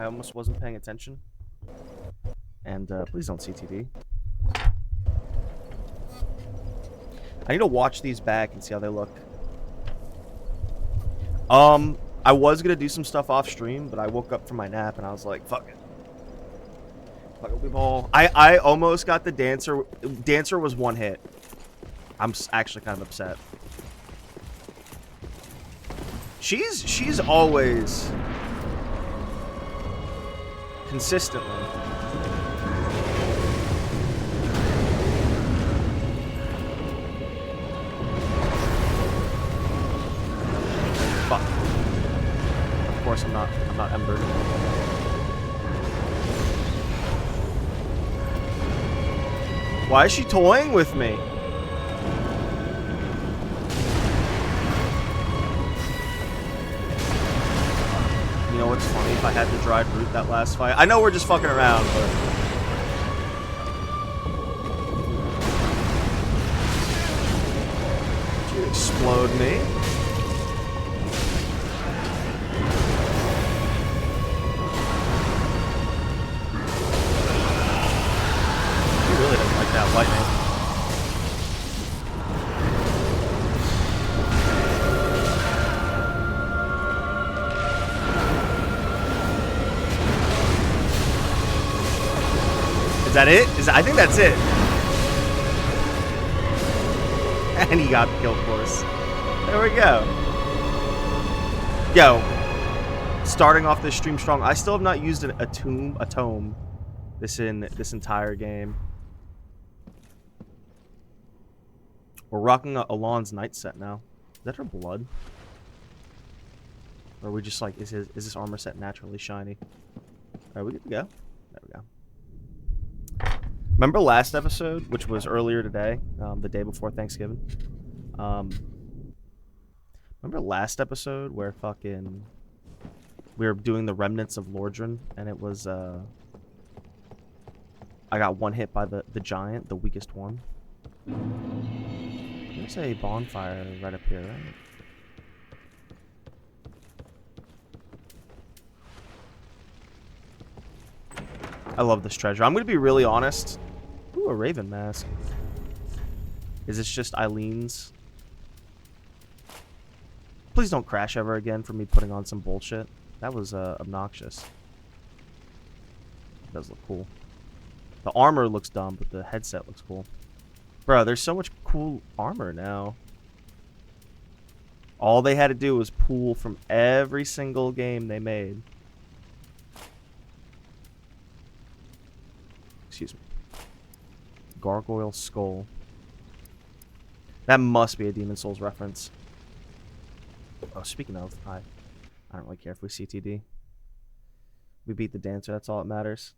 I almost wasn't paying attention. And please don't CTD. I need to watch these back and see how they look. I was gonna do some stuff off stream, but I woke up from my nap and I was like, fuck it. Fuck it, we ball. I almost got the dancer. Dancer was one hit. I'm actually kind of upset. She's always consistently. Fuck. Of course I'm not Ember. Why is she toying with me? You know what's funny? If I had the dried root that last fight, I know we're just fucking around, but did you explode me? He really doesn't like that lightning. Is that it? I think that's it. And he got the kill, of course. There we go. Yo, starting off this stream strong. I still have not used a tome this entire game. We're rocking Alon's night set now. Is that her blood? Or are we just like, is this armor set naturally shiny? Alright, we good to go. There we go. Remember last episode, which was earlier today, the day before Thanksgiving? Remember last episode where fucking we were doing the remnants of Lordran, and it was I got one hit by the giant, the weakest one. There's a bonfire right up here, right? I love this treasure. I'm gonna be really honest. Ooh, a raven mask. Is this just Eileen's? Please don't crash ever again for me putting on some bullshit. That was obnoxious. It does look cool. The armor looks dumb, but the headset looks cool. Bro, there's so much cool armor now. All they had to do was pull from every single game they made. Excuse me. Gargoyle Skull. That must be a Demon Souls reference. Oh, speaking of, I don't really care if we CTD. We beat the dancer, that's all that matters.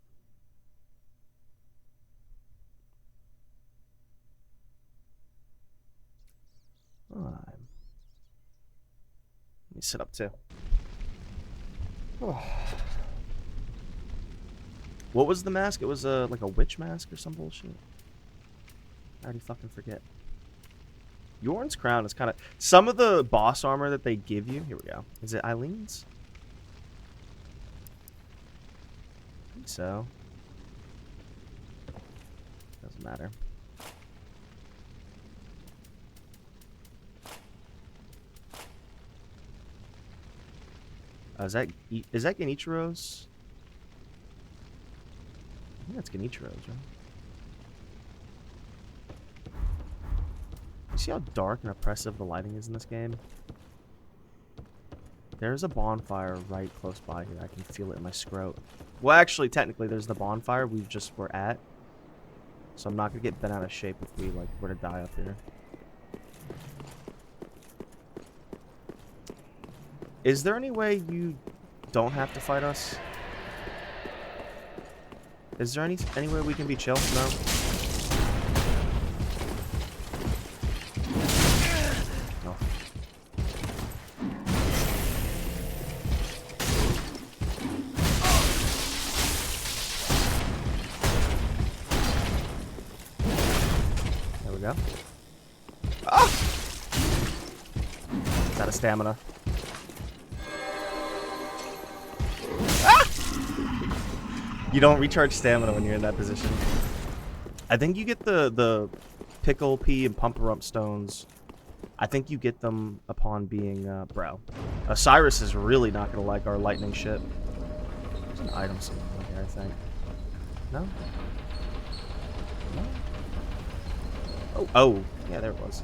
Let me sit up too. Oh. What was the mask? It was like a witch mask or some bullshit. I already fucking forget. Yorn's crown is kind of... Some of the boss armor that they give you... Here we go. Is it Eileen's? I think so. Doesn't matter. Is that Genichiro's? I think that's Genichiro's, right? You see how dark and oppressive the lighting is in this game? There's a bonfire right close by here. I can feel it in my scrot. Well, actually, technically, there's the bonfire we just were at. So I'm not going to get bent out of shape if we like were to die up here. Is there any way you don't have to fight us? Is there any way we can be chill? No? No. There we go. Ah! Is that a stamina? You don't recharge stamina when you're in that position. I think you get the pickle pea and pumperump stones. I think you get them upon being bro. Cyrus is really not gonna like our lightning shit. There's an item somewhere here, I think. No? No? Oh, yeah, there it was.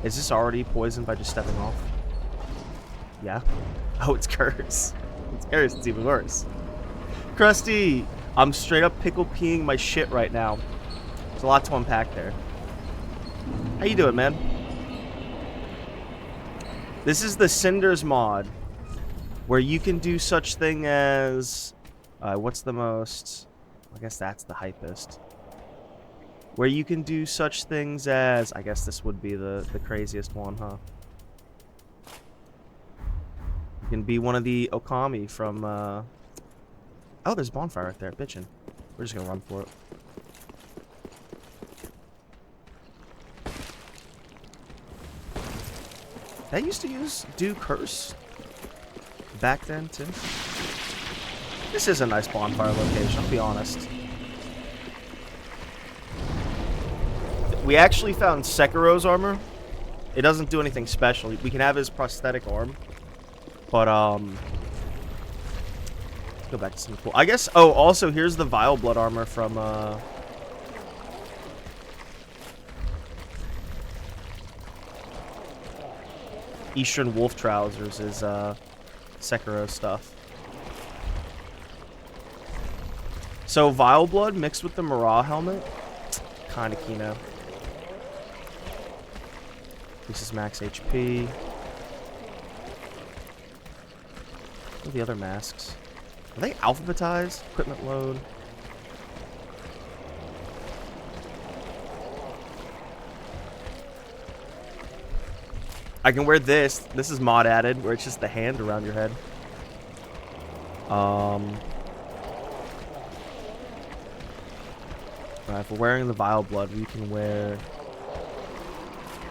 Is this already poisoned by just stepping off? Yeah. Oh, it's cursed. It's cursed. It's even worse. Krusty! I'm straight up pickle peeing my shit right now. There's a lot to unpack there. How you doing, man? This is the Cinders mod, where you can do such thing as... what's the most... I guess that's the hypest. Where you can do such things as... I guess this would be the craziest one, huh? You can be one of the Okami from... Oh, there's a bonfire right there, bitchin'. We're just gonna run for it. That used to do curse back then, too. This is a nice bonfire location, I'll be honest. We actually found Sekiro's armor. It doesn't do anything special. We can have his prosthetic arm. But, let's go back to some cool... I guess... Oh, also, here's the Vile Blood armor from, Eastern Wolf Trousers is, Sekiro stuff. So, Vile Blood mixed with the Mirah helmet? Kinda Kino. This is max HP. What are the other masks? Are they alphabetized? Equipment load. I can wear this. This is mod added, where it's just the hand around your head. Alright, if we're wearing the Vile Blood, we can wear...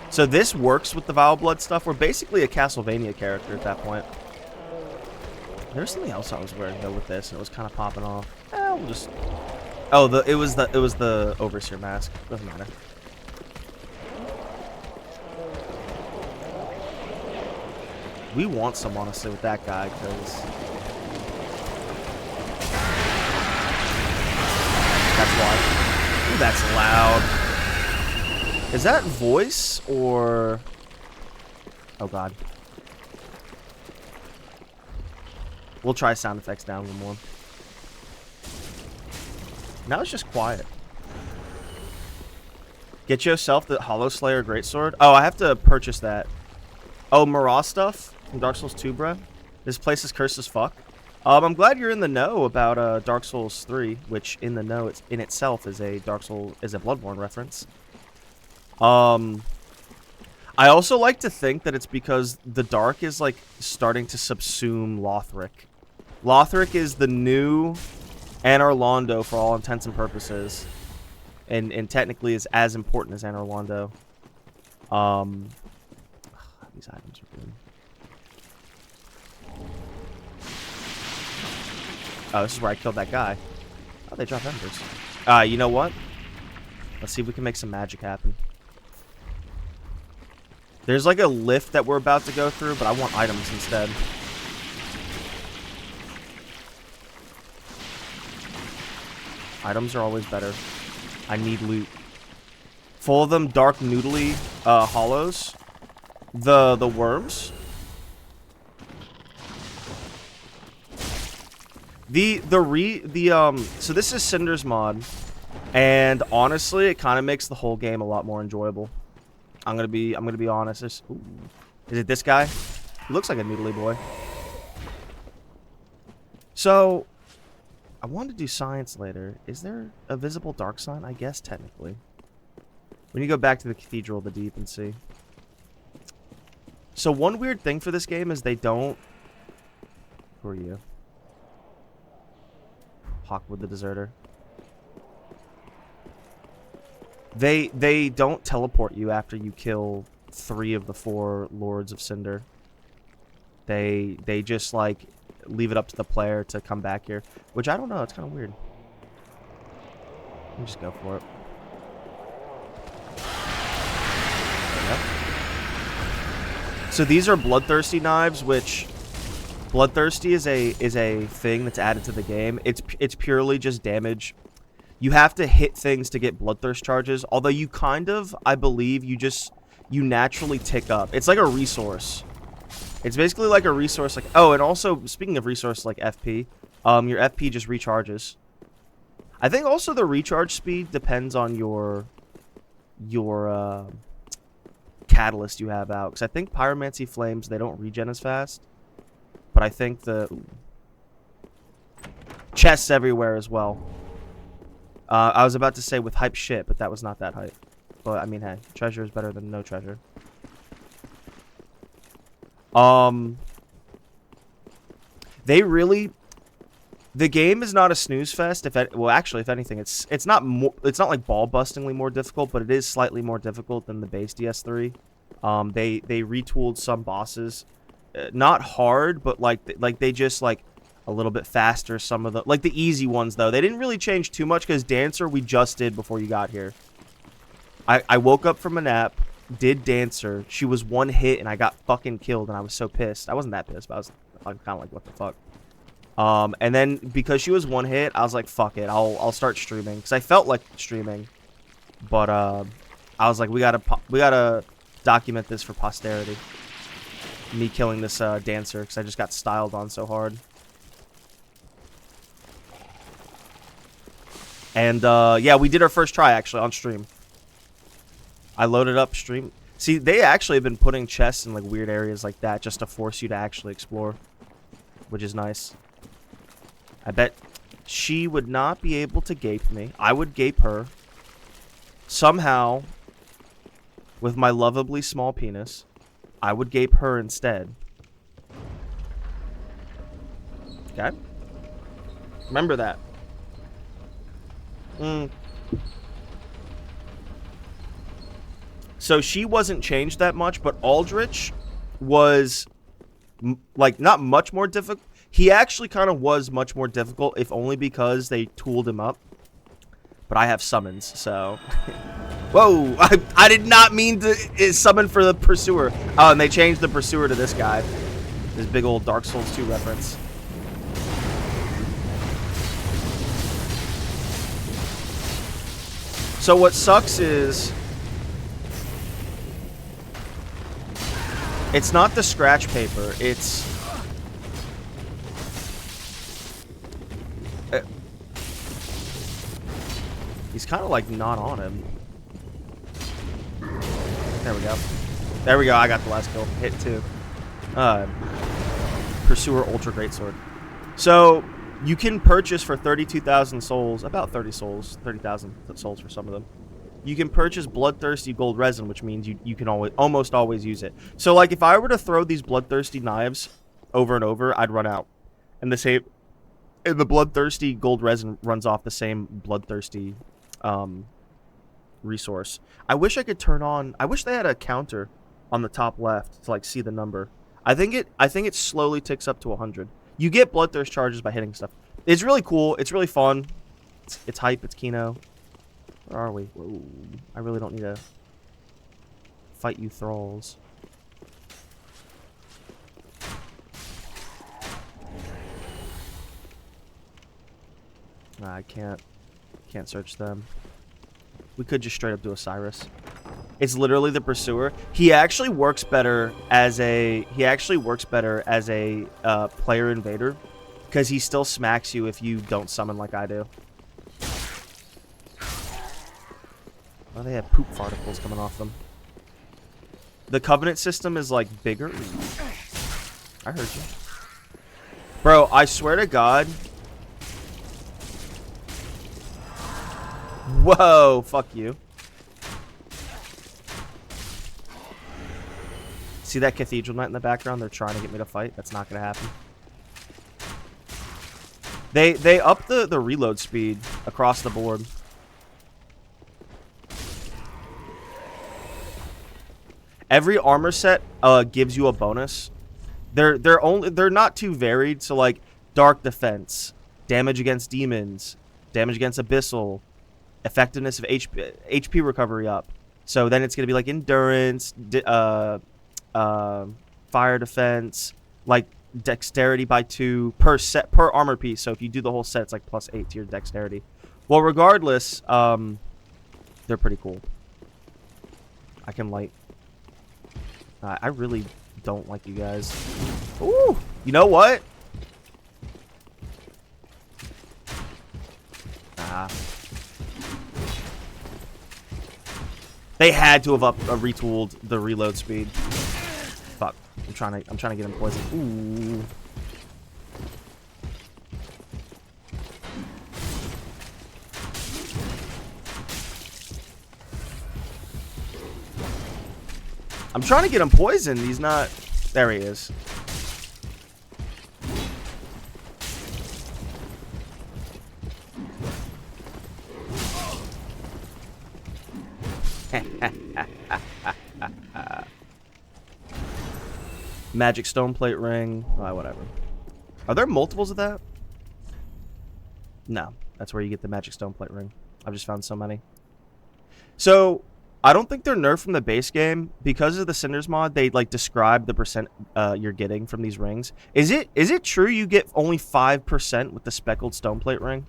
So this works with the Vile Blood stuff. We're basically a Castlevania character at that point. There's something else I was wearing though with this, and it was kind of popping off. We'll just... Oh, it was the Overseer mask. Doesn't matter. We want some, honestly, with that guy, because... That's why. Ooh, that's loud. Is that voice, or... Oh, God. We'll try sound effects down one more. Now it's just quiet. Get yourself the Hollow Slayer Greatsword. Oh, I have to purchase that. Oh, Mirah stuff from Dark Souls 2, bruh. This place is cursed as fuck. I'm glad you're in the know about Dark Souls 3, which in the know in itself is a Bloodborne reference. I also like to think that it's because the Dark is like starting to subsume Lothric. Lothric is the new Anor Londo for all intents and purposes, and technically is as important as Anor Londo. These items are good. Oh, this is where I killed that guy. Oh, they drop embers. You know what? Let's see if we can make some magic happen. There's like a lift that we're about to go through, but I want items instead. Items are always better. I need loot. Full of them dark noodly hollows. The worms. So this is Cinders mod, and honestly, it kind of makes the whole game a lot more enjoyable. I'm gonna be honest. Is it this guy? He looks like a noodly boy. So, I wanted to do science later. Is there a visible dark sign? I guess technically. We need to go back to the Cathedral of the Deep and see. So one weird thing for this game is they don't... Who are you? Hawkwood the Deserter. They don't teleport you after you kill 3 of the 4 Lords of Cinder. They just like leave it up to the player to come back here. Which I don't know. It's kind of weird. Let me just go for it. There we go. So these are bloodthirsty knives, which bloodthirsty is a thing that's added to the game. It's purely just damage. You have to hit things to get bloodthirst charges, although you kind of, I believe, you naturally tick up. It's like a resource. It's basically like a resource, like, oh, and also, speaking of resource like FP, your FP just recharges. I think also the recharge speed depends on your catalyst you have out, because I think Pyromancy Flames, they don't regen as fast, but I think the chests everywhere as well. I was about to say with hype shit, but that was not that hype. But, I mean, hey, treasure is better than no treasure. They really... The game is not a snooze fest. Well, actually, if anything, it's not like ball-bustingly more difficult, but it is slightly more difficult than the base DS3. They retooled some bosses. Not hard, but, like they just, like... a little bit faster, some of the... Like, the easy ones, though. They didn't really change too much, because Dancer we just did before you got here. I woke up from a nap, did Dancer. She was one hit, and I got fucking killed, and I was so pissed. I wasn't that pissed, but I was kind of like, what the fuck? And then, because she was one hit, I was like, fuck it. I'll start streaming, because I felt like streaming. But, I was like, we gotta document this for posterity. Me killing this, Dancer, because I just got styled on so hard. And, yeah, we did our first try, actually, on stream. I loaded up stream. See, they actually have been putting chests in, like, weird areas like that just to force you to actually explore. Which is nice. I bet she would not be able to gape me. I would gape her. Somehow, with my lovably small penis, I would gape her instead. Okay? Remember that. So she wasn't changed that much, but Aldrich was, like, not much more difficult. He actually kind of was much more difficult, if only because they tooled him up. But I have summons, so... Whoa! I did not mean to summon for the Pursuer. Oh, and they changed the Pursuer to this guy. This big old Dark Souls 2 reference. So what sucks is... It's not the scratch paper, it's... He's kind of like not on him. There we go. There we go, I got the last kill. Hit 2. Pursuer Ultra Greatsword. So, you can purchase for 32,000 souls, about 30 souls, 30,000 souls for some of them. You can purchase Bloodthirsty Gold Resin, which means you can almost always use it. So, like, if I were to throw these Bloodthirsty knives over and over, I'd run out. And the Bloodthirsty Gold Resin runs off the same Bloodthirsty resource. I wish I could turn on... I wish they had a counter on the top left to, like, see the number. I think it slowly ticks up to 100. You get Bloodthirst charges by hitting stuff. It's really cool. It's really fun. It's hype. It's Kino. Where are we? Whoa. I really don't need to fight you thralls. I can't search them. We could just straight up do a Cyrus. It's literally the Pursuer. He actually works better as a player invader, because he still smacks you if you don't summon like I do. Oh, they have poop particles coming off them. The Covenant system is, like, bigger. I heard you. Bro, I swear to God. Whoa, fuck you. See that Cathedral Knight in the background? They're trying to get me to fight. That's not going to happen. They up the reload speed across the board. Every armor set gives you a bonus. They're not too varied. So like dark defense, damage against demons, damage against abyssal, effectiveness of HP recovery up. So then it's gonna be like endurance, fire defense, like dexterity by 2 per armor piece. So if you do the whole set, it's like +8 to your dexterity. Well, regardless, they're pretty cool. I can light. I really don't like you guys. Ooh, you know what? They had to have retooled the reload speed. Fuck. I'm trying to get him poisoned. Ooh. I'm trying to get him poisoned. He's not. There he is. Magic stone plate ring. Whatever. Are there multiples of that? No. That's where you get the magic stone plate ring. I've just found so many. So, I don't think they're nerfed from the base game. Because of the Cinders mod, they like describe the percent you're getting from these rings. Is it true you get only 5% with the speckled stone plate ring?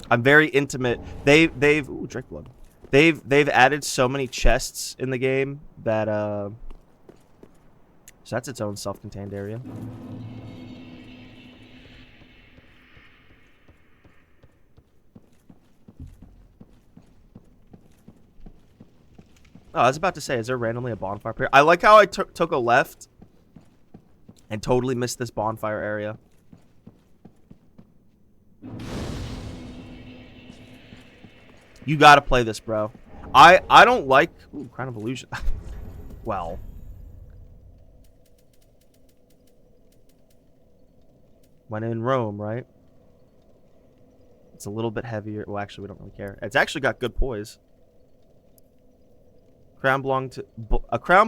I'm very intimate. They've ooh, Drake blood. They've added so many chests in the game that so that's its own self-contained area. Oh, I was about to say, is there randomly a bonfire here? I like how I took a left and totally missed this bonfire area. You gotta play this, bro. I don't like... Ooh, Crown of Illusion. Well. When in Rome, right? It's a little bit heavier. Well, actually, we don't really care. It's actually got good poise. A crown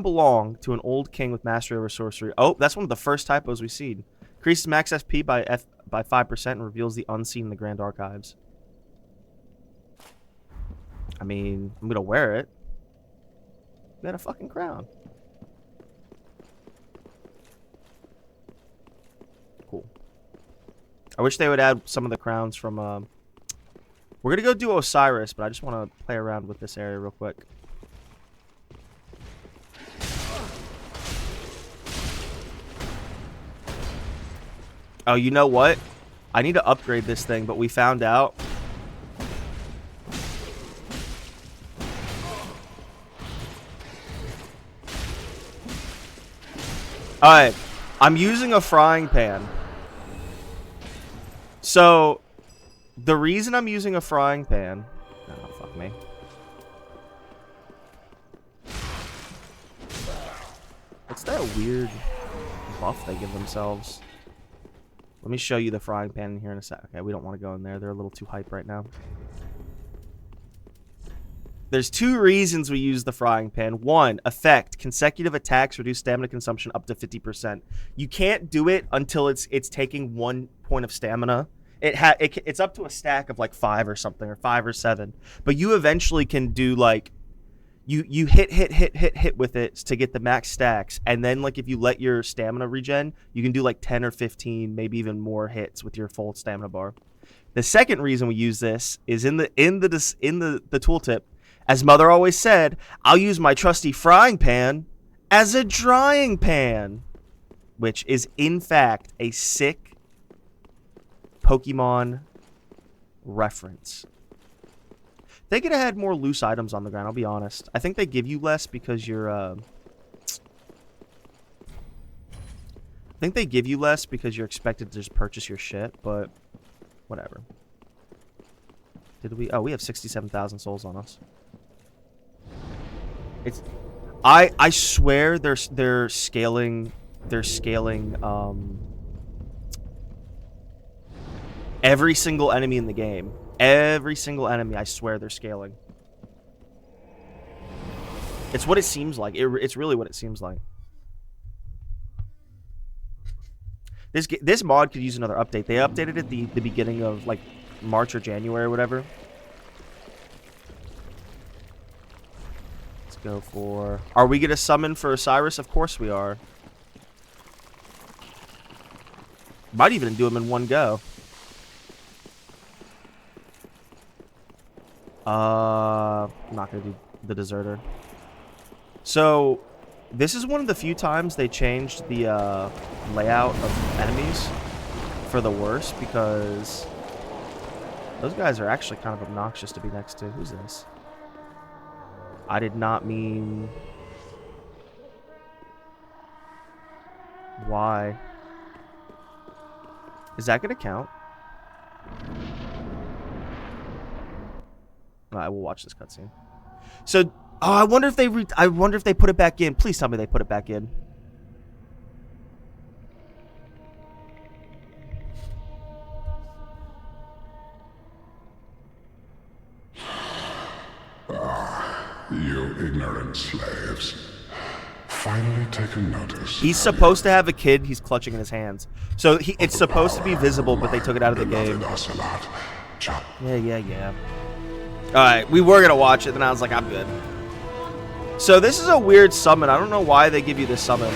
belonged to an old king with mastery over sorcery. Oh, that's one of the first typos we've seen. Increases max SP by 5% and reveals the unseen in the Grand Archives. I mean, I'm gonna wear it. We got a fucking crown. Cool. I wish they would add some of the crowns from, We're gonna go do Osiris, but I just want to play around with this area real quick. Oh, you know what? I need to upgrade this thing, but we found out... Alright, I'm using a frying pan. So, the reason I'm using a frying pan... Oh, fuck me. What's that weird buff they give themselves? Let me show you the frying pan in here in a sec. Okay, we don't want to go in there. They're a little too hype right now. There's 2 reasons we use the frying pan. 1, effect. Consecutive attacks reduce stamina consumption up to 50%. You can't do it until it's taking 1 point of stamina. It's up to a stack of like 5 or something, or 5 or 7. But you eventually can do like... You hit with it to get the max stacks, and then like if you let your stamina regen, you can do like 10 or 15, maybe even more hits with your full stamina bar. The second reason we use this is in the tooltip. As Mother always said, I'll use my trusty frying pan as a drying pan, which is in fact a sick Pokemon reference. They could have had more loose items on the ground, I'll be honest. I think they give you less because you're, I think they give you less because you're expected to just purchase your shit, but whatever. Did we... Oh, we have 67,000 souls on us. I swear they're scaling every single enemy in the game. Every single enemy, I swear they're scaling. It's what it seems like. It's really what it seems like. This mod could use another update. They updated it the beginning of like March or January or whatever. Let's go for... Are we going to summon for Osiris? Of course we are. Might even do them in one go. I'm not going to do the Deserter. So, this is one of the few times they changed the layout of enemies for the worse, because those guys are actually kind of obnoxious to be next to. Who's this? I did not mean... Why? Is that going to count? I will watch this cutscene. So, oh, I wonder if they put it back in. Please tell me they put it back in. You ignorant slaves. Finally taken notice. He's supposed to have a kid he's clutching in his hands. So it's supposed to be visible, but they took it out of the game. Yeah. Alright, we were going to watch it, then I was like, I'm good. So this is a weird summon. I don't know why they give you this summon.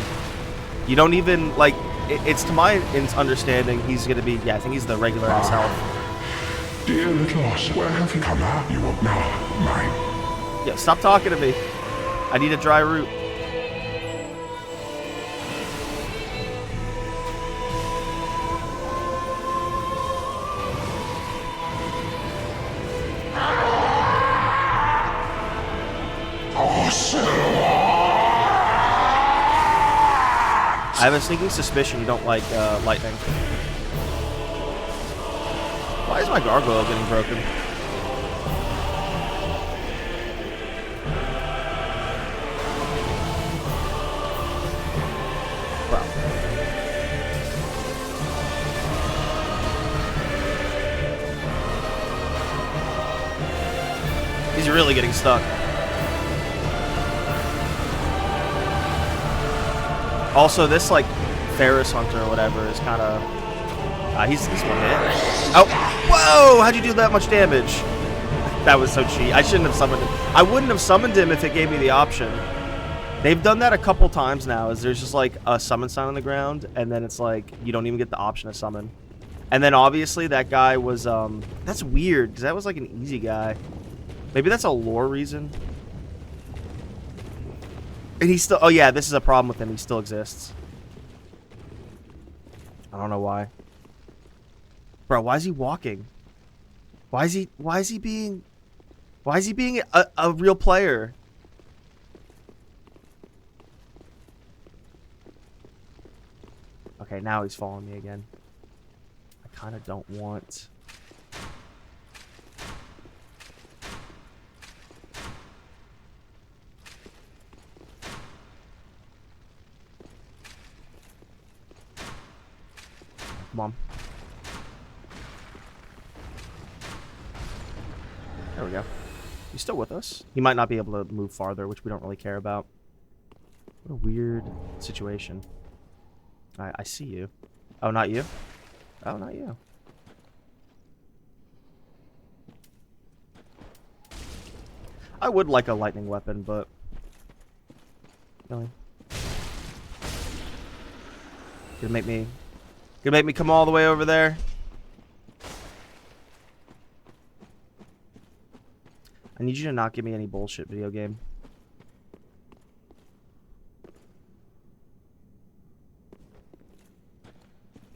You don't even, like, it's to my understanding, he's going to be, yeah, I think he's the regular ass health. Dear little horse, where have you come now? You are now mine. Yeah, stop talking to me. I need a dry root. I have a sneaking suspicion you don't like lightning. Why is my gargoyle getting broken? Wow. He's really getting stuck. Also, this, like, Ferris Hunter or whatever is kind of... he's one hit. Oh! Whoa! How'd you do that much damage? That was so cheap. I shouldn't have summoned him. I wouldn't have summoned him if it gave me the option. They've done that a couple times now, is there's just, like, a summon sign on the ground, and then it's like, you don't even get the option to summon. And then, obviously, that guy was, That's weird, because that was, like, an easy guy. Maybe that's a lore reason. And he's still... Oh, yeah, this is a problem with him. He still exists. I don't know why. Bro, why is he walking? Why is he being a real player? Okay, now he's following me again. I kind of don't want... Come on. There we go. He's still with us. He might not be able to move farther, which we don't really care about. What a weird situation. I see you. Oh, not you? Oh, not you. I would like a lightning weapon, but... Really? Gonna make me come all the way over there? I need you to not give me any bullshit, video game.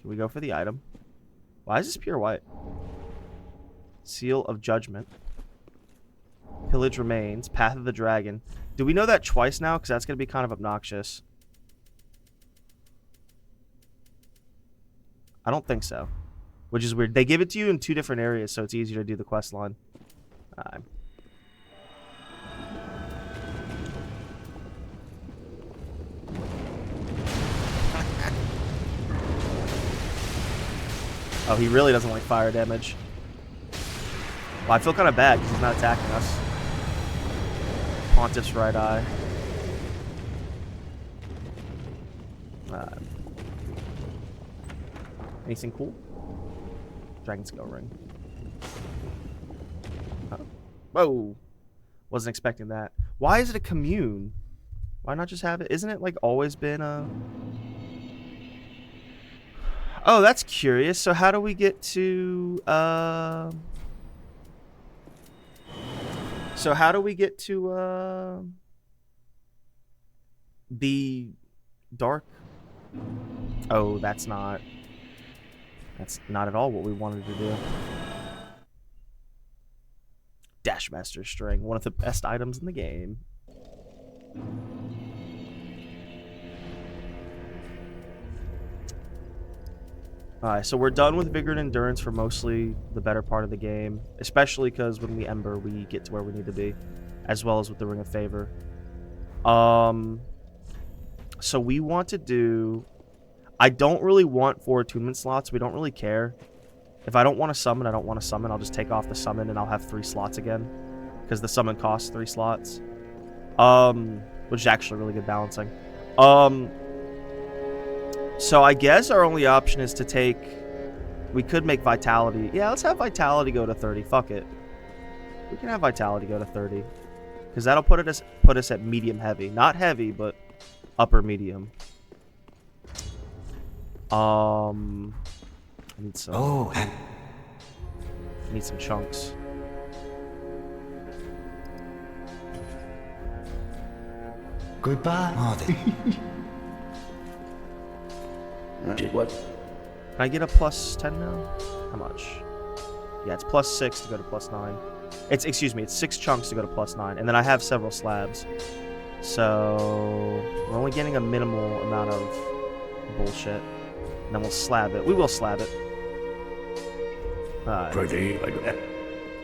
Can we go for the item? Why is this pure white? Seal of Judgment. Pillage Remains. Path of the Dragon. Do we know that twice now? Because that's going to be kind of obnoxious. I don't think so. Which is weird. They give it to you in 2 different areas, so it's easier to do the quest line. Oh, he really doesn't like fire damage. Well, I feel kind of bad because he's not attacking us. Pontiff's right eye. Anything cool? Dragon's Skull Ring. Oh. Whoa! Wasn't expecting that. Why is it a commune? Why not just have it? Isn't it like always been a... Oh, that's curious. So how do we get to... So how do we get to the dark? Oh, that's not at all what we wanted to do. Dashmaster string, one of the best items in the game. Alright, so we're done with Vigor and Endurance for mostly the better part of the game. Especially because when we Ember, we get to where we need to be. As well as with the Ring of Favor. So we want to do... I don't really want 4 attunement slots. We don't really care. If I don't want to summon, I don't want to summon. I'll just take off the summon and I'll have 3 slots again. Because the summon costs 3 slots. Which is actually really good balancing. So I guess our only option is to take... We could make Vitality. Yeah, let's have Vitality go to 30. Fuck it. We can have Vitality go to 30. Because that'll put us at medium heavy. Not heavy, but upper medium. I need some... Oh, I need some chunks. Goodbye. Oh, What? Can I get a plus 10 now? How much? Yeah, it's plus 6 to go to plus 9. Excuse me, it's 6 chunks to go to plus 9. And then I have several slabs. So we're only getting a minimal amount of bullshit. And then we'll slab it. We will slab it. Prithee,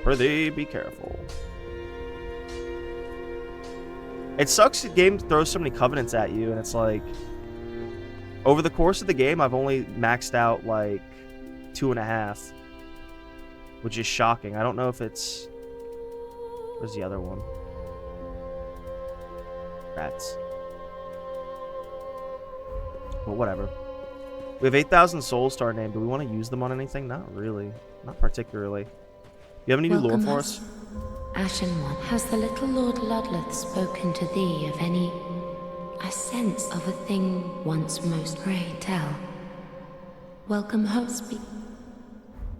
Prithee, be careful. It sucks the game throws so many covenants at you, and it's like... Over the course of the game, I've only maxed out, like, 2.5. Which is shocking. I don't know if it's... Where's the other one? Rats. Well, whatever. We have 8,000 souls to our name. Do we want to use them on anything? Not really. Not particularly. Do you have any new lore for us? Ashen One, has the little Lord Ludleth spoken to thee of any... a sense of a thing once most pray tell? Welcome home, speak.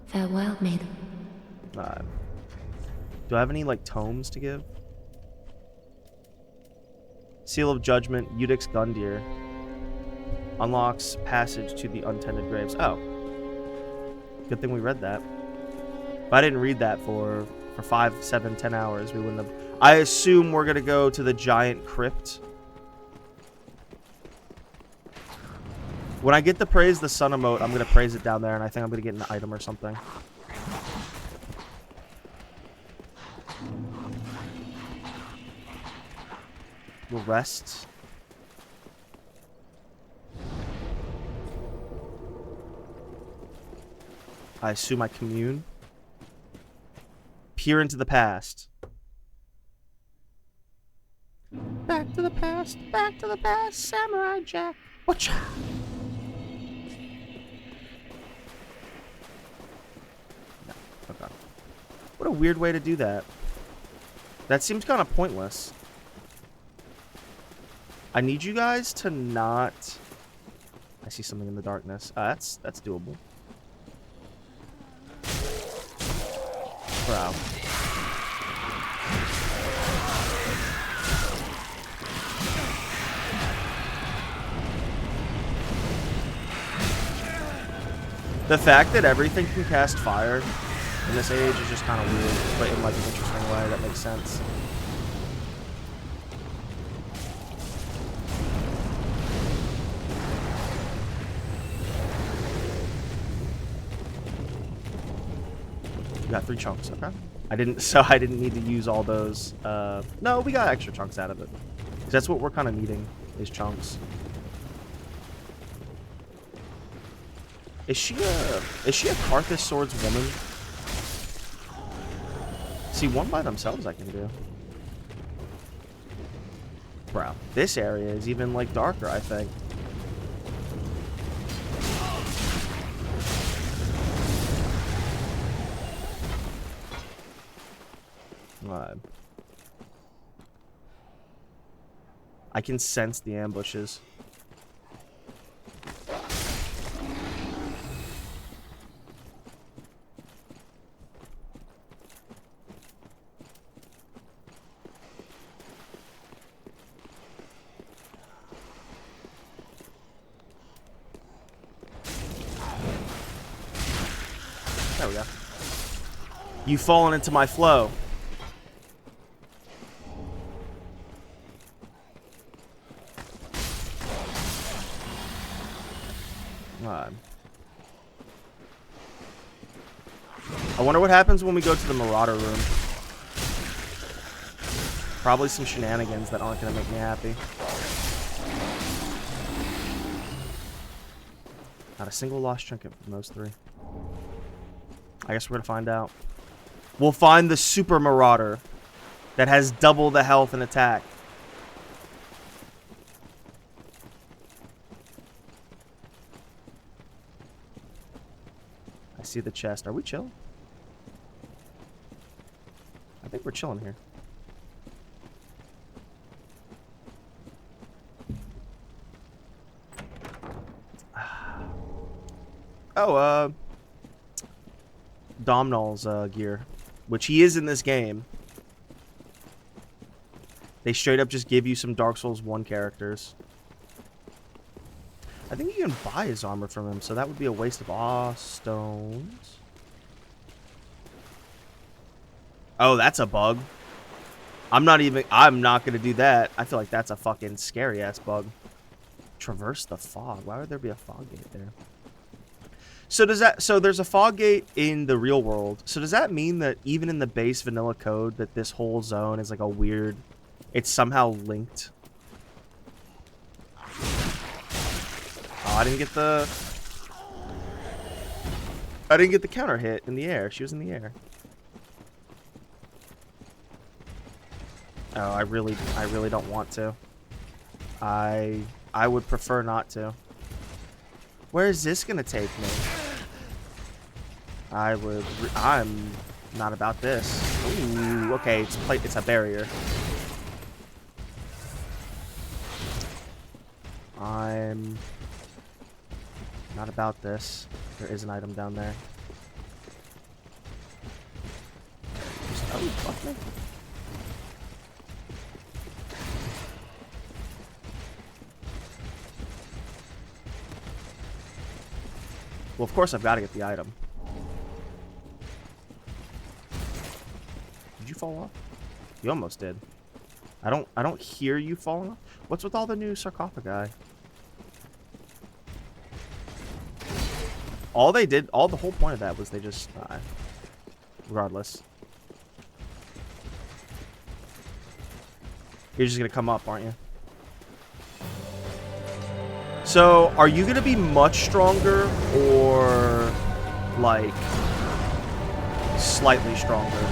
Farewell, maiden. Do I have any, like, tomes to give? Seal of Judgment, Eudix Gundyr. Unlocks passage to the untended graves. Oh. Good thing we read that. If I didn't read that for 5, 7, 10 hours, we wouldn't have... I assume we're gonna go to the giant crypt. When I get to praise the sun emote, I'm gonna praise it down there, and I think I'm gonna get an item or something. We'll rest. I assume I commune. Peer into the past. Back to the past, Samurai Jack. Watcha! No, okay. What a weird way to do that. That seems kind of pointless. I need you guys to not... I see something in the darkness. That's doable. Bro. The fact that everything can cast fire in this age is just kind of weird, but in like an interesting way that makes sense. We got 3 chunks, okay. I didn't need to use all those. No, we got extra chunks out of it. 'Cause that's what we're kind of needing, is chunks. Is she a Karthus Swords woman? See, one by themselves I can do. Bro, this area is even, like, darker, I think. Alright. I can sense the ambushes. There we go. You've fallen into my flow. I wonder what happens when we go to the Marauder room. Probably some shenanigans that aren't going to make me happy. Not a single lost trinket from those three. I guess we're going to find out. We'll find the Super Marauder that has double the health and attack. I see the chest. Are we chill? I think we're chilling here. Oh, Domhnall's gear, which he is in this game. They straight up just give you some Dark Souls 1 characters. I think you can buy his armor from him, so that would be a waste of stones. Oh, that's a bug. I'm not gonna do that. I feel like that's a fucking scary ass bug. Traverse the fog. Why would there be a fog gate there? So there's a fog gate in the real world. So does that mean that even in the base vanilla code that this whole zone is like a weird, it's somehow linked? Oh, I didn't get the counter hit in the air. She was in the air. Oh, I really don't want to. I would prefer not to. Where is this gonna take me? I'm not about this. Ooh, okay, it's a barrier. I'm not about this. There is an item down there. Oh, fuck me. Well, of course I've got to get the item. Did you fall off? You almost did. I don't hear you falling off. What's with all the new sarcophagi? The whole point of that was they just regardless. You're just gonna come up, aren't you? So, are you gonna be much stronger or like slightly stronger?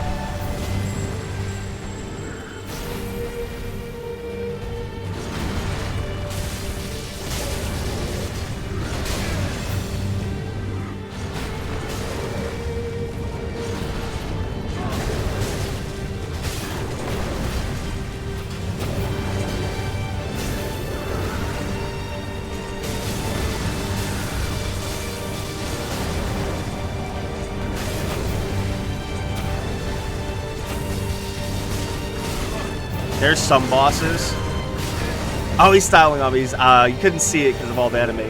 There's some bosses. Oh, he's styling on me. You couldn't see it because of all the enemy.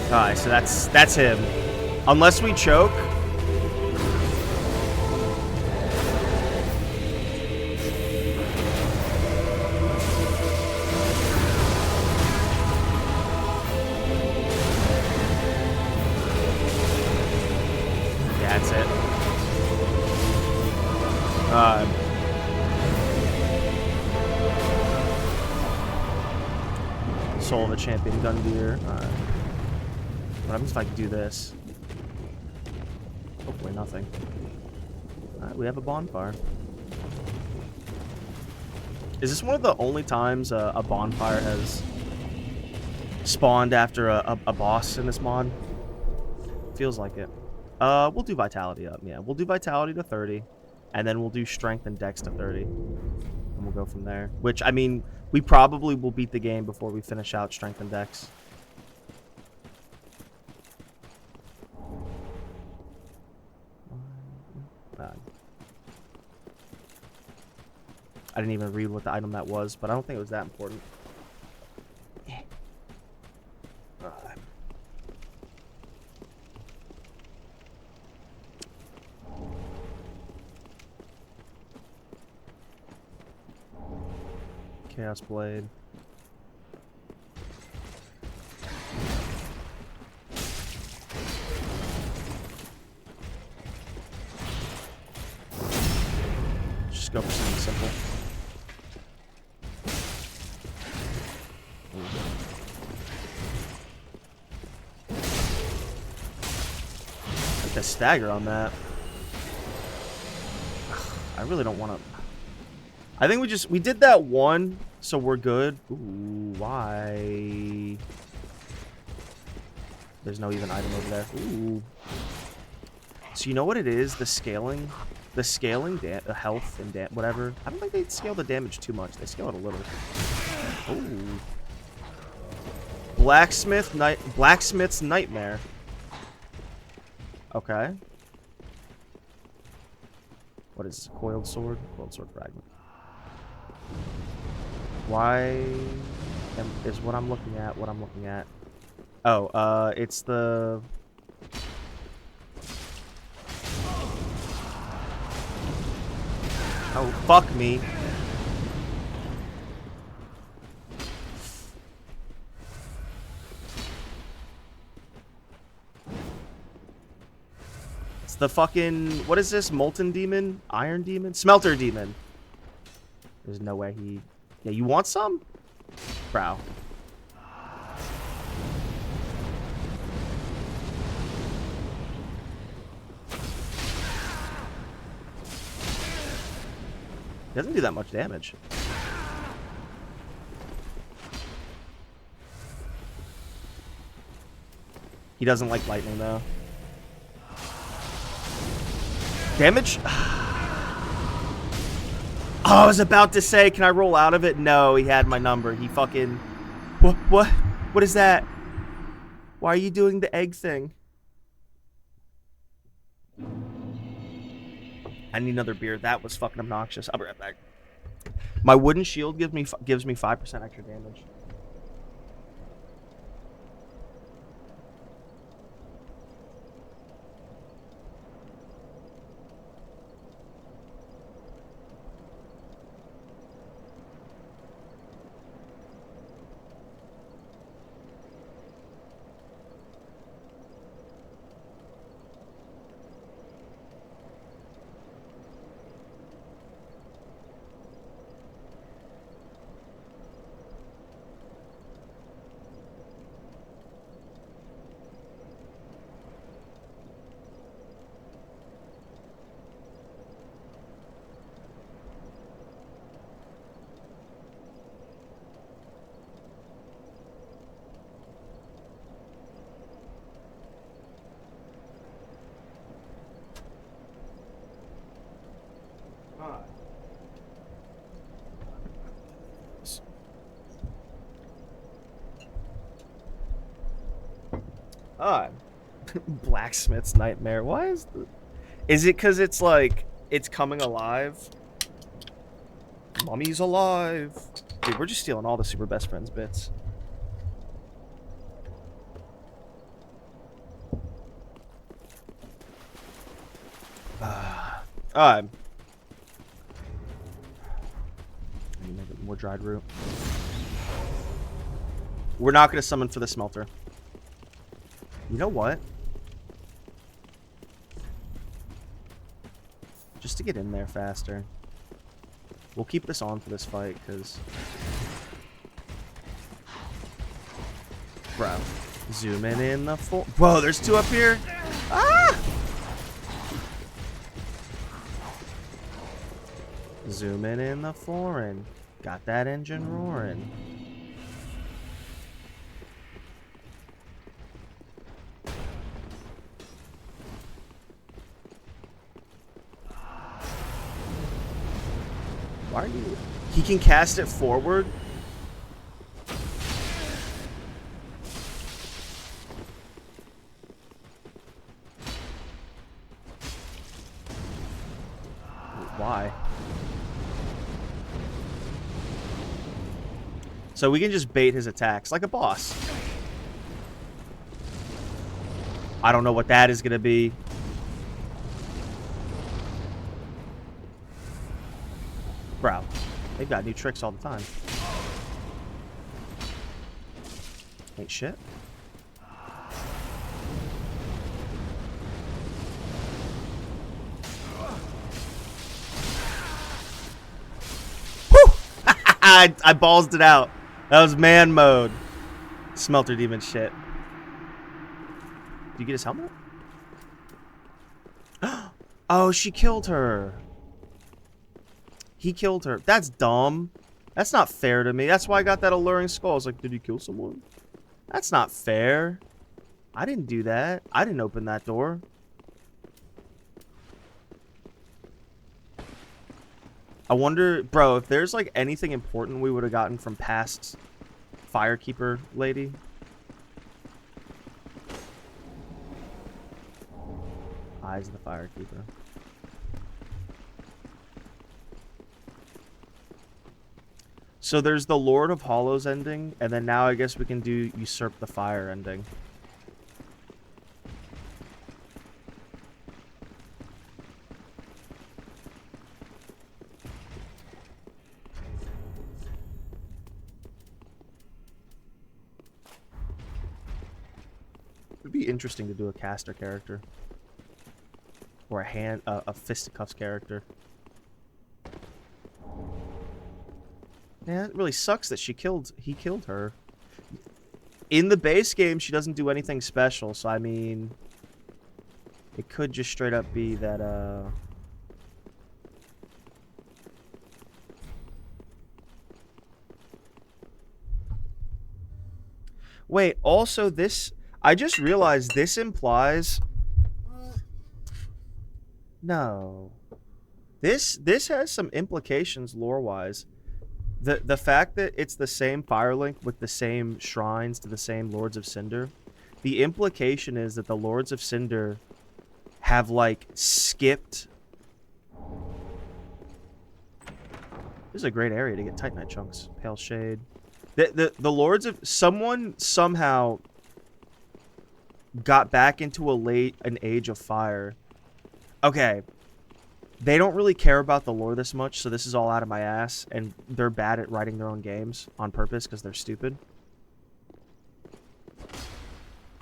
Alright, so that's him. Unless we choke. Yeah, that's it. Soul of a Champion Gundyr. Alright. What happens if I can do this? Hopefully nothing. Alright, we have a bonfire. Is this one of the only times a bonfire has spawned after a boss in this mod? Feels like it. We'll do Vitality up. Yeah, we'll do Vitality to 30. And then we'll do Strength and Dex to 30. And we'll go from there. Which, I mean, we probably will beat the game before we finish out Strength and Dex. I didn't even read what the item that was, but I don't think it was that important. Yeah. Chaos Blade. Just go for something simple. Like a stagger on that. I really don't want to. I think we did that one, so we're good. Ooh, why? There's no even item over there. Ooh. So you know what it is? The scaling, the health and whatever. I don't think they scale the damage too much. They scale it a little. Ooh. Blacksmith's Nightmare. Okay. What is this? Coiled Sword? Coiled Sword Fragment. Why is what I'm looking at what I'm looking at? Oh, it's the... Oh, fuck me. It's the fucking... What is this? Molten Demon? Iron Demon? Smelter Demon. There's no way he... Yeah, you want some? Bro. He doesn't do that much damage. He doesn't like lightning, though. Damage? Oh, I was about to say, can I roll out of it? No, he had my number. He fucking... What? What is that? Why are you doing the egg thing? I need another beer. That was fucking obnoxious. I'll be right back. My wooden shield gives me 5% extra damage. Blacksmith's Nightmare. Why is the... Is it because it's like it's coming alive? Mummy's alive. Dude, we're just stealing all the super best friends bits. Alright. I need to make it more dried root. We're not going to summon for the smelter. You know what? Just to get in there faster. We'll keep this on for this fight, because... Bro. Zooming in the full. Whoa, there's two up here. Ah! Zooming in the foreign. Got that engine roaring. Why are you... He can cast it forward? Why? So we can just bait his attacks like a boss. I don't know what that is gonna be. Bro, they've got new tricks all the time. Ain't shit. Whew! I ballsed it out. That was man mode. Smelter demon shit. Did you get his helmet? Oh, she killed her. He killed her. That's dumb. That's not fair to me. That's why I got that alluring skull. I was like, did he kill someone? That's not fair. I didn't do that. I didn't open that door. I wonder, bro, if there's like anything important we would have gotten from past Firekeeper lady. Eyes of the Firekeeper. So there's the Lord of Hollows ending, and then now I guess we can do Usurp the Fire ending. It'd be interesting to do a caster character. Or a fisticuffs character. Yeah, it really sucks that he killed her. In the base game, she doesn't do anything special, so I mean... It could just straight up be that, Wait, also this... I just realized this implies... No. This has some implications lore-wise. The fact that it's the same Firelink with the same shrines to the same Lords of Cinder, the implication is that the Lords of Cinder have, like, skipped... This is a great area to get Titanite chunks. Pale Shade. The Lords of... Someone somehow got back into an Age of Fire. Okay. They don't really care about the lore this much, so this is all out of my ass, and they're bad at writing their own games on purpose because they're stupid.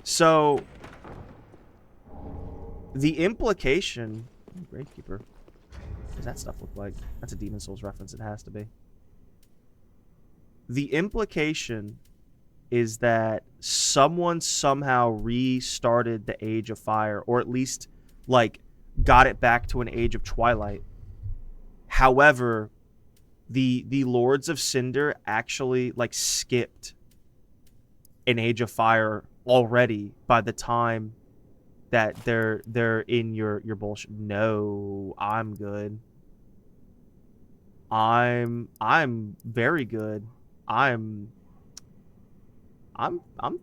So, the implication... Gravekeeper. What does that stuff look like? That's a Demon Souls reference, it has to be. The implication is that someone somehow restarted the Age of Fire, or at least, like... got it back to an Age of Twilight. However, the Lords of Cinder actually like skipped an Age of Fire already by the time that they're in your bullshit. No, I'm good. I'm very good. I'm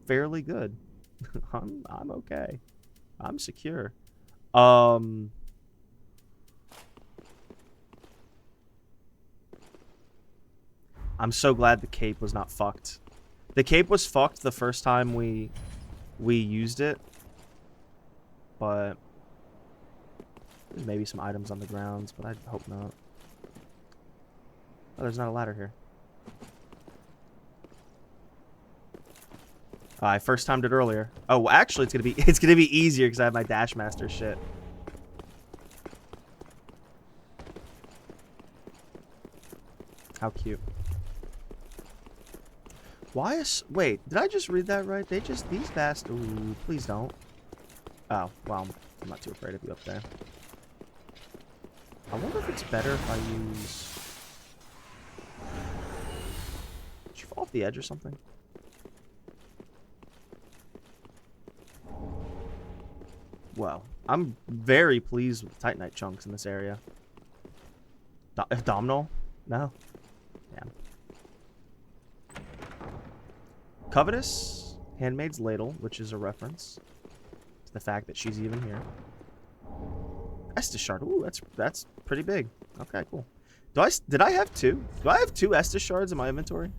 fairly good. I'm okay. I'm secure. I'm so glad the cape was not fucked. The cape was fucked the first time we used it. But there's maybe some items on the grounds, but I hope not. Oh, there's not a ladder here. I first timed it earlier. Oh, well, actually, it's gonna be easier because I have my Dash Master shit. How cute. Why is... Wait, did I just read that right? They just... These bastards... Ooh, please don't. Oh, well, I'm not too afraid of you up there. I wonder if it's better if I use... Did you fall off the edge or something? Well, I'm very pleased with Titanite chunks in this area. Domino? No. Damn. Covetous Handmaid's Ladle, which is a reference to the fact that she's even here. Estus Shard. Ooh, that's pretty big. Okay, cool. Did I have two? Do I have two Estus Shards in my inventory?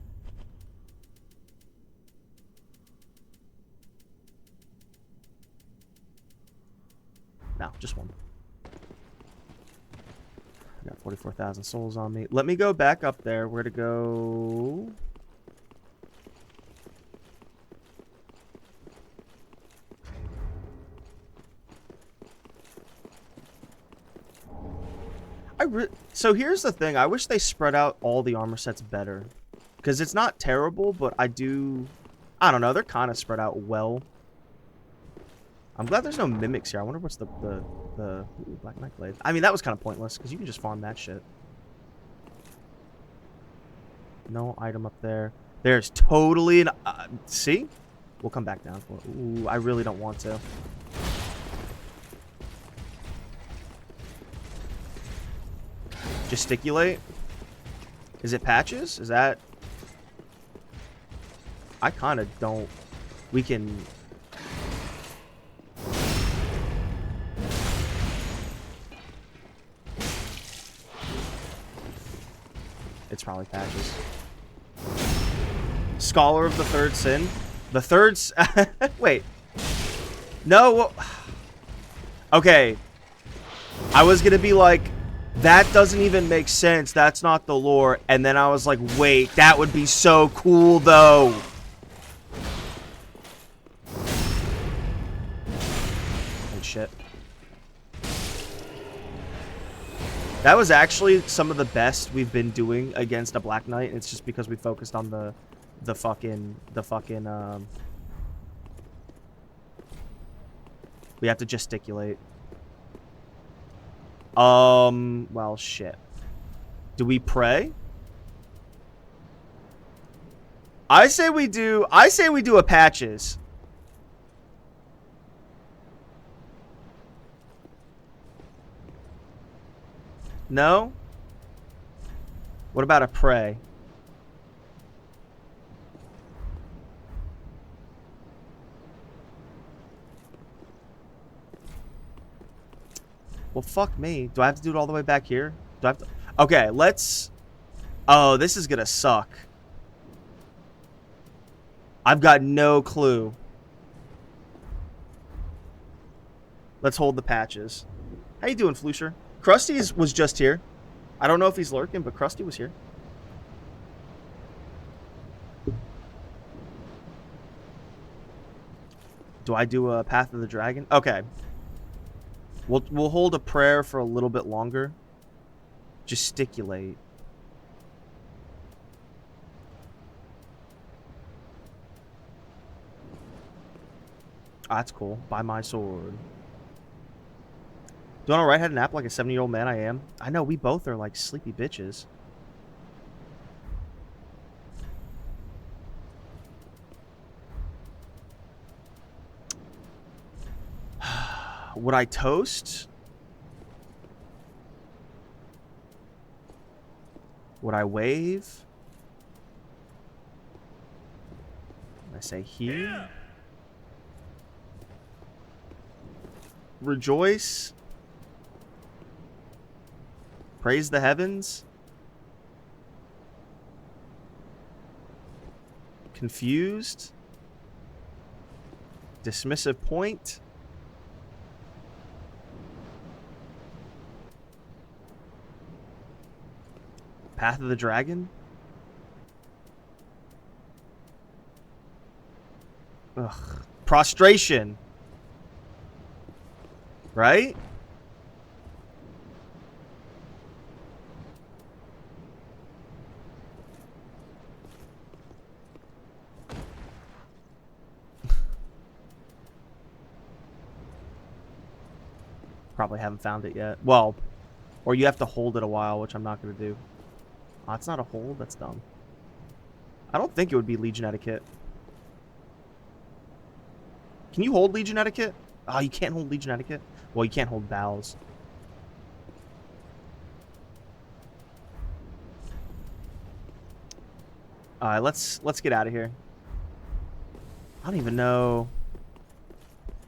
No, just one. I got 44,000 souls on me. Let me go back up there. Where to go? So here's the thing. I wish they spread out all the armor sets better. Because it's not terrible, but I don't know. They're kind of spread out well. I'm glad there's no mimics here. I wonder what's the ooh, Black Knight Blade. I mean, that was kind of pointless because you can just farm that shit. No item up there. There's totally an... see? We'll come back down for it. Ooh, I really don't want to. Gesticulate? Is it patches? Is that... I kind of don't... We can... It's probably patches. Scholar of the Third Sin. The third... Wait. No. Okay. I was going to be like, that doesn't even make sense. That's not the lore. And then I was like, wait, that would be so cool, though. Oh, shit. That was actually some of the best we've been doing against a Black Knight. It's just because we focused on the fucking we have to gesticulate. Well, shit. Do we pray? I say we do a patches. No? What about a pray? Well, fuck me. Do I have to do it all the way back here? Do I have to... Okay, let's... Oh, this is gonna suck. I've got no clue. Let's hold the patches. How you doing, Flusher? Krusty's was just here. I don't know if he's lurking, but Krusty was here. Do I do a Path of the Dragon? Okay. We'll hold a prayer for a little bit longer. Gesticulate. Ah, that's cool. Buy my sword. Do I want to right-head nap like a 70-year-old man I am? I know, we both are like sleepy bitches. Would I toast? Would I wave? Would I say here? Rejoice? Praise the heavens? Confused? Dismissive point? Path of the Dragon? Ugh. Prostration. Right? probably haven't found it yet. Well, or you have to hold it a while, which I'm not going to do. Oh, it's not a hold? That's dumb. I don't think it would be Legion Etiquette. Can you hold Legion Etiquette? Oh, you can't hold Legion Etiquette? Well, you can't hold Vows. Alright, let's get out of here. I don't even know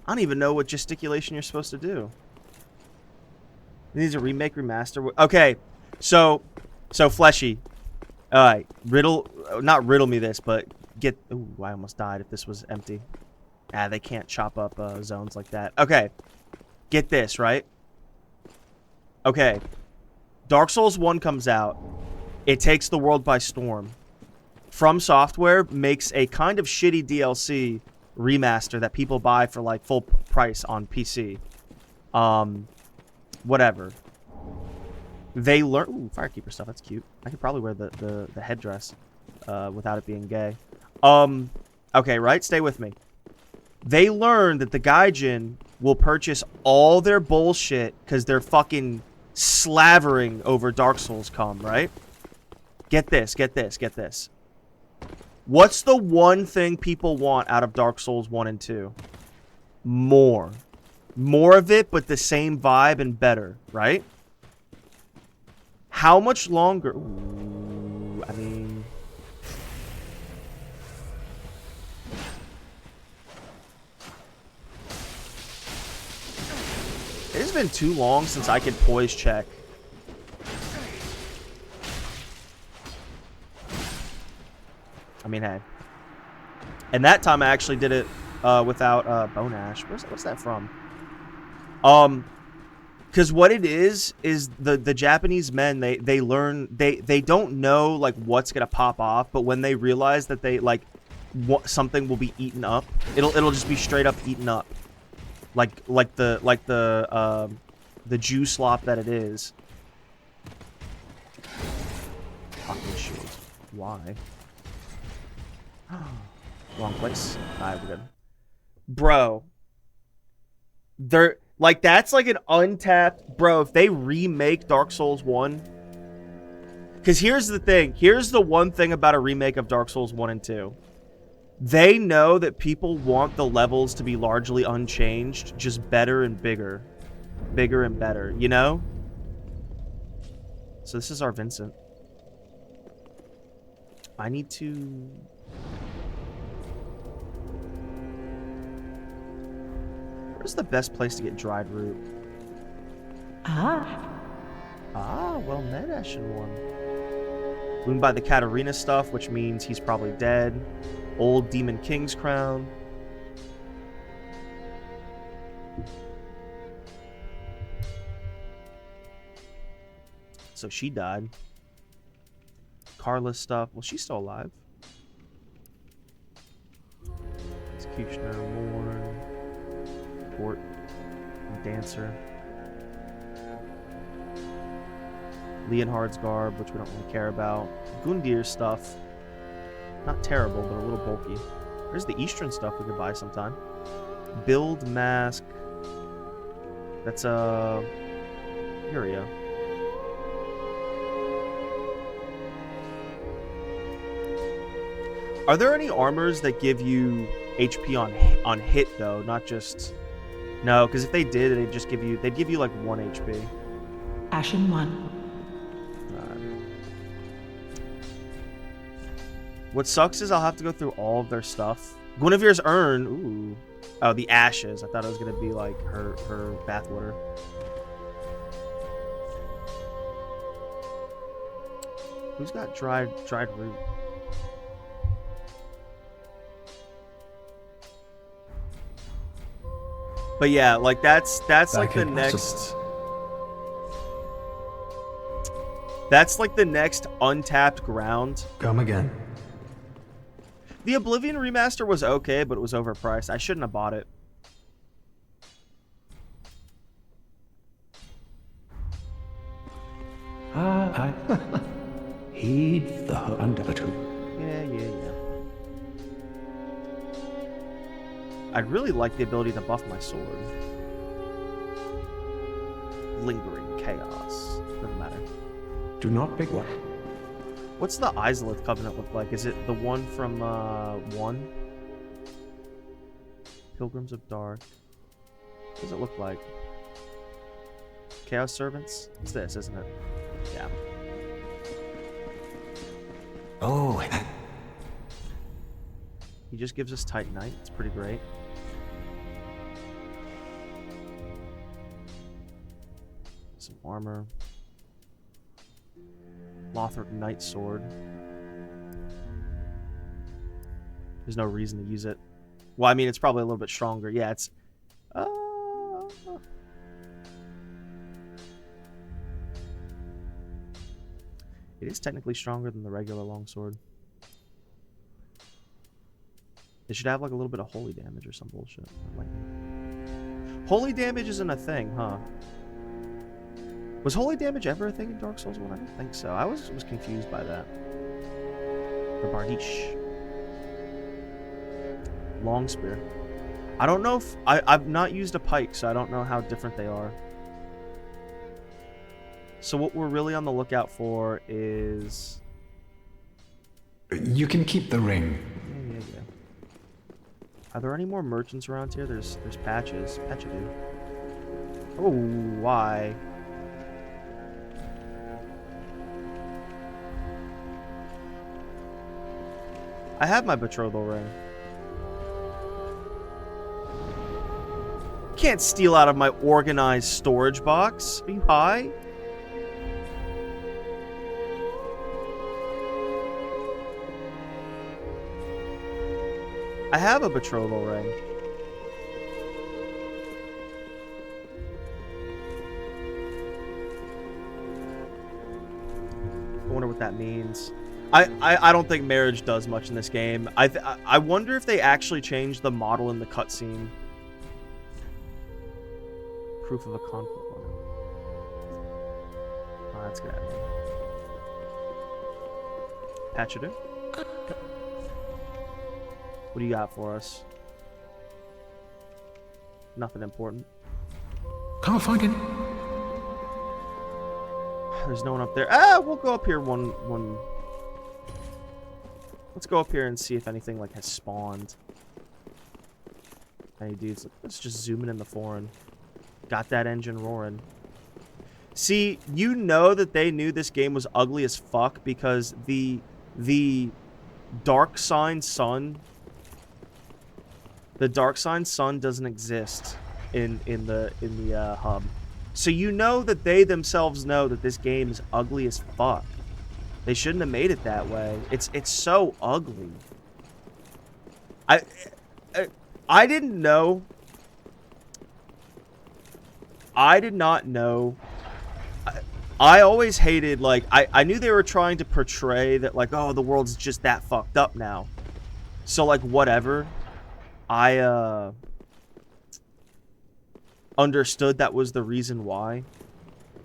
what gesticulation you're supposed to do. It needs a remake, remaster. Okay, so Fleshy. Alright, not riddle me this, but get... Ooh, I almost died if this was empty. Ah, they can't chop up zones like that. Okay, get this, right? Okay, Dark Souls 1 comes out. It takes the world by storm. From Software makes a kind of shitty DLC remaster that people buy for like full price on PC. Whatever. They learn... Ooh, Firekeeper stuff. That's cute. I could probably wear the headdress without it being gay. Okay, right? Stay with me. They learned that the Gaijin will purchase all their bullshit because they're fucking slavering over Dark Souls come, right? Get this, get this, get this. What's the one thing people want out of Dark Souls 1 and 2? More. More of it, but the same vibe and better, right? How much longer? Ooh, I mean... It has been too long since I could poise check. I mean, hey. And that time I actually did it without Bone Ash. What's that from? Because what it is the Japanese men, they learn, they don't know like what's gonna pop off, but when they realize that they like something will be eaten up, it'll just be straight up eaten up, like the Jew slop that it is. Fucking shield. Why? Wrong place. Alright, we're good. Bro. They're like, that's like an untapped... Bro, if they remake Dark Souls 1... Because here's the thing. Here's the one thing about a remake of Dark Souls 1 and 2. They know that people want the levels to be largely unchanged, just better and bigger. Bigger and better, you know? So this is our Vincent. I need to... Where's the best place to get dried root? Ah, well met, Ashen One. Wounded by the Katarina stuff, which means he's probably dead. Old Demon King's crown. So she died. Carla's stuff. Well, she's still alive. Executioner, Mourn. Court. And Dancer. Leonhard's garb, which we don't really care about. Gundir's stuff. Not terrible, but a little bulky. There's the Eastern stuff we could buy sometime. Build mask. That's Furia. Are there any armors that give you HP on hit though, not just... No, because if they did, they'd give you like 1 HP. Ashen One. What sucks is I'll have to go through all of their stuff. Guinevere's urn, ooh. Oh, the ashes. I thought it was gonna be like her bathwater. Who's got dried root? But yeah, like that's like the next. That's like the next untapped ground. Come again. The Oblivion remaster was okay, but it was overpriced. I shouldn't have bought it. Heed the undertow. Yeah. I'd really like the ability to buff my sword. chaos. Doesn't matter. Do not pick what? What's the Izalith Covenant look like? Is it the one from 1? Pilgrims of Dark. What does it look like? Chaos Servants? It's this, isn't it? Yeah. Oh, He just gives us Titanite. It's pretty great. Some armor. Lothric Knight Sword. There's no reason to use it. Well, I mean, it's probably a little bit stronger. Yeah, it's... It is technically stronger than the regular longsword. It should have like a little bit of holy damage or some bullshit. Holy damage isn't a thing, huh? Was holy damage ever a thing in Dark Souls 1? I don't think so. I was confused by that. The Bardiche. Long spear. I don't know if... I've not used a pike, so I don't know how different they are. So what we're really on the lookout for is... you can keep the ring. Yeah. Are there any more merchants around here? There's Patches. Patchadu. Oh, why? I have my betrothal ring. Can't steal out of my organized storage box. Are you high? I have a betrothal ring. I wonder what that means. I don't think marriage does much in this game. I wonder if they actually changed the model in the cutscene. Proof of a conflict. Oh, that's good. Patchadu? What do you got for us? Nothing important. Can't find it. There's no one up there. Ah, we'll go up here one. Let's go up here and see if anything like has spawned. Any dudes? Let's just zoom in the foreign. Got that engine roaring. See, you know that they knew this game was ugly as fuck because the Dark Sign Sun. The Dark Sign Sun doesn't exist in the hub. So you know that they themselves know that this game is ugly as fuck. They shouldn't have made it that way. It's so ugly. I didn't know. I did not know. I always hated, like, I knew they were trying to portray that, like, oh, the world's just that fucked up now. So, like, whatever. I understood that was the reason why.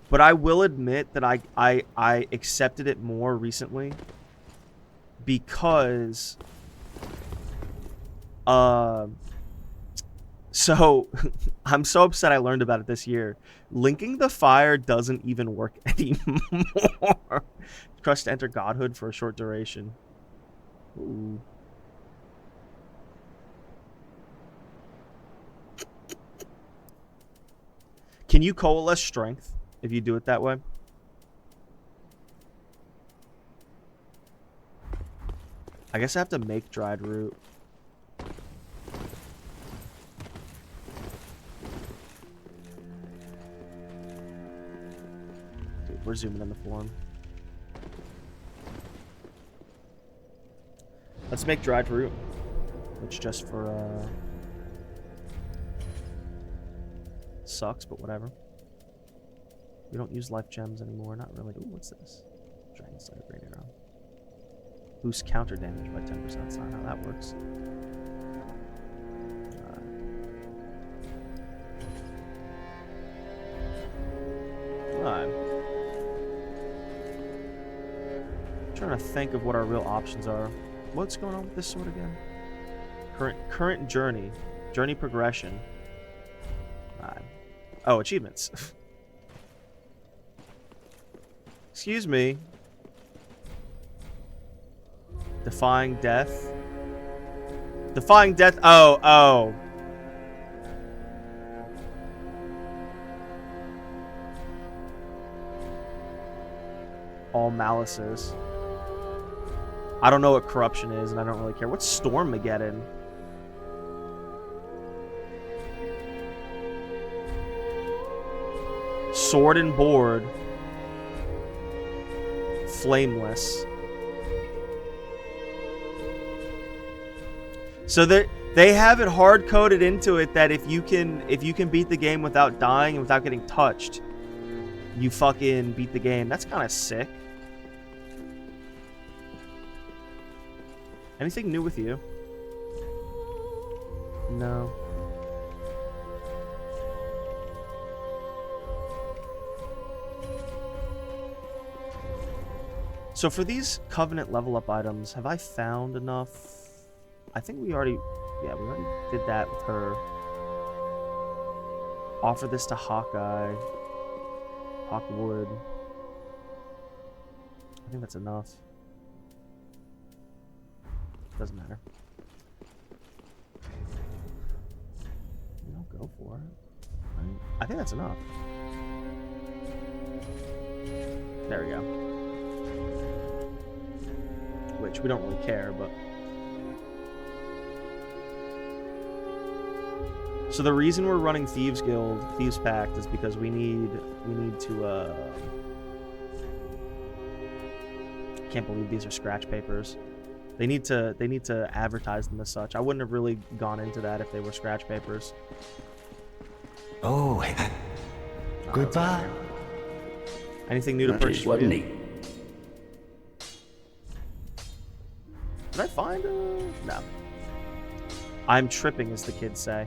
But I will admit that I accepted it more recently because so I'm so upset I learned about it this year. Linking the fire doesn't even work anymore. Trust to enter godhood for a short duration. Ooh. Can you coalesce strength if you do it that way? I guess I have to make dried root. Dude, we're zooming in the form. Let's make dried root. Which just for sucks, but whatever. We don't use life gems anymore. Not really. Ooh, what's this? Dragon Slayer Green Arrow. Boost counter damage by 10%. That's not how that works. Alright. Trying to think of what our real options are. What's going on with this sword again? Current journey. Journey progression. Oh, achievements. Excuse me. Defying death. Defying death. Oh, oh. All malices. I don't know what corruption is, and I don't really care. What's Stormageddon? Sword and board. Flameless. So they have it hard coded into it that if you can beat the game without dying and without getting touched, you fucking beat the game. That's kind of sick. Anything new with you? No. So for these Covenant level up items, have I found enough? I think we already did that with her. Offer this to Hawkeye. Hawkwood. I think that's enough. Doesn't matter. You don't go for it. Right? I think that's enough. There we go. Which we don't really care, but... So the reason we're running Thieves Guild, Thieves Pact, is because we need to, can't believe these are scratch papers. They need to advertise them as such. I wouldn't have really gone into that if they were scratch papers. Oh, goodbye. Anything new to purchase for you? Did I find a... No. I'm tripping, as the kids say.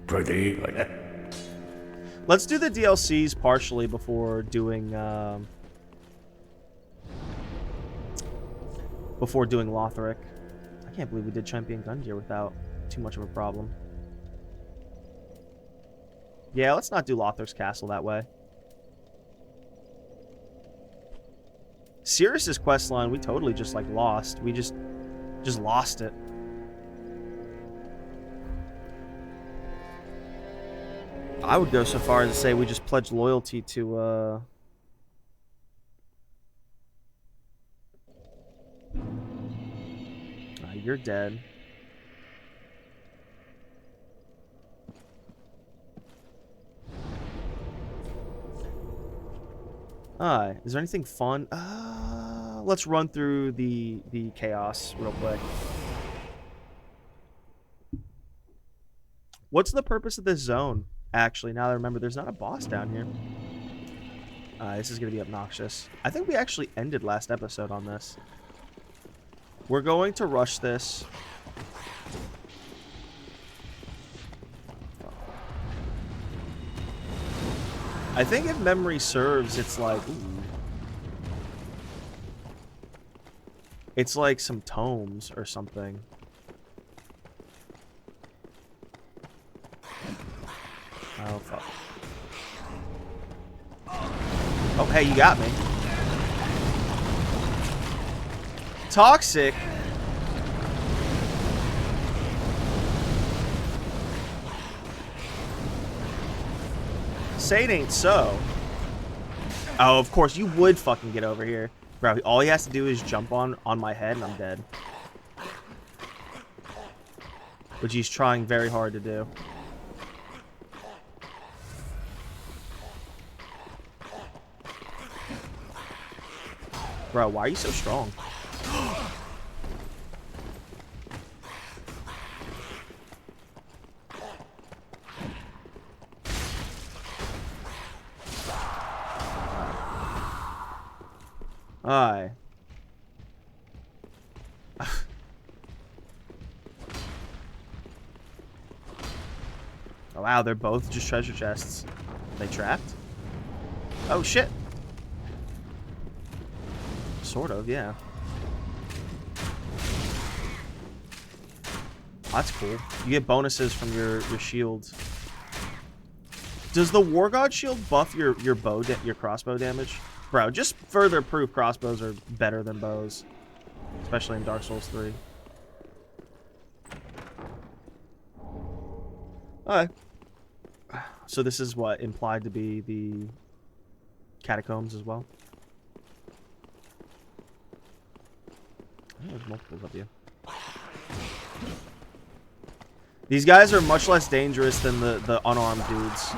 Pretty like that. Let's do the DLCs partially before doing Lothric. I can't believe we did Champion Gungear without too much of a problem. Yeah, let's not do Lothric's castle that way. Sirius's questline, we totally just like lost. We just lost it. I would go so far as to say we just pledged loyalty to you're dead. Is there anything fun? Let's run through the chaos real quick. What's the purpose of this zone? Actually, now that I remember, there's not a boss down here. This is going to be obnoxious. I think we actually ended last episode on this. We're going to rush this. I think if memory serves, it's like... Ooh. It's like some tomes or something. Oh, fuck. Oh, hey, you got me. Toxic? Say it ain't so. Oh, of course, you would fucking get over here. Bro, all he has to do is jump on my head and I'm dead. Which he's trying very hard to do. Bro, why are you so strong? Aye. Oh, wow, they're both just treasure chests. Are they trapped? Oh, shit. Sort of, yeah. That's cool. You get bonuses from your shields. Does the War God shield buff your your crossbow damage? Bro, just further proof crossbows are better than bows, especially in Dark Souls 3. Alright. So this is what implied to be the catacombs as well. Oh, there's multiples of you. These guys are much less dangerous than the unarmed dudes,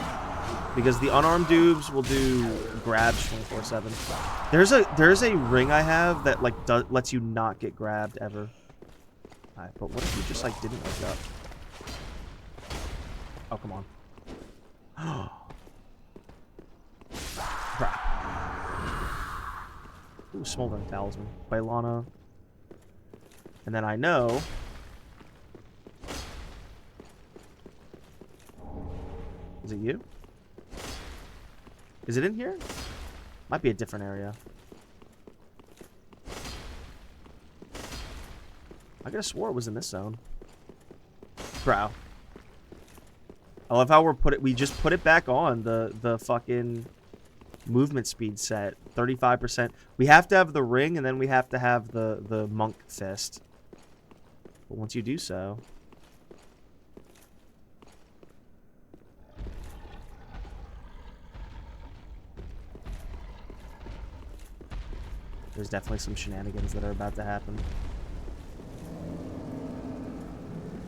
because the unarmed dudes will do grabs 24/7. There's a ring I have that like lets you not get grabbed ever. Alright, but what if you just like didn't wake up? Oh, come on. Crap. Ooh, Smoldering Talisman by Lana. And then I know... Is it you? Is it in here? Might be a different area. I could have swore it was in this zone. Bro. I love how we just put it back on the fucking movement speed set. 35%. We have to have the ring, and then we have to have the monk fist. But once you do so... There's definitely some shenanigans that are about to happen.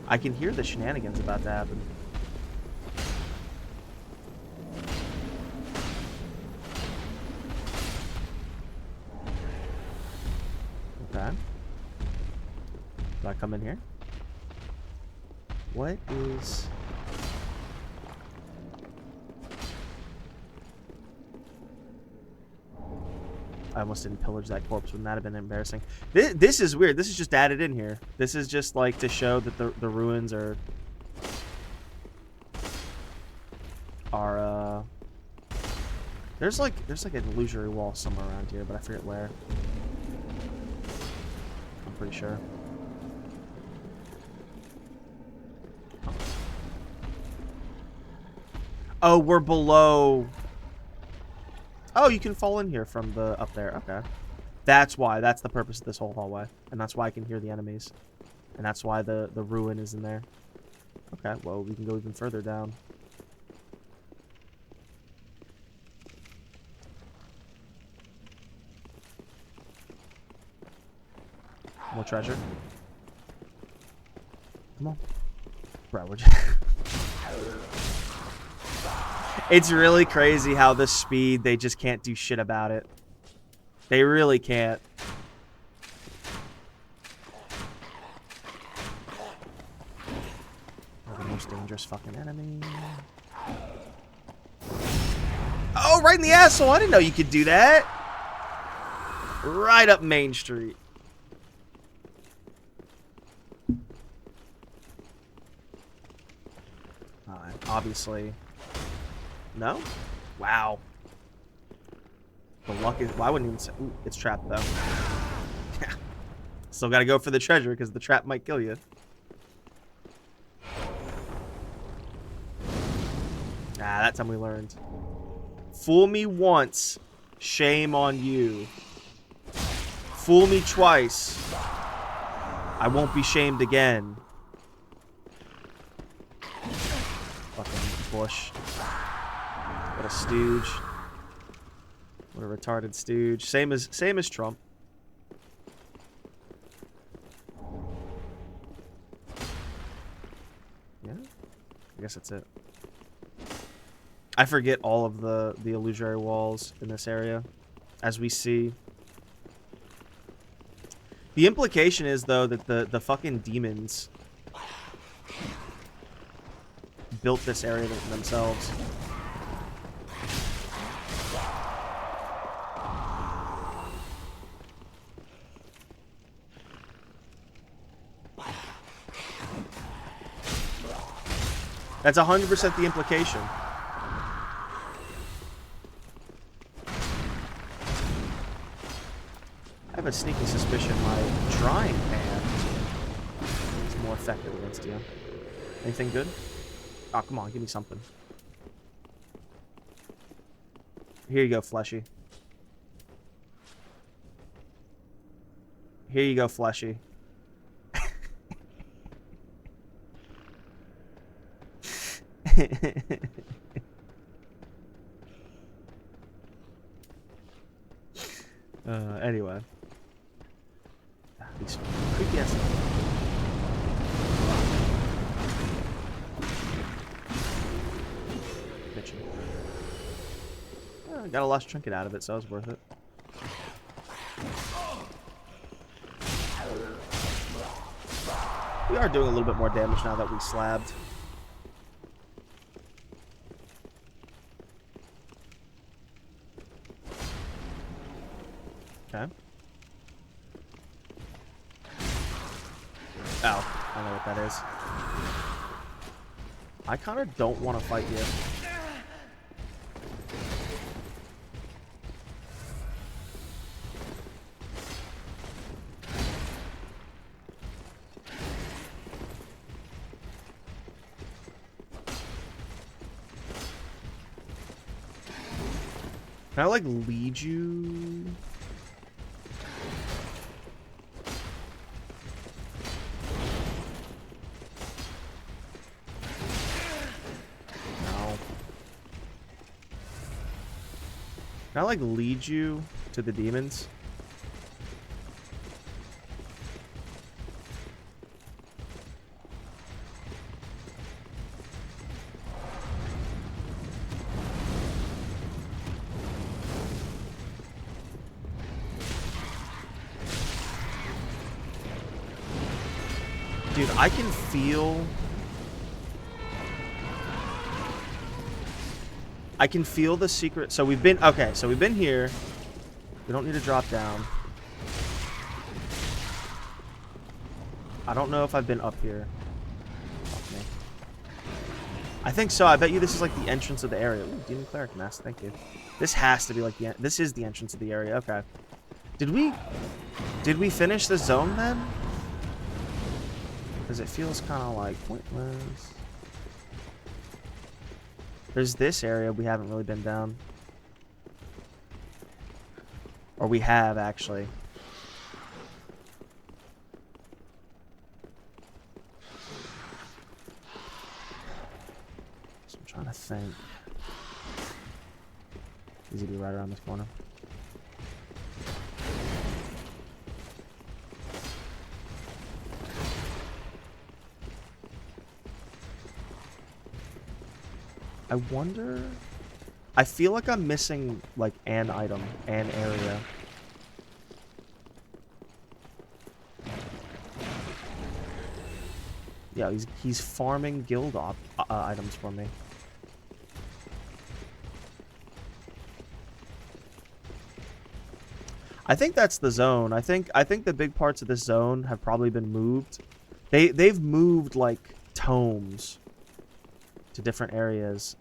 I can hear the shenanigans about to happen. Okay. Do I come in here? What is... I almost didn't pillage that corpse. Wouldn't that have been embarrassing? This is weird. This is just added in here. This is just like to show that the ruins are there's like an illusory wall somewhere around here, but I forget where. I'm pretty sure. Oh, we're below. Oh, you can fall in here from the up there. Okay. That's why. That's the purpose of this whole hallway. And that's why I can hear the enemies. And that's why the ruin is in there. Okay, well, we can go even further down. More treasure. Come on. Bro, we're just... It's really crazy how the speed, they just can't do shit about it. They really can't. They're the most dangerous fucking enemy. Oh, right in the asshole. I didn't know you could do that. Right up Main Street. Obviously. No? Wow. The luck is... Well, I wouldn't even say... Ooh, it's trapped, though. Still gotta go for the treasure, because the trap might kill you. Ah, that's how we learned. Fool me once, shame on you. Fool me twice, I won't be shamed again. Fucking bush. What a stooge. What a retarded stooge. Same as Trump. Yeah? I guess that's it. I forget all of the illusory walls in this area, as we see. The implication is, though, that the fucking demons built this area themselves. That's 100% the implication. I have a sneaky suspicion my drying pan is more effective against you. Anything good? Oh, come on, give me something. Here you go, Fleshy. Here you go, Fleshy. Anyway. These creepy ass. Bitchin'. I got a lost trinket out of it, so it was worth it. We are doing a little bit more damage now that we slabbed. Okay. Oh, I know what that is. I kind of don't want to fight you. Can I, like, lead you? No. Can I, like, lead you to the demons? Dude, I can feel... I can feel the secret... So we've been... Okay, so we've been here. We don't need to drop down. I don't know if I've been up here. Fuck me. I think so. I bet you this is like the entrance of the area. Ooh, Demon Cleric Mask. Thank you. This has to be like the... This is the entrance of the area. Okay. Did we finish the zone then? Because it feels kind of like pointless. There's this area we haven't really been down. Or we have, actually. So I'm trying to think. Easy to be right around this corner. I wonder... I feel like I'm missing, like, an item, an area. Yeah, he's farming guild items for me. I think that's the zone. I think the big parts of this zone have probably been moved. They've moved, like, tomes to different areas.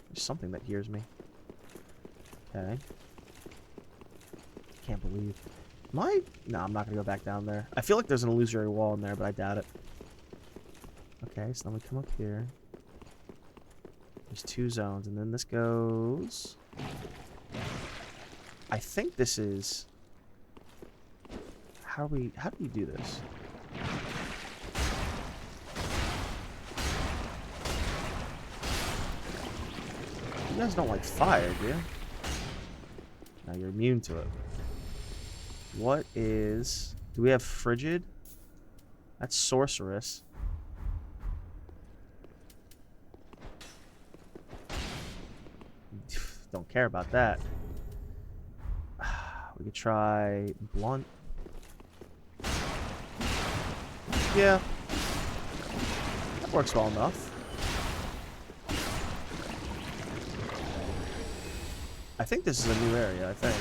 There's something that hears me. Okay. Can't believe. Am I? No, I'm not gonna go back down there. I feel like there's an illusory wall in there, but I doubt it. Okay, so then we come up here. There's two zones, and then this goes... I think this is... How do we do this? You guys don't like fire, do you? No, you're immune to it. What is... Do we have frigid? That's sorceress. Don't care about that. We could try blunt. Yeah. That works well enough. I think this is a new area, I think.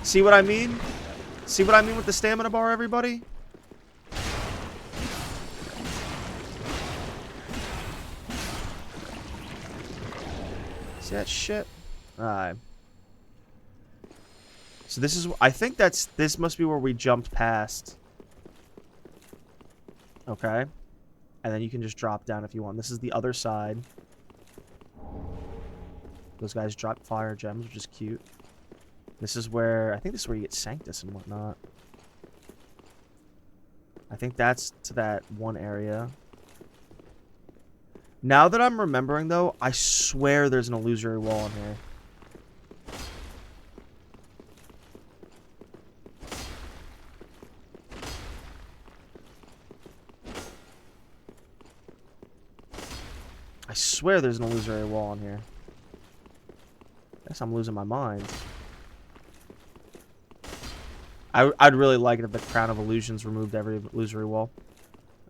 See what I mean? See what I mean with the stamina bar, everybody? See that shit? Alright. So this is, I think this must be where we jumped past. Okay. And then you can just drop down if you want. This is the other side. Those guys drop fire gems, which is cute. This is where, I think this is where you get Sanctus and whatnot. I think that's to that one area. Now that I'm remembering, though, I swear there's an illusory wall in here. I swear there's an illusory wall in here. Guess I'm losing my mind. I'd really like it if the Crown of Illusions removed every illusory wall.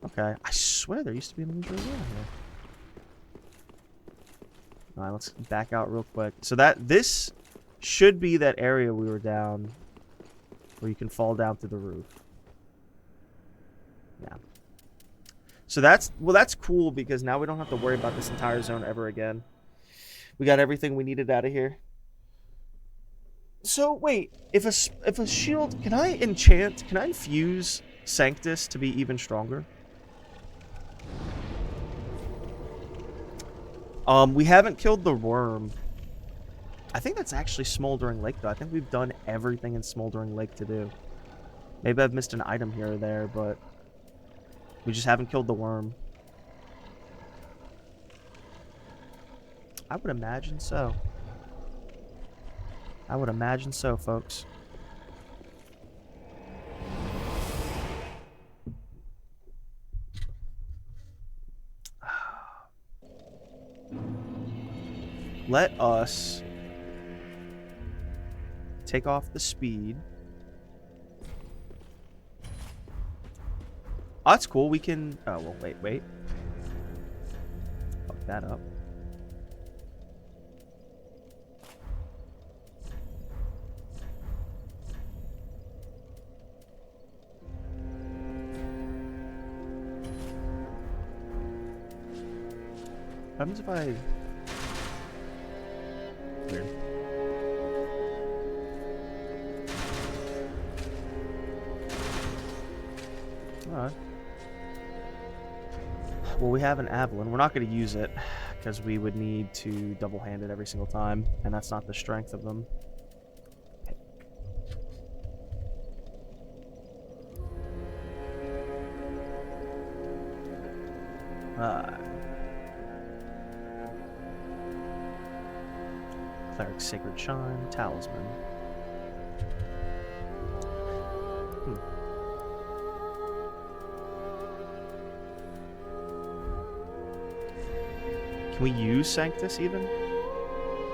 Okay. I swear there used to be an illusory wall here. Alright, let's back out real quick. So this should be that area we were down where you can fall down through the roof. Yeah. So that's cool because now we don't have to worry about this entire zone ever again. We got everything we needed out of here. So wait, if a shield, can I infuse Sanctus to be even stronger? We haven't killed the worm. I think that's actually Smoldering Lake though. I think we've done everything in Smoldering Lake to do. Maybe I've missed an item here or there, but we just haven't killed the worm. I would imagine so. I would imagine so, folks. Let us take off the speed. Oh, that's cool. We can... Oh, well, wait. Fuck that up. What happens if I... Weird. Alright. Well, we have an Avalon. We're not going to use it because we would need to double-hand it every single time, and that's not the strength of them. Cleric Sacred Chime, Talisman. Can we use Sanctus even?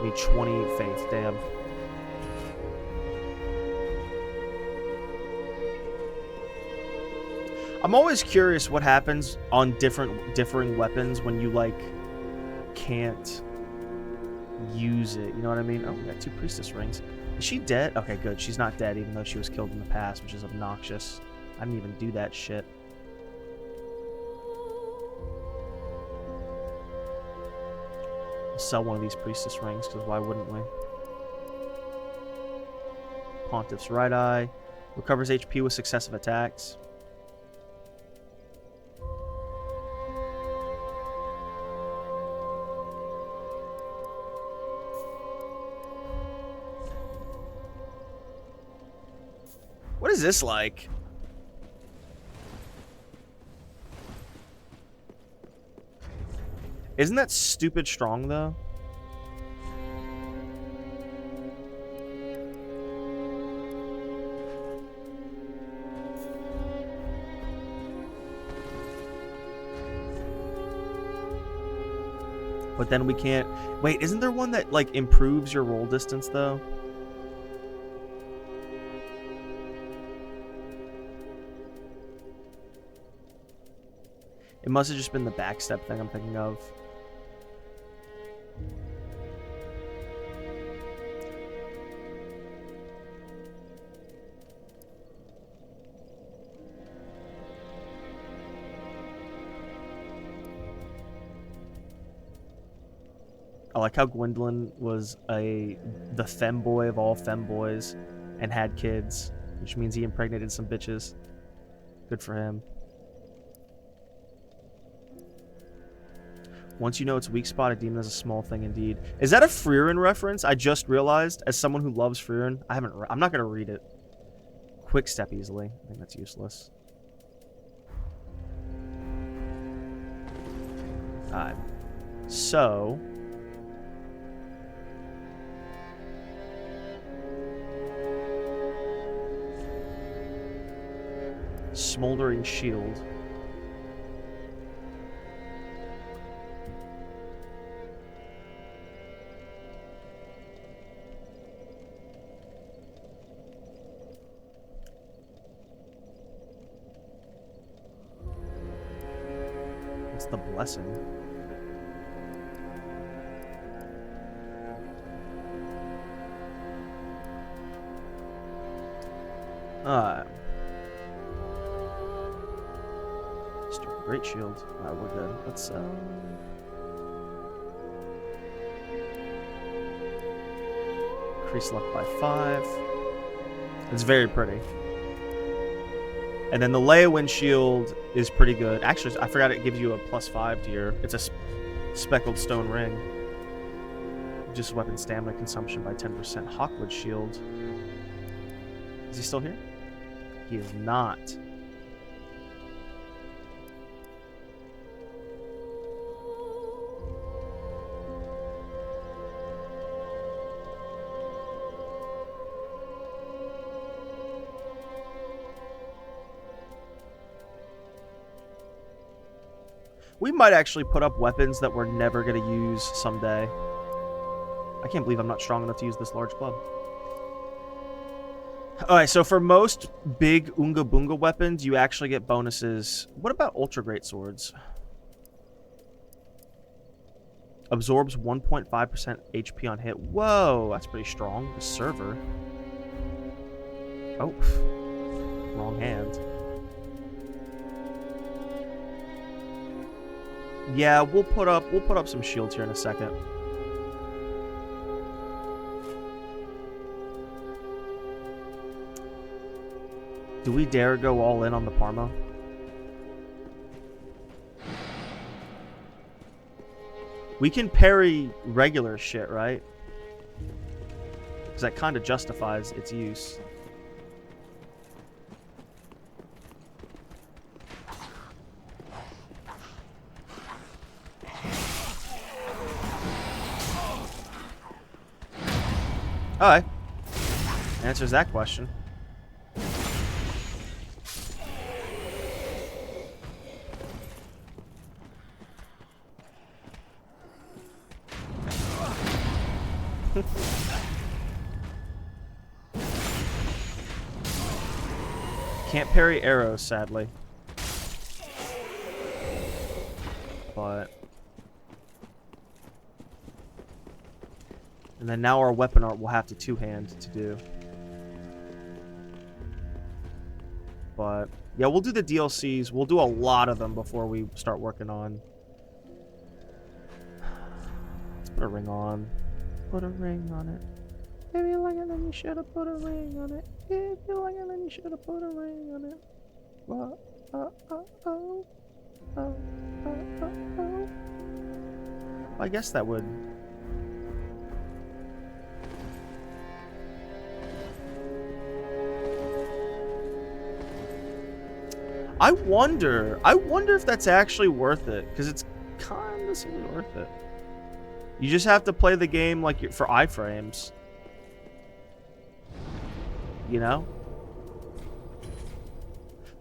We need 20 faith, damn. I'm always curious what happens on differing weapons when you like can't use it. You know what I mean? Oh, we got 2 priestess rings. Is she dead? Okay, good. She's not dead, even though she was killed in the past, which is obnoxious. I didn't even do that shit. I'll sell one of these priestess rings, because why wouldn't we? Pontiff's right eye. Recovers HP with successive attacks. What is this like? Isn't that stupid strong, though? But then we can't... Wait, isn't there one that, like, improves your roll distance, though? It must have just been the backstep thing I'm thinking of. I like how Gwendolyn was the femboy of all femboys, and had kids, which means he impregnated some bitches. Good for him. Once you know its weak spot, a demon is a small thing indeed. Is that a Frieren reference? I just realized, as someone who loves Frieren, I'm not gonna read it. Quick step easily. I think that's useless. Alright. So. Smoldering shield. What's the blessing? Great shield. Alright, we're good. Let's increase luck by 5. It's very pretty. And then the Leyawind shield is pretty good. Actually, I forgot it gives you a +5 to your... It's a speckled stone ring. Just weapon stamina consumption by 10%. Hawkwood shield. Is he still here? He is not. We might actually put up weapons that we're never going to use someday. I can't believe I'm not strong enough to use this large club. Alright, so for most big Unga Boonga weapons, you actually get bonuses. What about Ultra Great Swords? Absorbs 1.5% HP on hit. Whoa, that's pretty strong. The server. Oh, wrong hand. Yeah, we'll put up some shields here in a second. Do we dare go all in on the Parma? We can parry regular shit, right? Because that kind of justifies its use. Alright. Answers that question. Can't parry arrows, sadly. But... And then now our weapon art will have to two-hand to do. But, yeah, we'll do the DLCs. We'll do a lot of them before we start working on... Let's put a ring on. Put a ring on it. If you like it, then you should have put a ring on it. If you like it, then you should have put a ring on it. Whoa, oh. I guess that would... I wonder if that's actually worth it, because it's kind of seems worth it. You just have to play the game like for iframes. You know?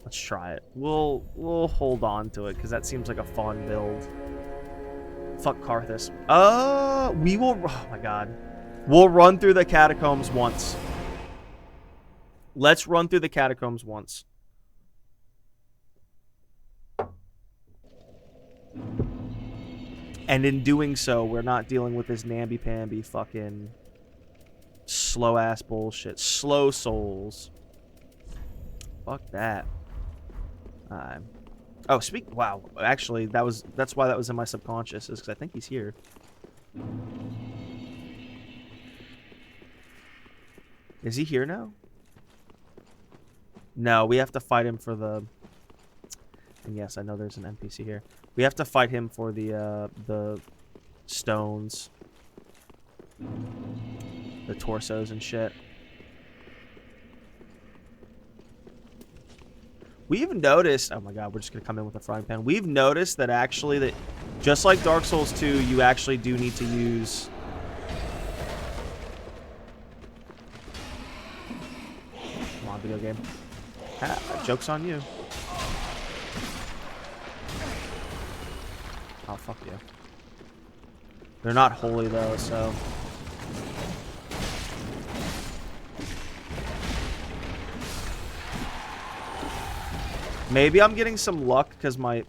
Let's try it. We'll hold on to it, because that seems like a fun build. Fuck Karthus. We will... Oh my god. We'll run through the catacombs once. Let's run through the catacombs once. And in doing so, we're not dealing with this namby-pamby fucking slow-ass bullshit. Slow souls. Fuck that. Oh, wow. Actually, that's why that was in my subconscious, is because I think he's here. Is he here now? No, we have to fight him for the... And yes, I know there's an NPC here. We have to fight him for the stones. The torsos and shit. We've noticed... Oh my god, we're just going to come in with a frying pan. We've noticed that actually, that just like Dark Souls 2, you actually do need to use... Come on, video game. Ah, joke's on you. Oh, fuck you. They're not holy, though, so... Maybe I'm getting some luck because my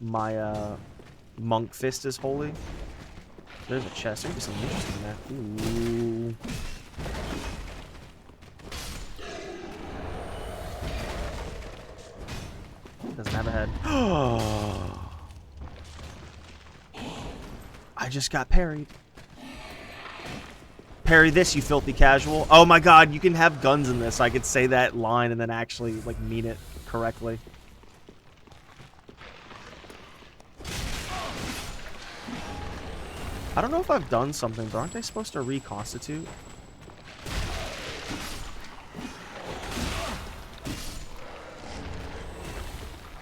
monk fist is holy. There's a chest. There's something interesting there. Ooh. Doesn't have a head. I just got parried. Parry this, you filthy casual. Oh my god, you can have guns in this. I could say that line and then actually, like, mean it correctly. I don't know if I've done something, but aren't they supposed to reconstitute?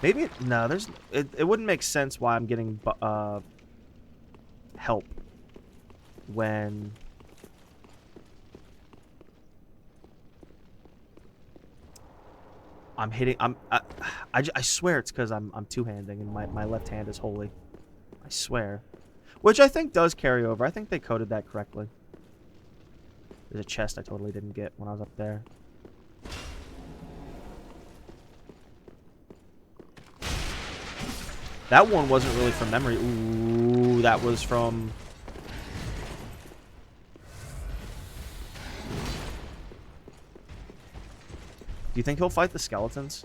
Maybe, no, there's, it wouldn't make sense why I'm getting, help when... I'm hitting. I swear it's because I'm two-handing and my left hand is holy. I swear, which I think does carry over. I think they coded that correctly. There's a chest I totally didn't get when I was up there. That one wasn't really from memory. Ooh, that was from. Do you think he'll fight the skeletons?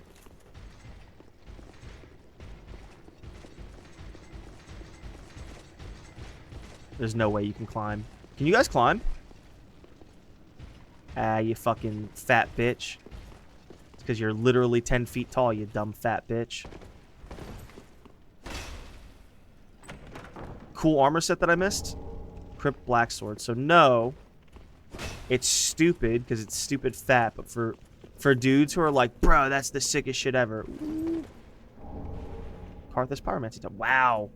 There's no way you can climb. Can you guys climb? Ah, you fucking fat bitch. It's because you're literally 10 feet tall, you dumb fat bitch. Cool armor set that I missed? Crypt Black Sword. So no, it's stupid because it's stupid fat, but for dudes who are like, bro, that's the sickest shit ever. Ooh. Karthus Pyromancy. Wow.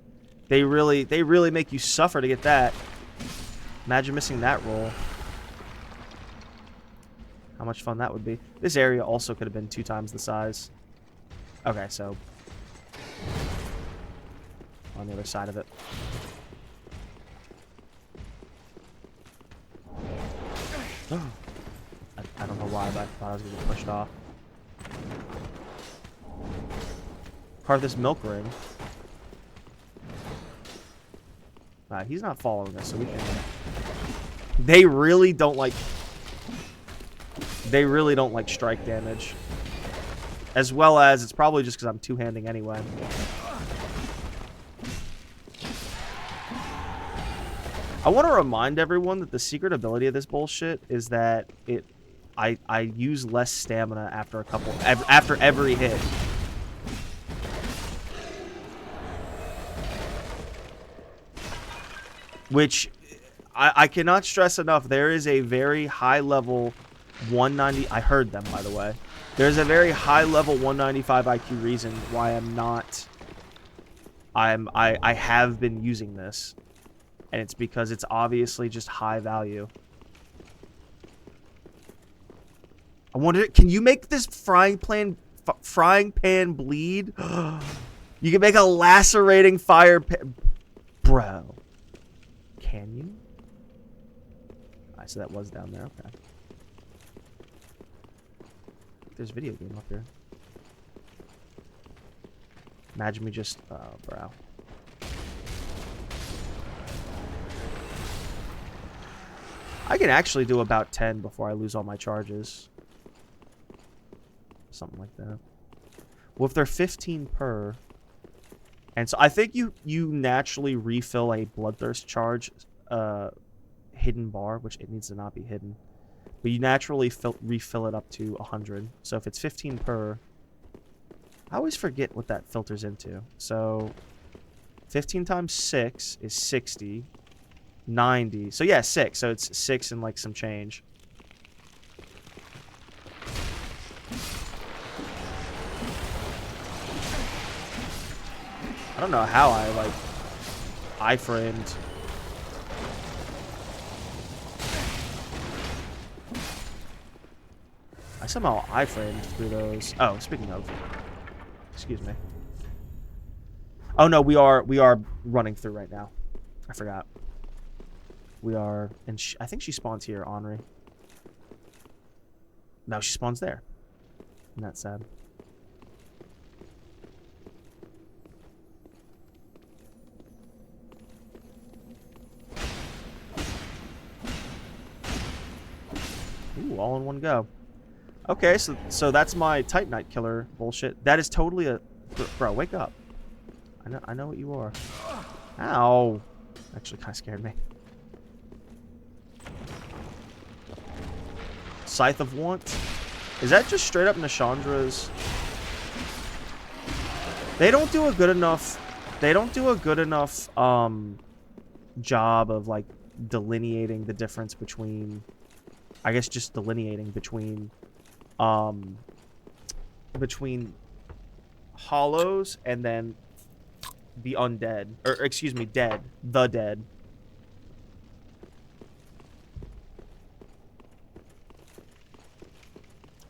They really make you suffer to get that. Imagine missing that roll. How much fun that would be. This area also could have been 2 times the size. Okay, so on the other side of it. I don't know why, but I thought I was going to get pushed off. Karthus Milk Ring. He's not following us, so we can... They really don't like strike damage. As well as, it's probably just because I'm two-handing anyway. I want to remind everyone that the secret ability of this bullshit is that I use less stamina after after every hit. Which I cannot stress enough. There is a very high level 190. I heard them, by the way. There's a very high level 195 IQ reason why I have been using this. And it's because it's obviously just high value. I wonder, can you make this frying pan bleed? You can make a lacerating fire pan. Bro. Can you? Alright, so that was down there. Okay. There's a video game up here. Imagine me just... Oh, bro. I can actually do about 10 before I lose all my charges. Something like that. Well, if they're 15 per... And so I think you naturally refill a Bloodthirst charge hidden bar, which it needs to not be hidden. But you naturally refill it up to 100. So if it's 15 per... I always forget what that filters into. So 15 times 6 is 60. 90. So yeah, 6. So it's 6 and like some change. I don't know how I like iframed. I somehow iframed through those. Oh, speaking of, excuse me. Oh no, we are running through right now. I forgot. We are, and I think she spawns here, Henri. No, she spawns there. Isn't that sad? Ooh, all in one go. Okay, so that's my Titanite killer bullshit. That is totally a... Bro, wake up. I know what you are. Ow. Actually kind of scared me. Scythe of Want? Is that just straight up Nashandra's? They don't do a good enough... They don't do a good enough job of, like, delineating the difference between... I guess just delineating between hollows and then the undead, or excuse me, dead, the dead.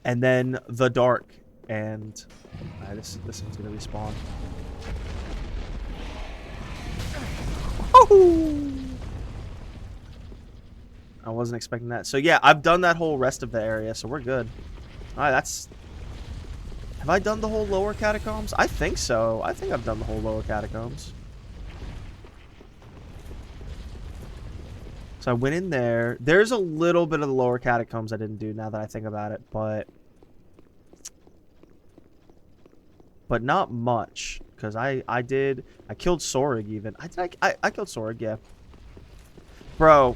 And then the dark, and this one's gonna respawn. Oh! I wasn't expecting that. So yeah, I've done that whole rest of the area, so we're good. All right, that's... Have I done the whole lower catacombs? I think so. I think I've done the whole lower catacombs. So I went in there. There's a little bit of the lower catacombs I didn't do now that I think about it, but not much, because I killed Sorig even. I killed Sorig, yeah. Bro,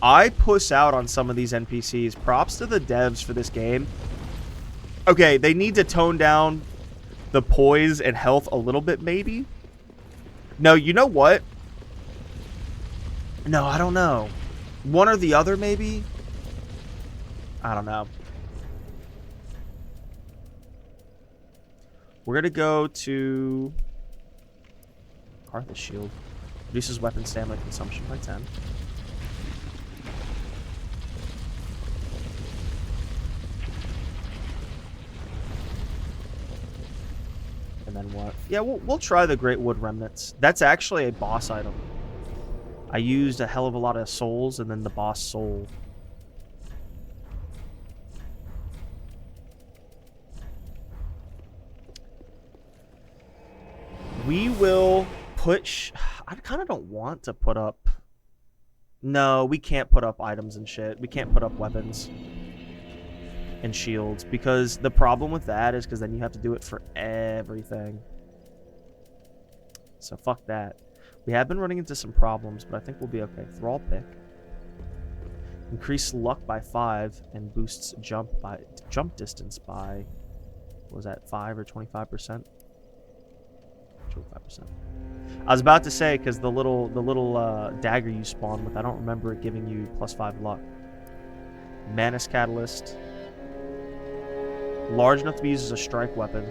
I puss out on some of these NPCs. Props to the devs for this game. Okay, they need to tone down the poise and health a little bit, maybe. No, you know what? No, I don't know. One or the other, maybe? I don't know. We're going to go to... Karthus Shield. Reduces weapon stamina consumption by 10. And then what? Yeah, we'll try the Great Wood Remnants. That's actually a boss item. I used a hell of a lot of souls and then the boss soul. We will push... I kind of don't want to put up... No, we can't put up items and shit. We can't put up weapons and shields, because the problem with that is because then you have to do it for everything. So fuck that. We have been running into some problems, but I think we'll be okay. Thrall Pick. Increase luck by 5 and boosts jump distance by, what was that, 5 or 25%? 25%. I was about to say, because the little dagger you spawn with, I don't remember it giving you +5 luck. Manus Catalyst. Large enough to be used as a strike weapon.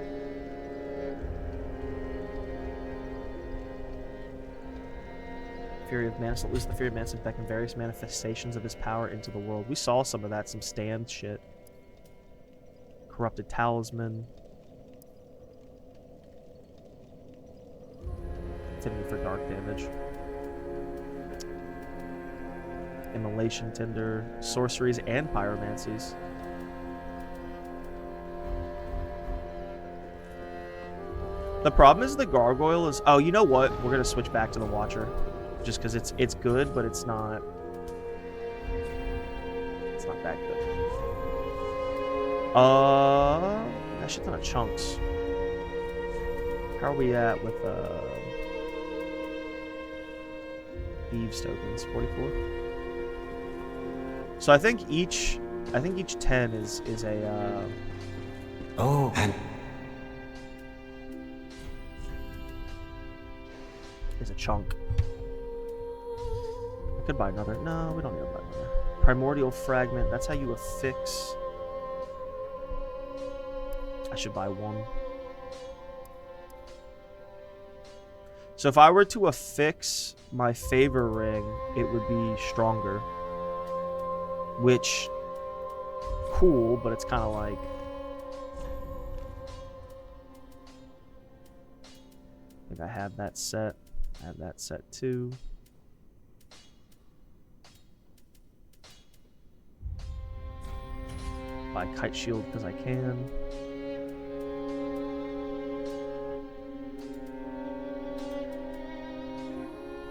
Fury of Manus. Lose the Fury of Manus effect and various manifestations of his power into the world. We saw some of that, some stand shit. Corrupted Talisman. Affinity for dark damage. Immolation Tinder. Sorceries and Pyromancies. The problem is the gargoyle is... Oh, you know what? We're going to switch back to the Watcher. Just because it's good, but it's not... It's not that good. That shit ton of chunks. How are we at with Thieves tokens? 44? So I think each I think each 10 is a Oh, and is a chunk. I could buy another. No, we don't need to buy another. Primordial fragment. That's how you affix. I should buy one. So if I were to affix my favor ring, it would be stronger. Which, cool, but it's kind of like... I think I have that set. I have that set too. Buy kite shield because I can.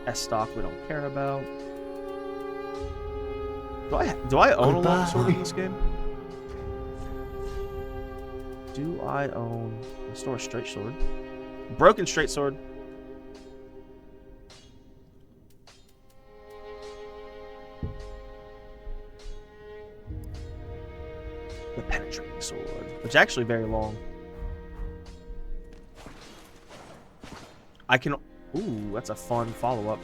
S-stock we don't care about. Do I own a long sword in this game? Do I own... Restore a straight sword. Broken straight sword. The penetrating sword, which is actually very long. I can... Ooh, that's a fun follow-up.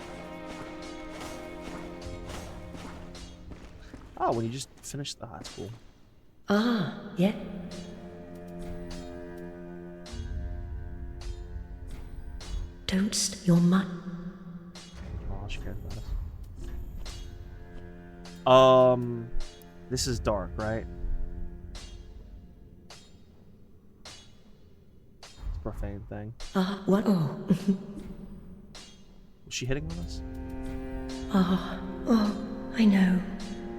Oh, when you just finish... Ah, that's cool. Ah, yeah. Don't your mind. Oh, she cares about us. This is dark, right? It's a profane thing. What? Oh. Was she hitting on us? Oh, I know.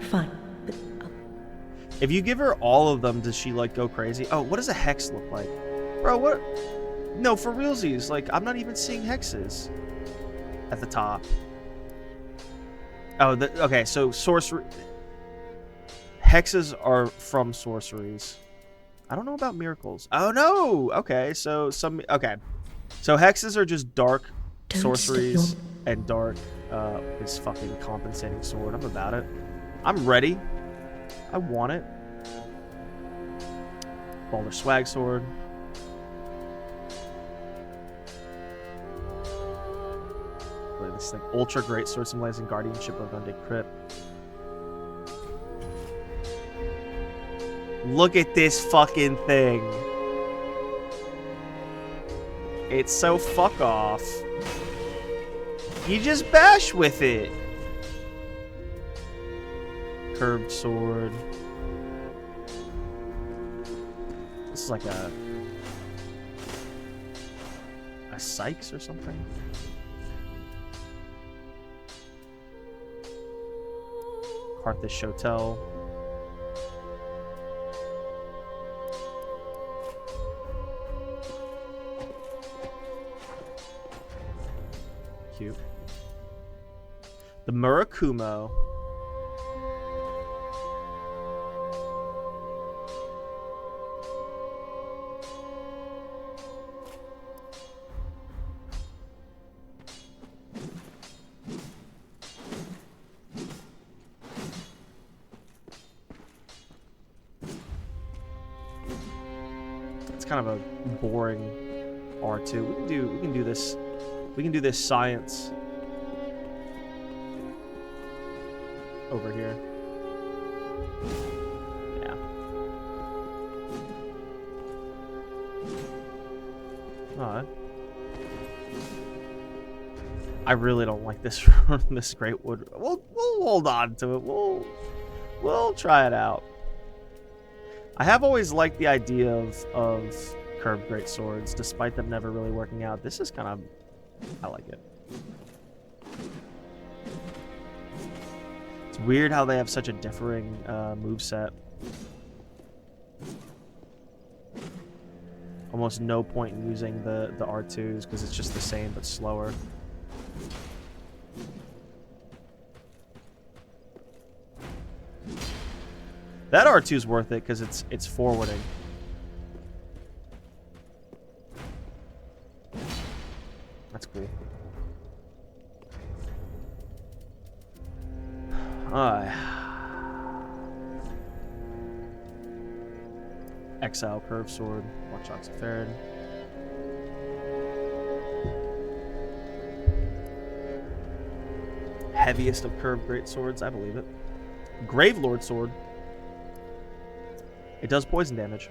Fine, but If you give her all of them, does she, like, go crazy? Oh, what does a hex look like? Bro, what? No, for realsies, like, I'm not even seeing hexes at the top. Oh, okay, so sorcery... Hexes are from sorceries. I don't know about miracles. Oh, no! Okay, so some... Okay. So hexes are just dark Don't sorceries, and dark is fucking compensating sword. I'm about it. I'm ready. I want it. Balder swag sword. Look at this thing. Ultra great sword symbolizing guardianship of undead crypt. Look at this fucking thing. It's so fuck off. You just bash with it. Curved sword. This is like a Sykes or something. Carthage Hotel. Cute. The Murakumo. It's kind of a boring R2. We can do this. We can do this science over here. Yeah. Alright. I really don't like this this great wood. We'll hold on to it. We'll try it out. I have always liked the idea of curved great swords, despite them never really working out. This is kind of... I like it. It's weird how they have such a differing moveset. Almost no point in using the R2s because it's just the same but slower. That R2's worth it because it's forwarding. That's cool. Exile curved sword. Watch Oxyferin. Heaviest of curved great swords, I believe it. Grave Lord sword. It does poison damage.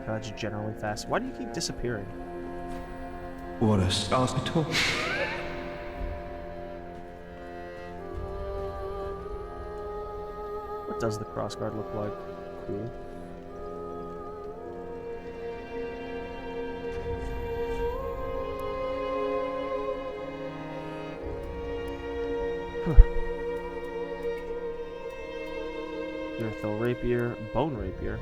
That's generally fast. Why do you keep disappearing? What a stars to talk. What does the crossguard look like? Cool. Urethil Rapier, Bone Rapier.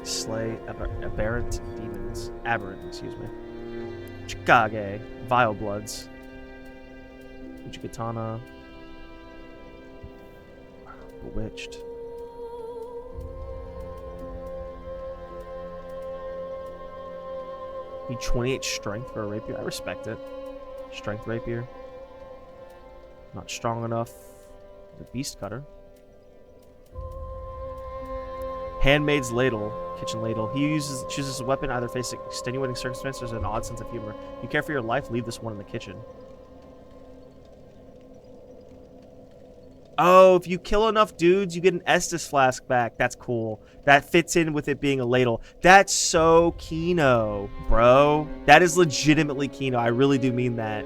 Slay aberrant demons. Aberrant, excuse me. Chikage, Vile Bloods. Uchigatana. Bewitched. Need 28 strength for a rapier. I respect it. Strength rapier. Not strong enough. The beast cutter. Handmaid's ladle. Kitchen ladle. He chooses a weapon either facing extenuating circumstances or an odd sense of humor. If you care for your life, leave this one in the kitchen. Oh, if you kill enough dudes, you get an Estus flask back. That's cool. That fits in with it being a ladle. That's so Kino, bro. That is legitimately Kino. I really do mean that.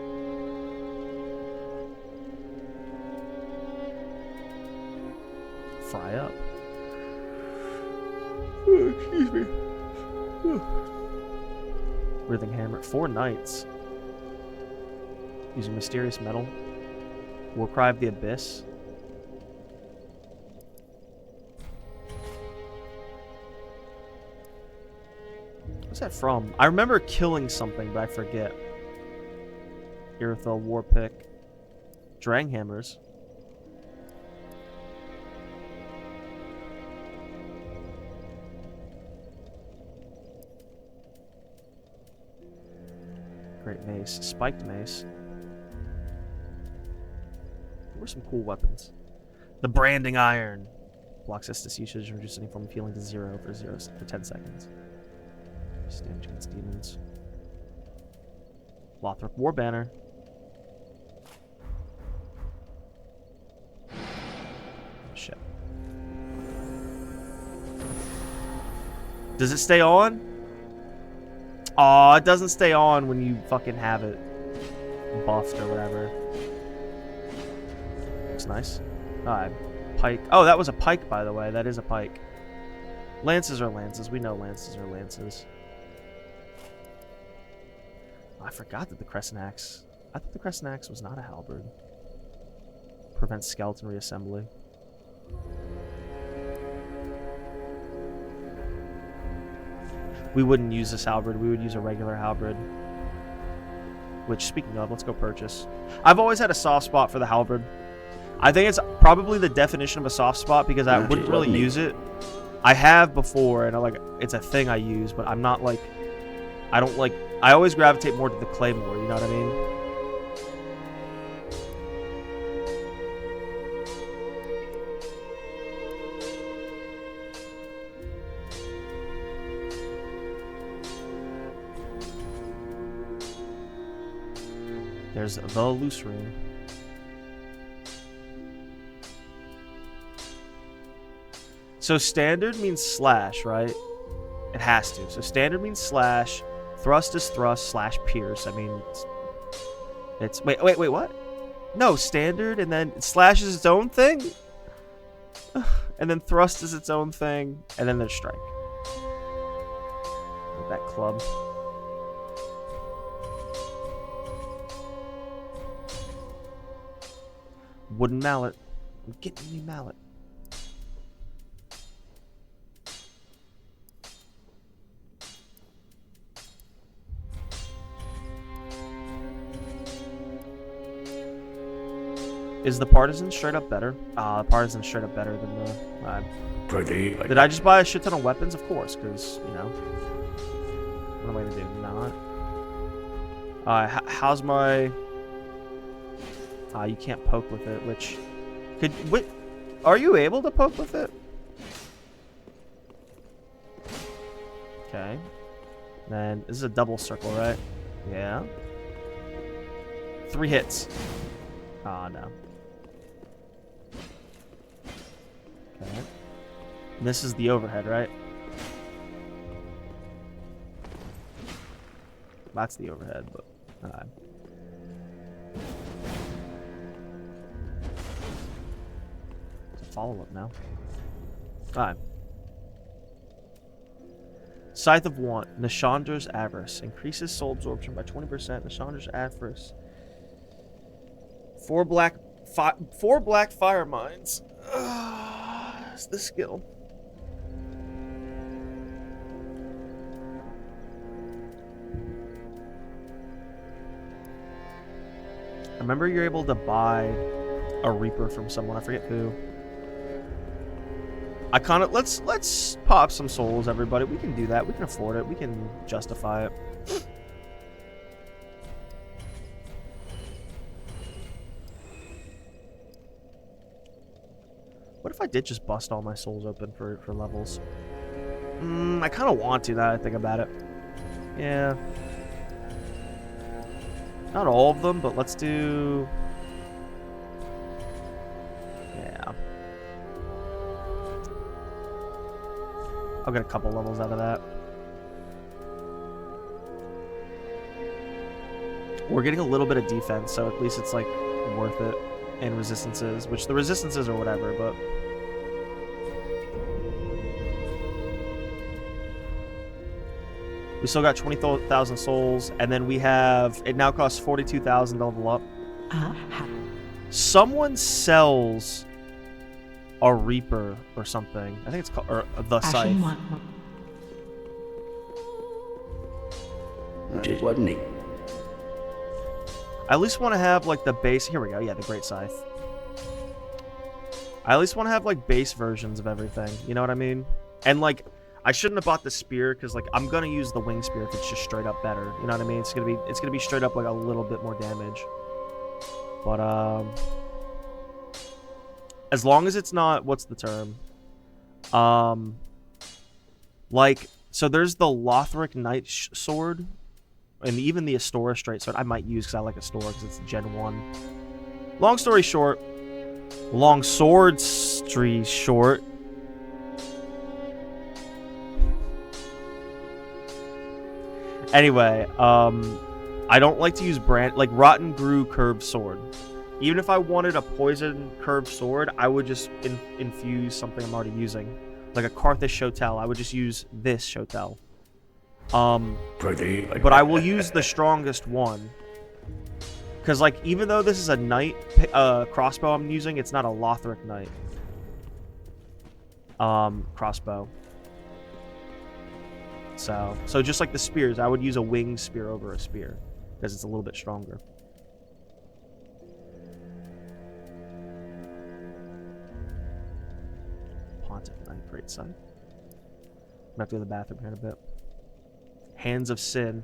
Fry up. Oh, excuse me. Writhing Hammer. 4 knights. Using mysterious metal. Warcry of the Abyss. What's that from? I remember killing something, but I forget. Urethil Warpick. Dranghammers. Great Mace. Spiked Mace. What were some cool weapons? The Branding Iron. Blocks Estus usage, reduce any form of healing to 0 for 10 seconds. Damage against demons. Lothrop War Banner. Shit. Does it stay on? Aw, it doesn't stay on when you fucking have it buffed or whatever. Looks nice. Alright. Pike. Oh, that was a pike, by the way. That is a pike. Lances are lances. We know lances are lances. I forgot that the Crescent Axe... I thought the Crescent Axe was not a halberd. Prevents skeleton reassembly. We wouldn't use this halberd. We would use a regular halberd. Which, speaking of, let's go purchase. I've always had a soft spot for the halberd. I think it's probably the definition of a soft spot because I wouldn't really use it. I have before, and it's a thing I use, but I'm not like... I don't like... I always gravitate more to the claymore, you know what I mean? There's the loose ring. So standard means slash, right? It has to. So standard means slash. Thrust is thrust slash pierce. I mean, it's wait, what? No, standard, and then slash is its own thing, and then thrust is its own thing, and then there's strike. Like that club. Wooden mallet. I'm getting me mallet. Is the Partisan straight up better? The Partisan's straight up better than the... Pretty. Did I just buy a shit ton of weapons? Of course, because, you know. What am I going to do? Not. How's my... you can't poke with it, which... Are you able to poke with it? Okay. Then, this is a double circle, right? Yeah. 3 hits. Ah, no. Okay. And this is the overhead, right? That's the overhead, but... It's a follow-up now. Alright. Scythe of Want. Nishandra's Avarice. Increases soul absorption by 20%. Nishandra's Avarice. 4 black fire mines. That's the skill. I remember you're able to buy a Reaper from someone. I forget who. I kind of let's pop some souls, everybody. We can do that. We can afford it. We can justify it. What if I did just bust all my souls open for levels? I kind of want to, now that I think about it. Yeah. Not all of them, but let's do... Yeah. I'll get a couple levels out of that. We're getting a little bit of defense, so at least it's, like, worth it. And resistances, which the resistances are whatever, but... We still got 20,000 souls, and then we have... It now costs 42,000 to level up. Someone sells a Reaper or something. I think it's called... Or the Scythe. It wasn't it? I at least want to have, like, the base... Here we go. Yeah, the Great Scythe. I at least want to have, like, base versions of everything. You know what I mean? And, like... I shouldn't have bought the spear because, like, I'm gonna use the wing spear if it's just straight up better. You know what I mean? It's gonna be straight up like a little bit more damage. But as long as it's not, what's the term? Like, so there's the Lothric Knight sword, and even the Astora straight sword I might use because I like Astora because it's Gen 1. Long story short, long sword short. Anyway, I don't like to use like Rotten Brew curved sword. Even if I wanted a poison curved sword, I would just infuse something I'm already using. Like a Karthus Shotel, I would just use this Shotel. But I will use the strongest one. Because, like, even though this is a knight crossbow I'm using, it's not a Lothric Knight crossbow. So just like the spears, I would use a winged spear over a spear because it's a little bit stronger. Pontiff Knight, Great Scythe. I'm gonna have to go to the bathroom here in a bit. Hands of Sin.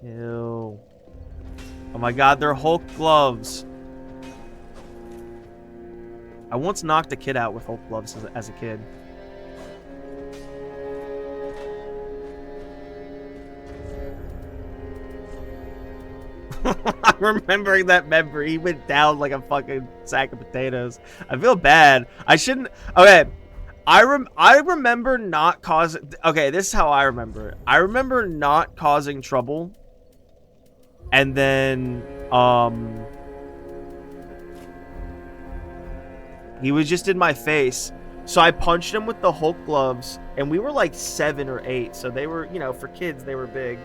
Ew. Oh my god, they're Hulk gloves. I once knocked a kid out with Hulk gloves as a kid. I'm remembering that memory. He went down like a fucking sack of potatoes. I feel bad. I shouldn't... Okay. I remember not causing... Okay, this is how I remember it. I remember not causing trouble. And then, he was just in my face. So I punched him with the Hulk gloves, and we were like 7 or 8. So they were, you know, for kids, they were big.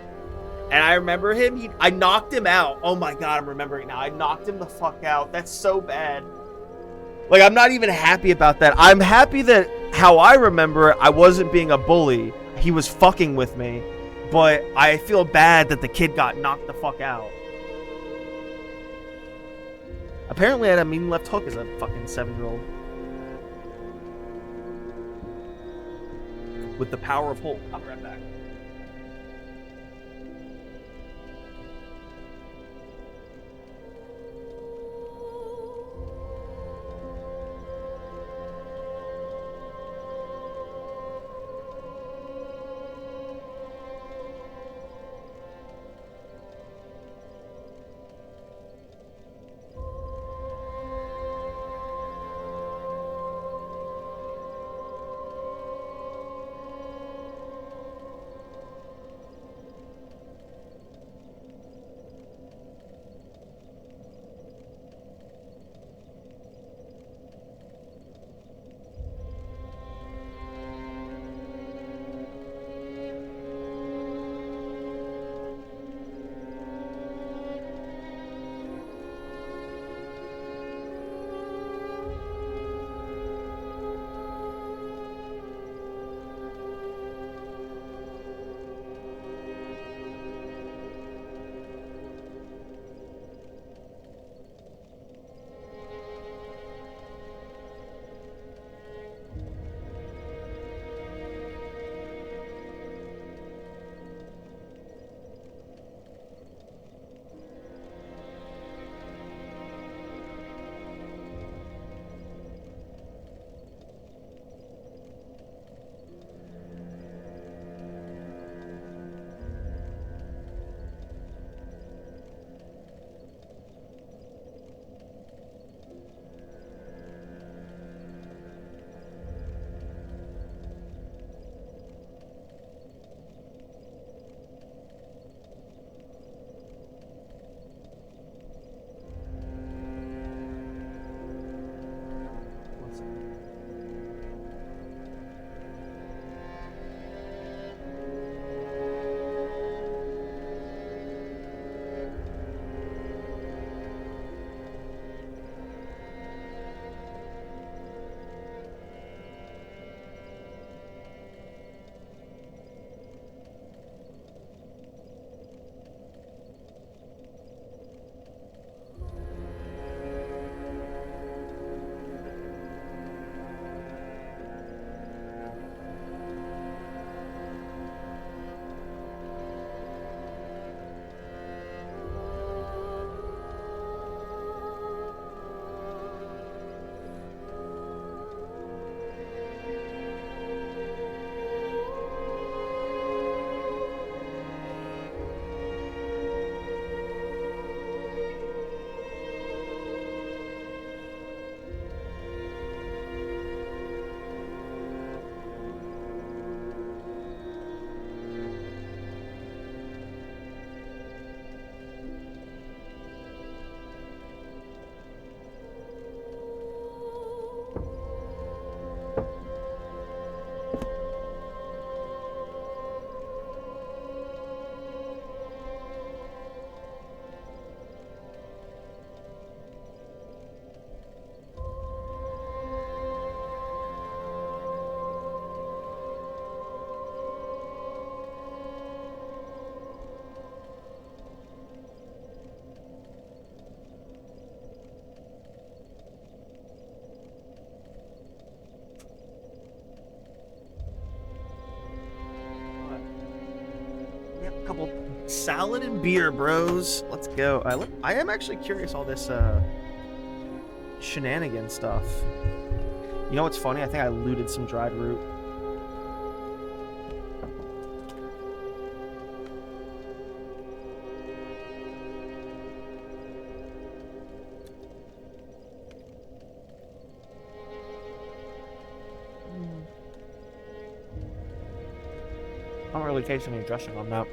And I remember him, I knocked him out. Oh my god, I'm remembering now. I knocked him the fuck out. That's so bad. Like, I'm not even happy about that. I'm happy that how I remember it, I wasn't being a bully. He was fucking with me. But I feel bad that the kid got knocked the fuck out. Apparently I had a mean left hook as a fucking 7-year-old. With the power of Hulk. I'll be right back. Couple salad and beer, bros. Let's go. I am actually curious all this shenanigan stuff. You know what's funny? I think I looted some dried root. I don't really taste any dressing on that.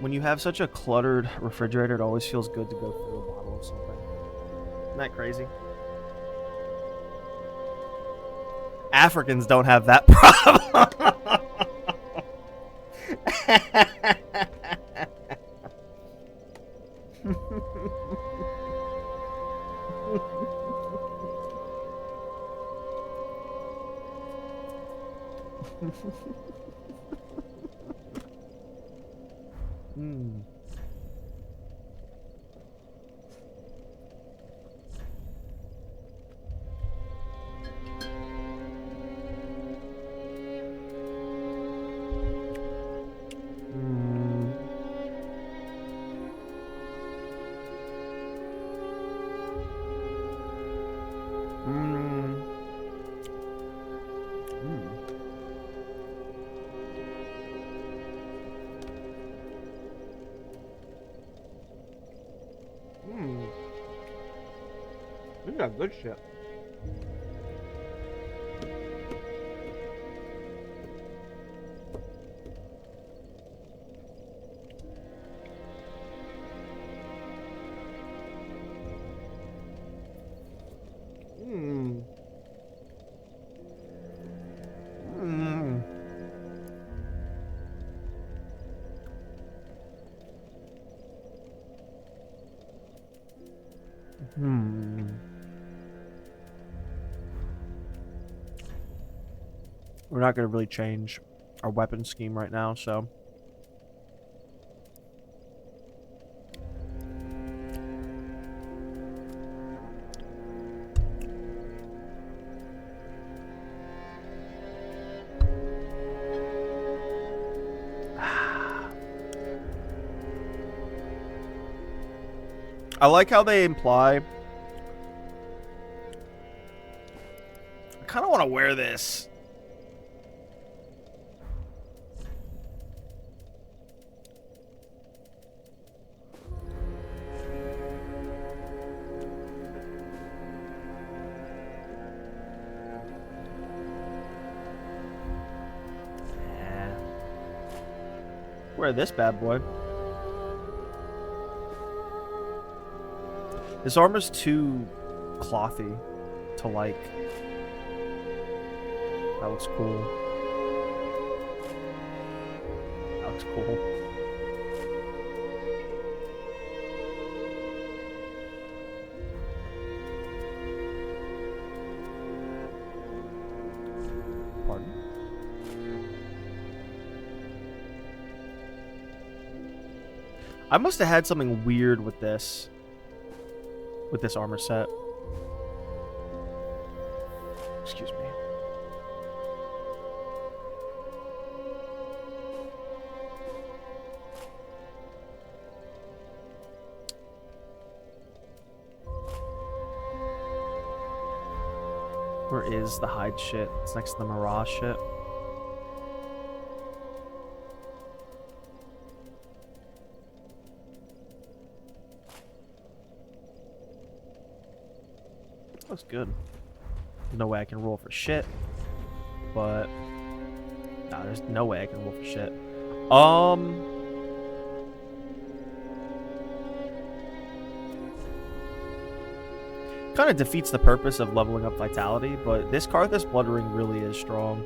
When you have such a cluttered refrigerator, it always feels good to go through a bottle of something. Isn't that crazy? Africans don't have that problem. Mm. Mm. Mm. Mm. Mm. This is got good shit. Mm. Mm. Hmm. We're not going to really change our weapon scheme right now, so. I like how they imply. I kind of want to wear this. Yeah. Wear this bad boy. This armor's too clothy to like. That looks cool. That looks cool. Pardon? I must have had something weird with this armor set. Excuse me. Where is the hide shit? It's next to the mirage shit. Looks good. No way I can roll for shit. But nah, there's no way I can roll for shit. Kind of defeats the purpose of leveling up vitality, but this Karthus Blood Ring really is strong.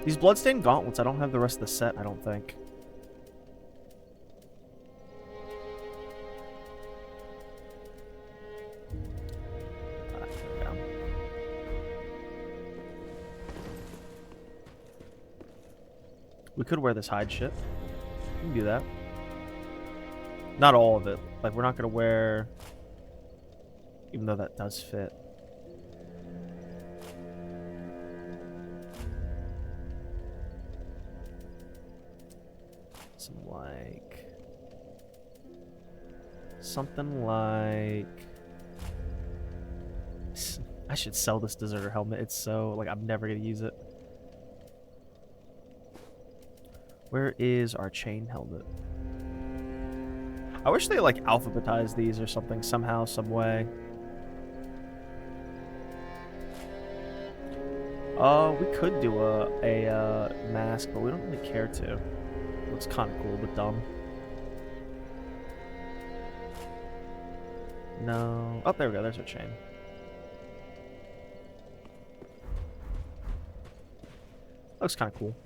These Bloodstained Gauntlets, I don't have the rest of the set, I don't think. We could wear this hide shit. We can do that. Not all of it. Like, we're not going to wear... Even though that does fit. Something like... I should sell this deserter helmet. It's so... Like, I'm never going to use it. Where is our chain helmet? I wish they, like, alphabetized these or something somehow, some way. We could do a mask, but we don't really care to. Looks kind of cool, but dumb. No. Oh, there we go. There's our chain. Looks kind of cool.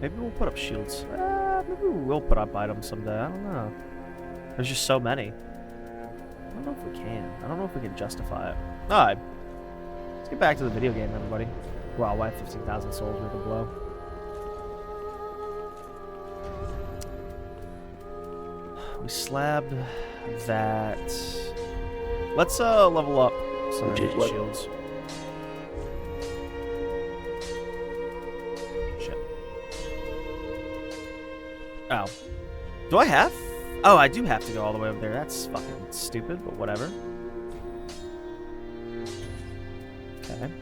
Maybe we'll put up shields. Maybe we will put up items someday. I don't know. There's just so many. I don't know if we can. I don't know if we can justify it. Alright. Let's get back to the video game, everybody. Wow, why 15,000 souls worth of blow? We slabbed that. Let's level up some energy shields. Shit. Oh. Do I have? Oh, I do have to go all the way over there. That's fucking stupid, but whatever. Okay.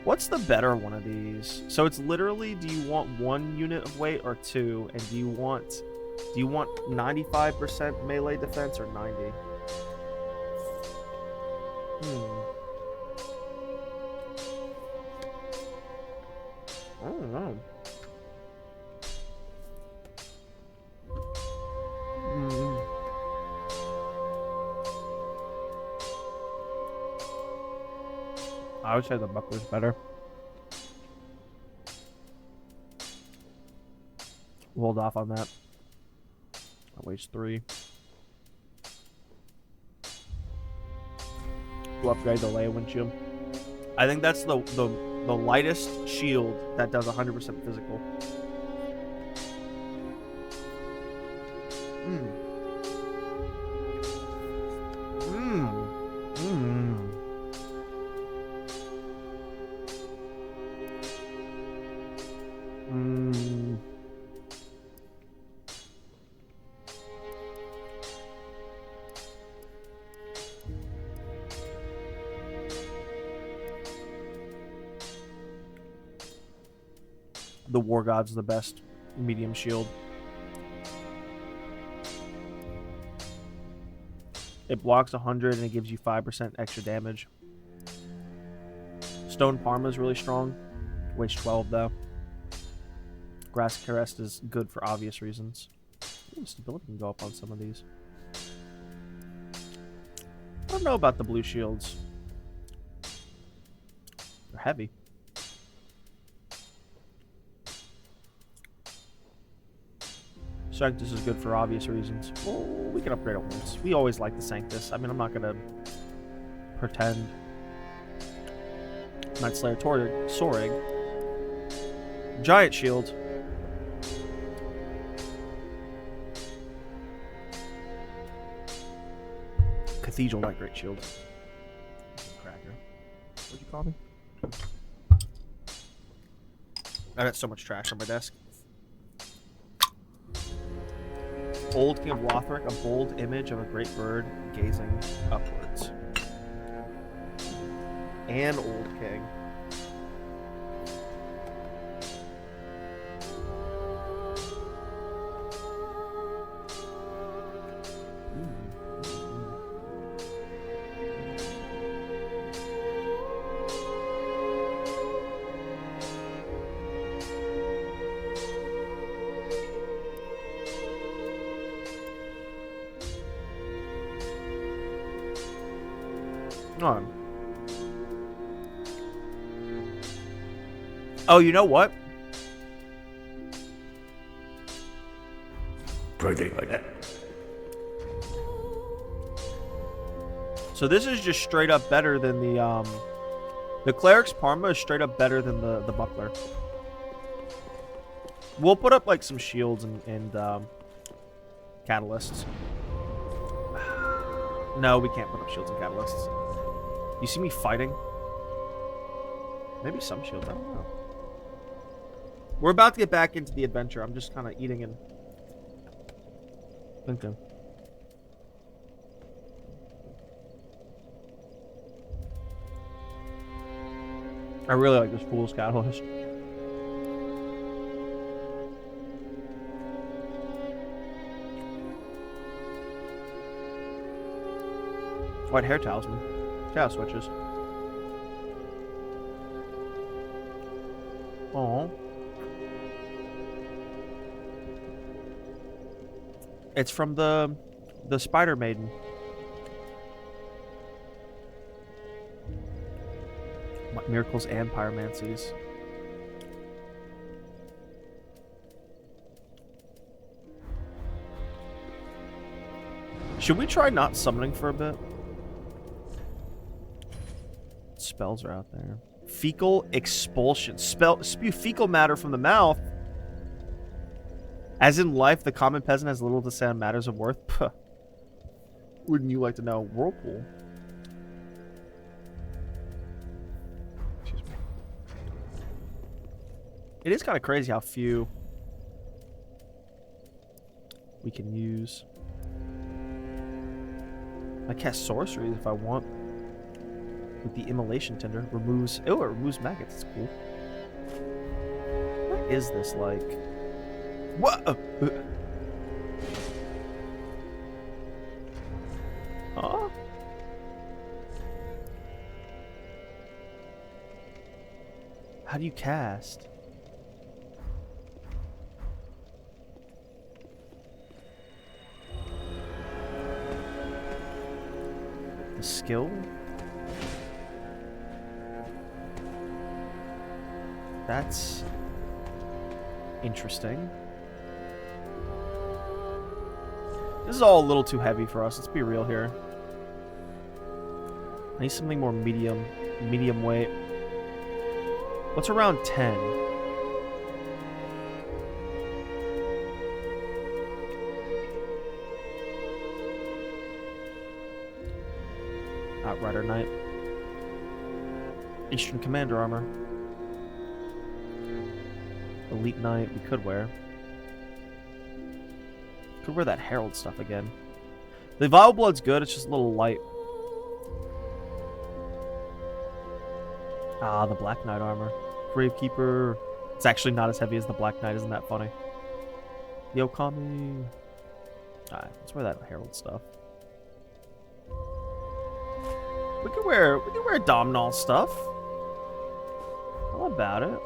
What's the better one of these? So it's literally, do you want 1 unit of weight or 2? And do you want 95% melee defense or 90? I don't know. I would say the buckler's better. We'll hold off on that. That weighs 3. We'll upgrade the Leia windshield. I think that's the lightest shield that does 100% physical. The War God's the best medium shield. It blocks 100 and it gives you 5% extra damage. Stone Parma is really strong. Weighs 12 though. Grass Carest is good for obvious reasons. Ooh, stability can go up on some of these. I don't know about the blue shields. They're heavy. Sanctus is good for obvious reasons. Well, we can upgrade it once. We always like the Sanctus. I mean, I'm not gonna pretend. Night Slayer Soaring. Giant Shield. Cathedral Light Great Shield. Cracker. What'd you call me? I got so much trash on my desk. Old King of Lothric, a bold image of a great bird gazing upwards. And Old King. Oh, you know what? Project like that. So this is just straight up better than the Cleric's Parma is straight up better than the Buckler. We'll put up like some shields and catalysts. No, we can't put up shields and catalysts. You see me fighting? Maybe some shields, I don't know. We're about to get back into the adventure. I'm just kind of eating and thinking. I really like this Fool's Catalyst. White Hair Talisman. Chaos Switches. It's from the Spider Maiden. Miracles and pyromancies. Should we try not summoning for a bit? Spells are out there. Fecal expulsion. Spew fecal matter from the mouth. As in life, the common peasant has little to say on matters of worth. Puh. Wouldn't you like to know? Whirlpool. Excuse me. It is kind of crazy how few we can use. I cast sorceries if I want. With the immolation tinder. Removes... Oh, it removes maggots. It's cool. What is this like? What? Huh? How do you cast? The skill? That's interesting. This is all a little too heavy for us. Let's be real here. I need something more medium weight. What's around 10? Outrider Knight. Eastern Commander armor. Elite Knight we could wear. Could wear that Herald stuff again. The Vile Blood's good, it's just a little light. Ah, the Black Knight armor. Gravekeeper. It's actually not as heavy as the Black Knight, isn't that funny? The Okami. Alright, let's wear that Herald stuff. We could wear Domhnall stuff. How about it?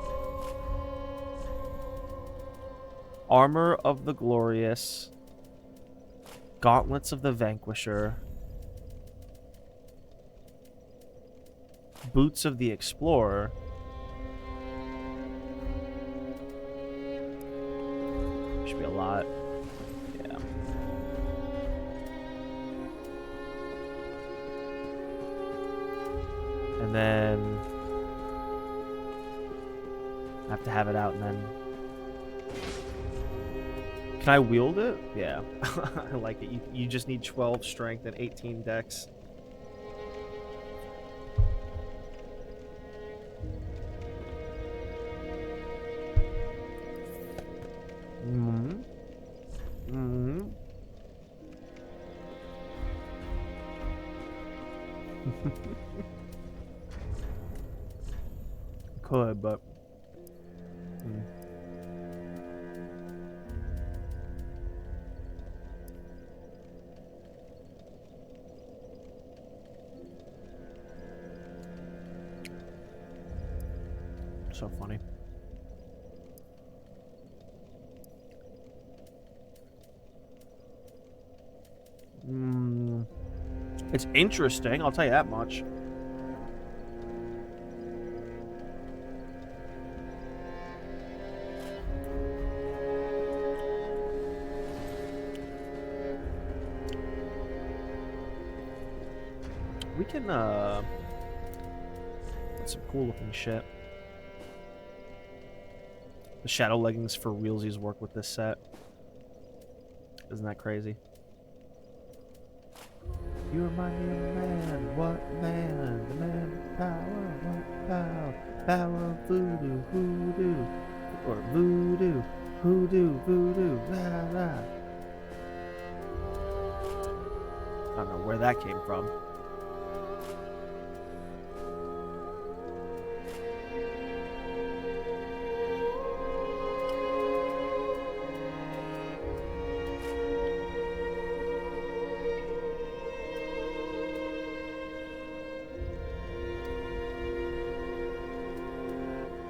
Armor of the Glorious. Gauntlets of the Vanquisher. Boots of the Explorer. Should be a lot. Yeah. And then I have to have it out and then... Can I wield it? Yeah. I like it. You just need 12 strength and 18 dex. Could, but... So funny. It's interesting, I'll tell you that much. We can, get some cool looking shit. The shadow leggings for realsies work with this set. Isn't that crazy? You remind me of a man. What man? The man with power. What power? Power of voodoo. Hoodoo. Or voodoo. Hoodoo. Voodoo. Rah, rah. I don't know where that came from.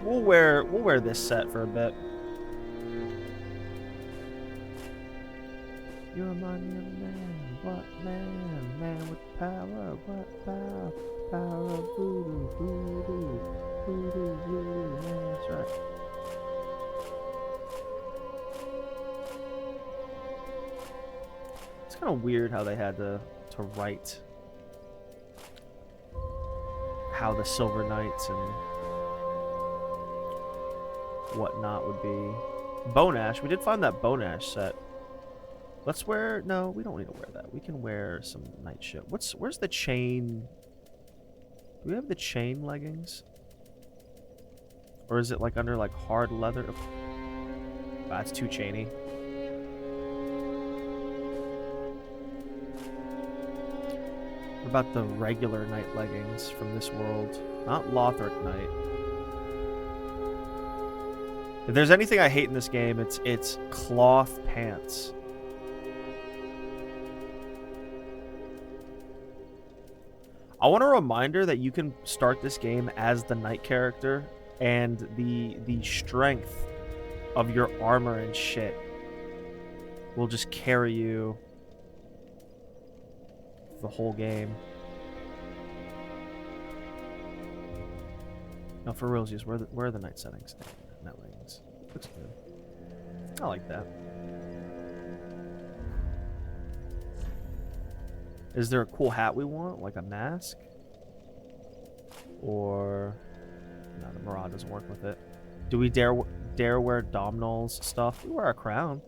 We'll wear this set for a bit. You remind me of a man. What man? Man with power. What power? Power of voodoo. Voodoo. Voodoo. Voodoo. Yeah, that's right. It's kind of weird how they had to write how the Silver Knights and whatnot would be. Bone Ash. We did find that Bone Ash set. Let's wear... No, we don't need to wear that. We can wear some night shit. Where's the chain? Do we have the chain leggings? Or is it like under like hard leather? That's too chainy. What about the regular night leggings from this world? Not Lothric Knight. If there's anything I hate in this game, it's cloth pants. I want a reminder that you can start this game as the knight character, and the strength of your armor and shit will just carry you the whole game. No, for realsies, where are the night settings? Night leggings. Looks good. I like that. Is there a cool hat we want? Like a mask? Or... No, the Maraude doesn't work with it. Do we dare wear Domhnall's stuff? We wear a crown.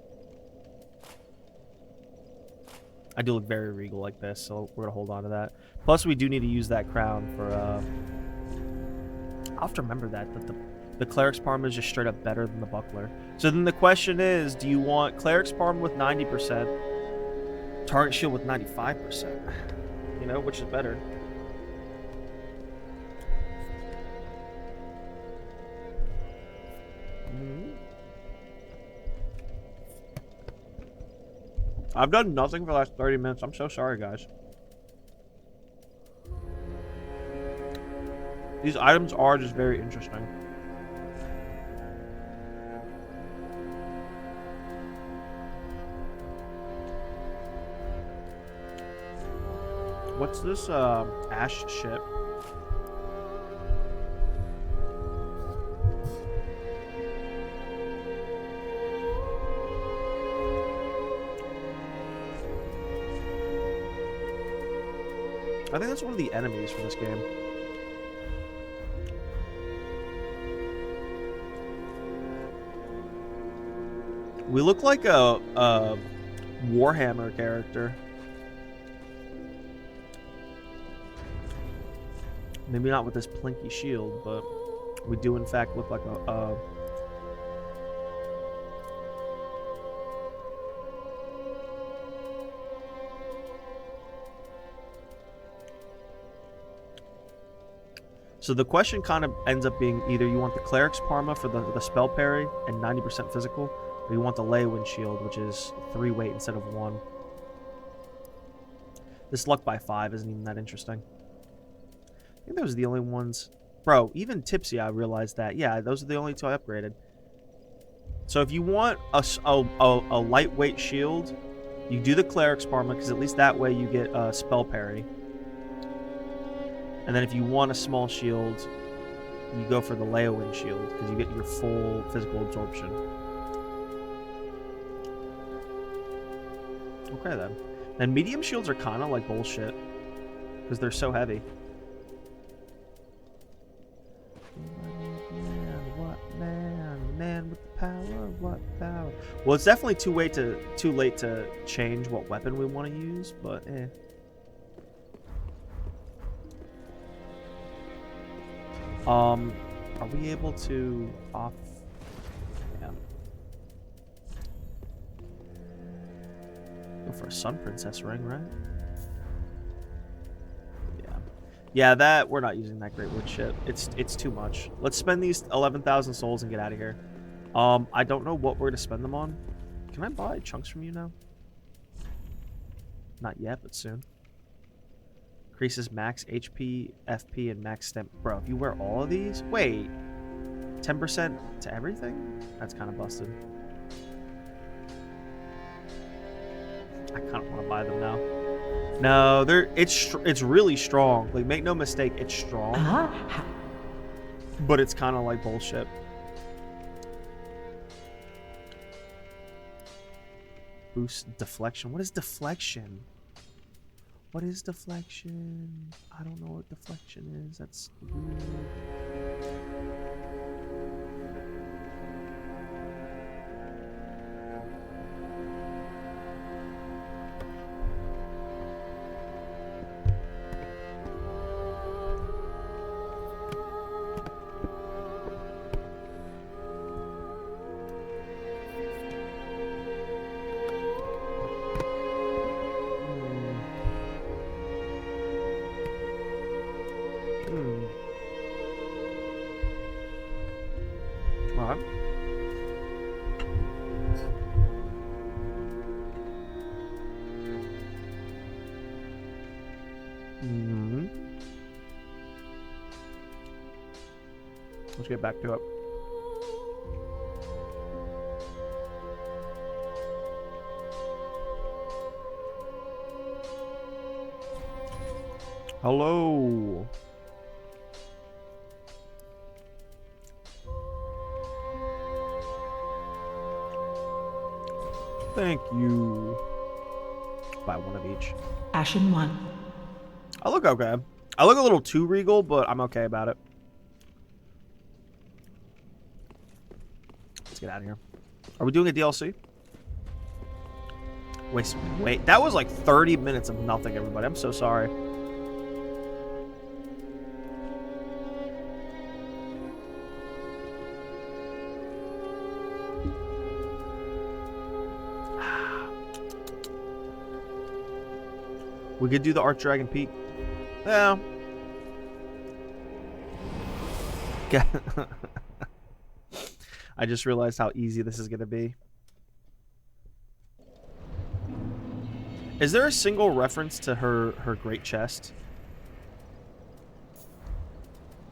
I do look very regal like this, so we're gonna hold on to that. Plus, we do need to use that crown for... I'll have to remember that the Cleric's Parma is just straight up better than the Buckler. So then the question is, do you want Cleric's Parma with 90%, Target Shield with 95%? You know, which is better? I've done nothing for the last 30 minutes. I'm so sorry, guys. These items are just very interesting. What's this ash ship? I think that's one of the enemies from this game. We look like a Warhammer character. Maybe not with this plinky shield, but we do in fact look like a So the question kind of ends up being either you want the Cleric's Parma for the spell parry and 90% physical, or you want the Leyawind Shield, which is 3 weight instead of 1. This luck by 5 isn't even that interesting. I think those are the only ones. Bro, even Tipsy, I realized that. Yeah, those are the only 2 I upgraded. So if you want a lightweight shield, you do the Cleric's Parma, because at least that way you get a spell parry. And then if you want a small shield, you go for the Leyawind Shield, because you get your full physical absorption. Okay, then. And medium shields are kind of like bullshit, because they're so heavy. Man, what man? Man with the power? What power? Well, it's definitely too late to change what weapon we want to use, but eh. Are we able to off? Yeah. Go for a Sun Princess ring, right? Yeah. Yeah, that we're not using that Great Wood shit. It's too much. Let's spend these 11,000 souls and get out of here. I don't know what we're gonna spend them on. Can I buy chunks from you now? Not yet, but soon. Increases max HP, FP, and max stamina. Bro, if you wear all of these... Wait. 10% to everything? That's kind of busted. I kind of want to buy them now. No, it's really strong. Like, make no mistake, it's strong. But it's kind of like bullshit. Boost deflection. What is deflection? What is deflection? I don't know what deflection is. That's weird. Alright. Let's get back to it. Hello. Thank you. Buy one of each. Ashen 1. I look okay. I look a little too regal, but I'm okay about it. Let's get out of here. Are we doing a DLC? Wait. That was like 30 minutes of nothing, everybody. I'm so sorry. We could do the Archdragon Peak. Yeah. I just realized how easy this is going to be. Is there a single reference to her great chest?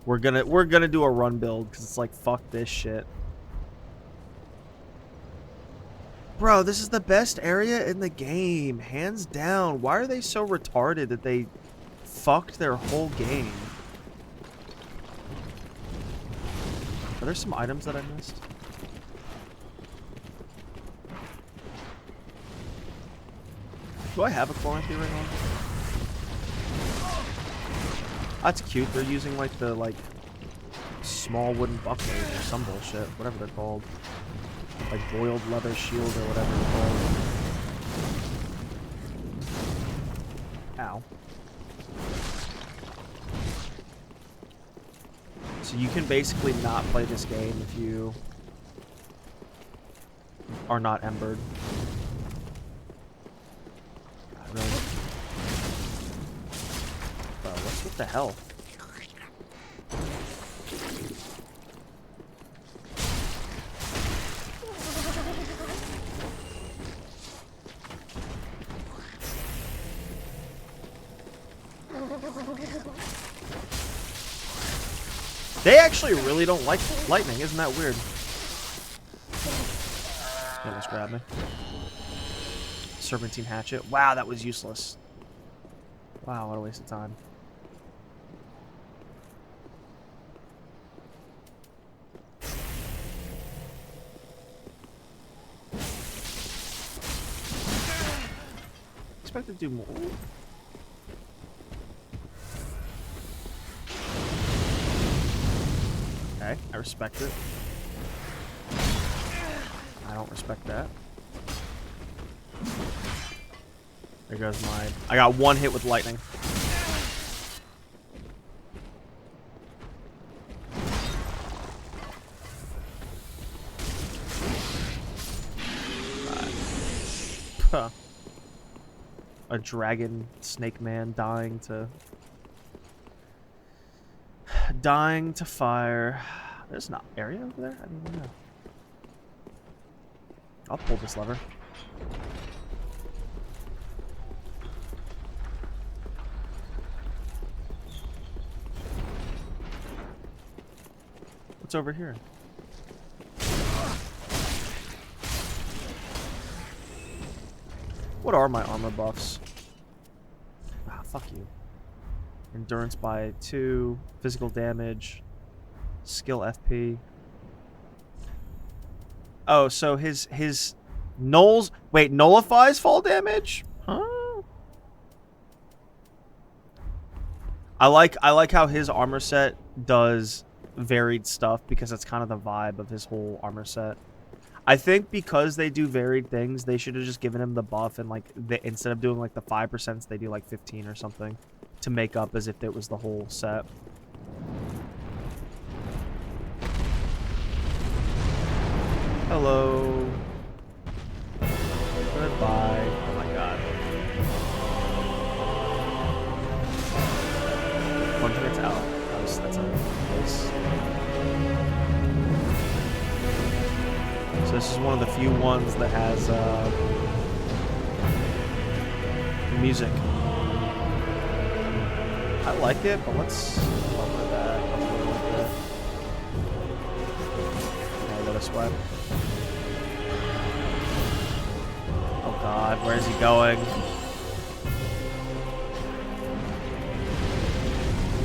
We're gonna do a run build because it's like, fuck this shit. Bro, this is the best area in the game, hands down. Why are they so retarded that they fucked their whole game? Are there some items that I missed? Do I have a Chloranthy ring on? That's cute. They're using like the small wooden bucklers or some bullshit, whatever they're called. Like boiled leather shield or whatever they're called. Ow. So you can basically not play this game if you are not embered. God, really? Bro, what's with the hell? They actually really don't like lightning, isn't that weird? He almost grabbed me. Serpentine hatchet. Wow, that was useless. Wow, what a waste of time. Expect to do more. Okay, I respect it. I don't respect that. There goes my... I got one hit with lightning. Huh. A dragon snake man dying to fire. There's an area over there? I don't even know. I'll pull this lever. What's over here? What are my armor buffs? Ah, fuck you. Endurance by 2, physical damage, skill FP. Oh, so his nulls, wait, nullifies fall damage? Huh? I like how his armor set does varied stuff because that's kind of the vibe of his whole armor set. I think because they do varied things, they should have just given him the buff and like instead of doing like the 5%, they do like 15 or something to make up as if it was the whole set. Hello. Goodbye. Oh my god. One thing that's out. That's a place. So this is one of the few ones that has music. I like it, but let's lower that. Okay, let us sweat. Oh god, where is he going?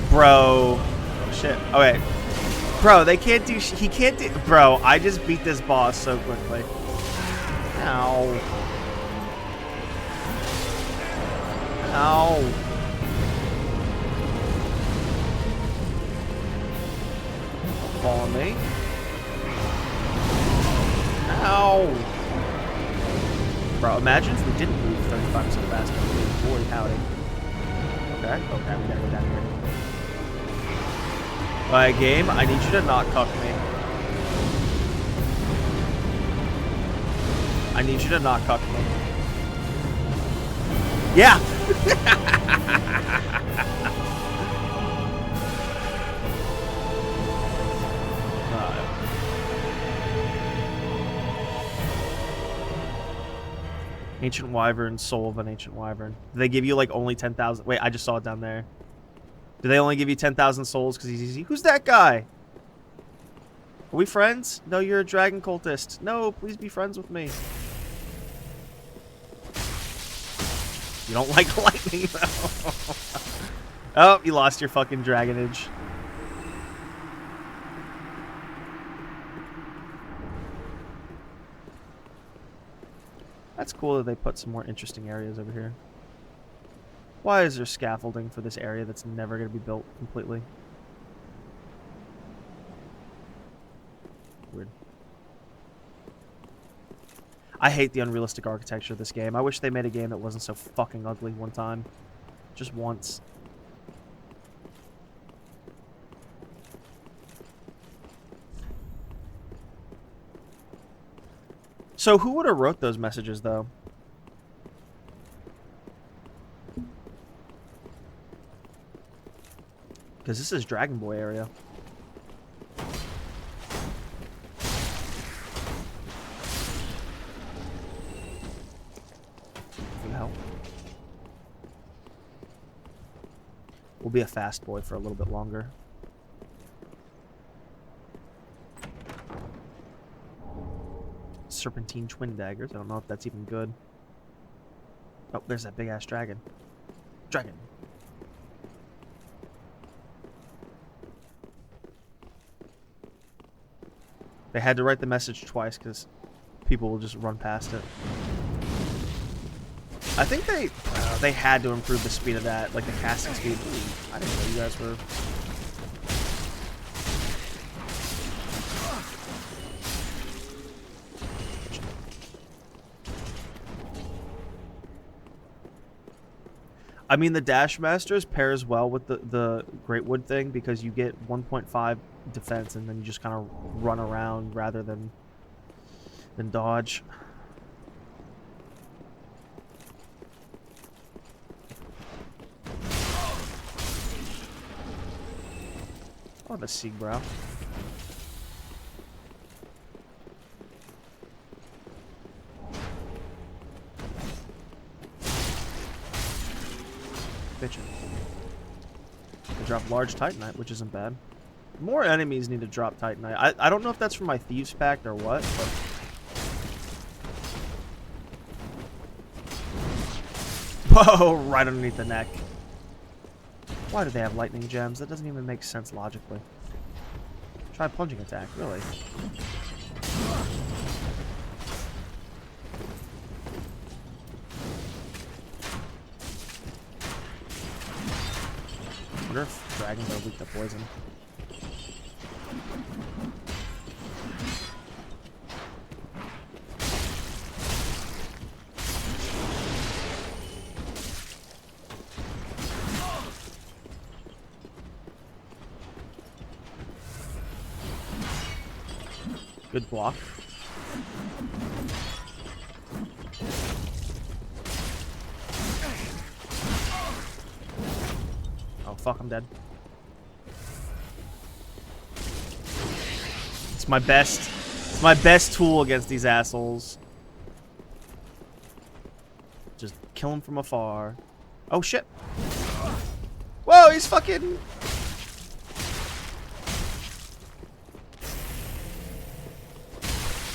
Bro. Oh shit. Okay. Bro, they can't do he can't do bro, I just beat this boss so quickly. Ow. Ow. Don't fall on me. Ow. Bro, imagine if we didn't move 35% faster. Boy, howdy. Okay, okay, we gotta go down here. Alright, game, I need you to not cuck me. I need you to not cuck me. Yeah! Ancient Wyvern, Soul of an Ancient Wyvern. Do they give you like only 10,000? Wait, I just saw it down there. Do they only give you 10,000 souls because he's easy? Who's that guy? Are we friends? No, you're a dragon cultist. No, please be friends with me. You don't like lightning, though. Oh, you lost your fucking dragonage. That's cool that they put some more interesting areas over here. Why is there scaffolding for this area that's never going to be built completely? Weird. I hate the unrealistic architecture of this game. I wish they made a game that wasn't so fucking ugly one time. Just once. So who would have wrote those messages, though? Because this is Dragon Boy area. For the hell. We'll be a fast boy for a little bit longer. Serpentine twin daggers. I don't know if that's even good. Oh, there's that big ass dragon. Dragon. They had to write the message twice because people will just run past it. I think they had to improve the speed of that, like the casting speed. Ooh, I didn't know you guys were. I mean, the Dash Masters pairs well with the Great Wood thing because you get 1.5 defense and then you just kind of run around rather than dodge. Oh, the Siegbrow. Bitchin'. They drop large Titanite, which isn't bad. More enemies need to drop Titanite. I don't know if that's from my Thieves Pact or what, but... Whoa, right underneath the neck. Why do they have lightning gems? That doesn't even make sense logically. Try plunging attack, really. I wonder if dragons are weak to poison. Good block. Oh fuck, I'm dead. It's my best tool against these assholes. Just kill him from afar. Oh shit. Whoa, he's fucking...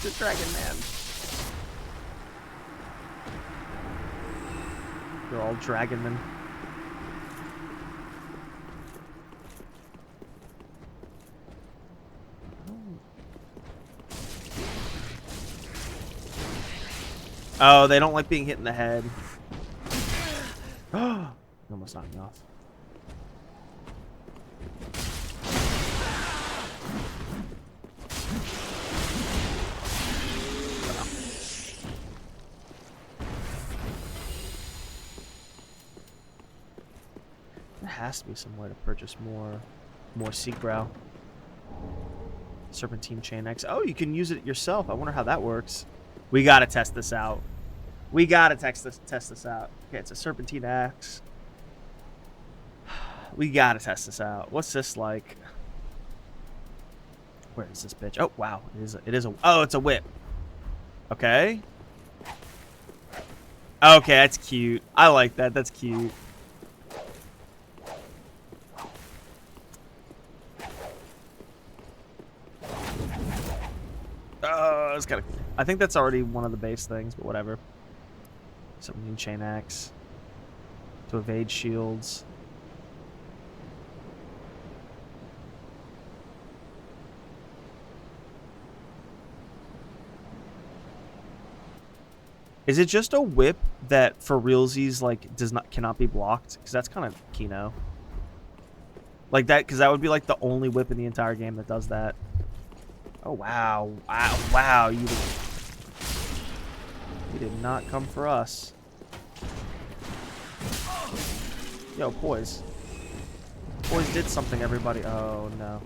The dragon man. They're all dragon men. Oh, they don't like being hit in the head. Oh, almost knocked me off. There has to be some way to purchase more Seagrow. Serpentine Chain X. Oh, you can use it yourself. I wonder how that works. We gotta test this out. We gotta test this out. Okay, it's a Serpentine Axe. We gotta test this out. What's this like? Where is this bitch? Oh wow, it is a. Oh, it's a whip. Okay. Okay, that's cute. I like that. That's cute. Oh, it's kind of. I think that's already one of the base things, but whatever. Something Chain Axe to evade shields. Is it just a whip that for realsies like cannot be blocked? Because that's kind of Kino. Like that, because that would be like the only whip in the entire game that does that. Oh wow, wow! You did not come for us. Yo, poise. Poise did something, everybody. Oh no.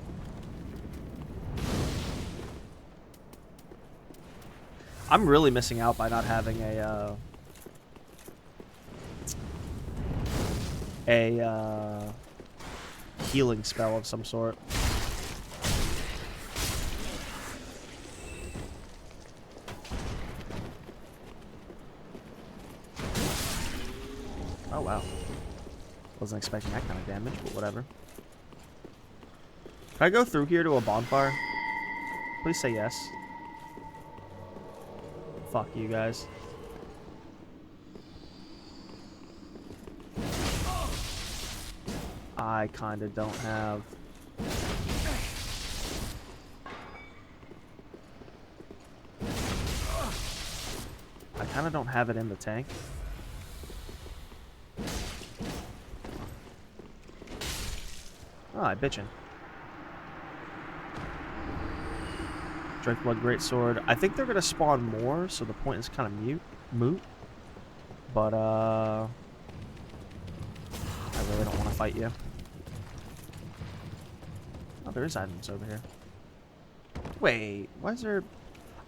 I'm really missing out by not having a healing spell of some sort. Oh wow. Wasn't expecting that kind of damage, but whatever. Can I go through here to a bonfire? Please say yes. Fuck you guys. I kinda don't have... I kinda don't have it in the tank. Oh, I bitchin'. Drakeblood Greatsword. I think they're gonna spawn more, so the point is kind of moot. But I really don't want to fight you. Oh, there is items over here. Wait, why is there?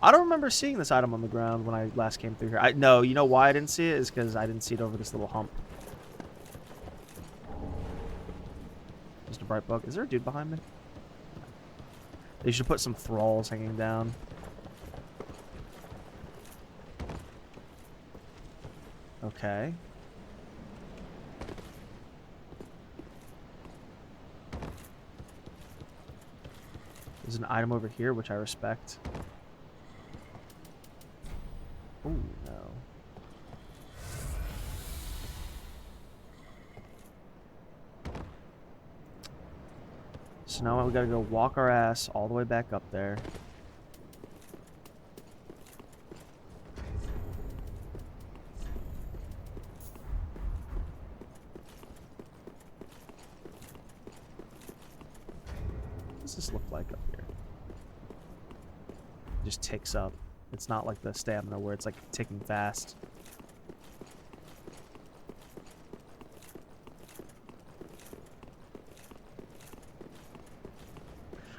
I don't remember seeing this item on the ground when I last came through here. No, you know why I didn't see it is because I didn't see it over this little hump. Just a bright bug. Is there a dude behind me? They should put some thralls hanging down. Okay. There's an item over here, which I respect. Ooh, no. So now we gotta go walk our ass all the way back up there. What does this look like up here? It just ticks up. It's not like the stamina where it's like ticking fast.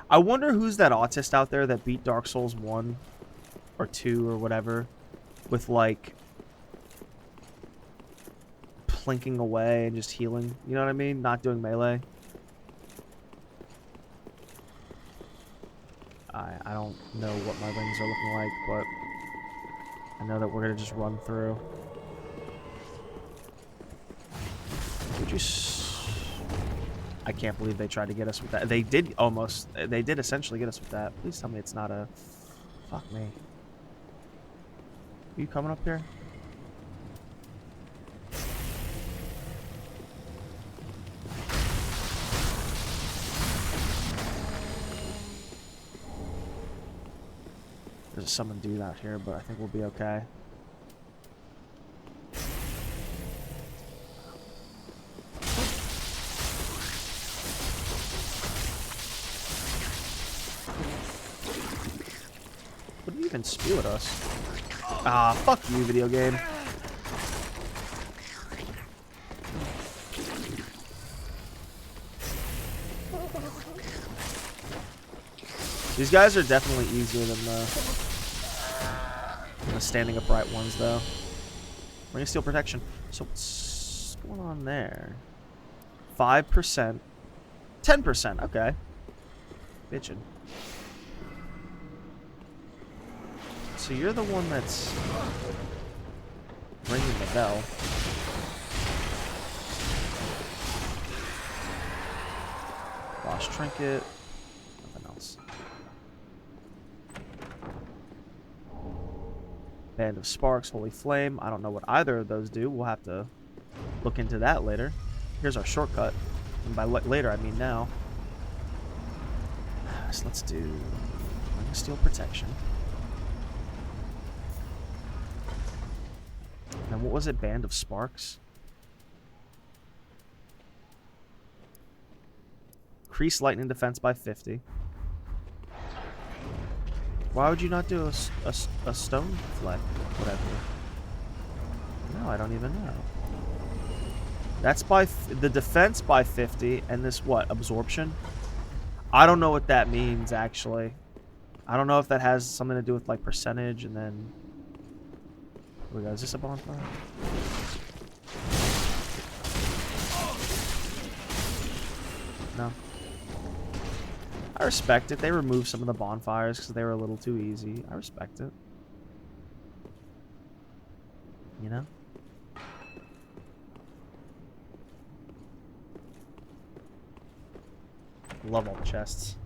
I wonder who's that autist out there that beat Dark Souls 1 or 2 or whatever with like plinking away and just healing. You know what I mean? Not doing melee. I don't know what my rings are looking like, but I know that we're gonna just run through. Would you? I can't believe they tried to get us with that. They did almost. They did essentially get us with that. Please tell me it's not a. Fuck me. Are you coming up here? There's someone do that here, but I think we'll be okay. What did you even spew at us? Ah, fuck you, video game. These guys are definitely easier than the standing upright ones, though. Ring of Steel protection. So what's going on there? 5%. 10%. Okay. Bitchin'. So you're the one that's ringing the bell. Lost trinket. Nothing else. Band of Sparks, Holy Flame. I don't know what either of those do. We'll have to look into that later. Here's our shortcut. And by later, I mean now. So let's do Ring of Steel protection. And what was it? Band of Sparks? Increase lightning defense by 50. Why would you not do a stone fleck? Whatever. No, I don't even know. That's by the defense by 50, and this what? Absorption? I don't know what that means, actually. I don't know if that has something to do with like percentage, and then... Here we go. Is this a bonfire? No. I respect it. They removed some of the bonfires because they were a little too easy. I respect it. You know? Love all the chests.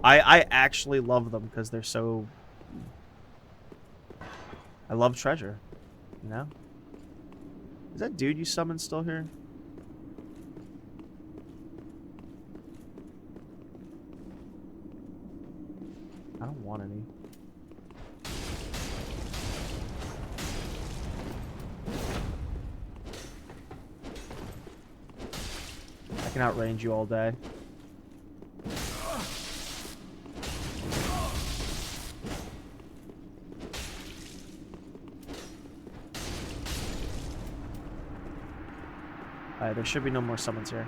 I actually love them because they're so... I love treasure. You know? Is that dude you summoned still here? I don't want any. I can outrange you all day. Alright, there should be no more summons here.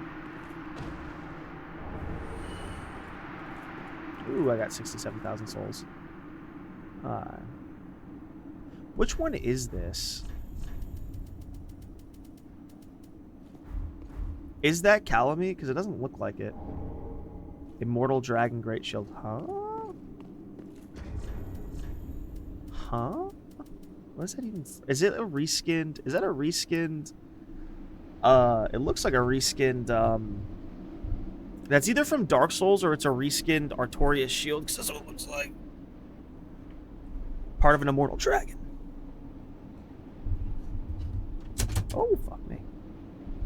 Ooh, I got 67,000 souls. Which one is this? Is that Calamite? Because it doesn't look like it. Immortal Dragon Great Shield. Huh? Huh? What is that even? Is it a reskinned? Is that a reskinned? It looks like a reskinned, that's either from Dark Souls or it's a reskinned Artorias shield, because that's what it looks like. Part of an immortal dragon. Oh, fuck me.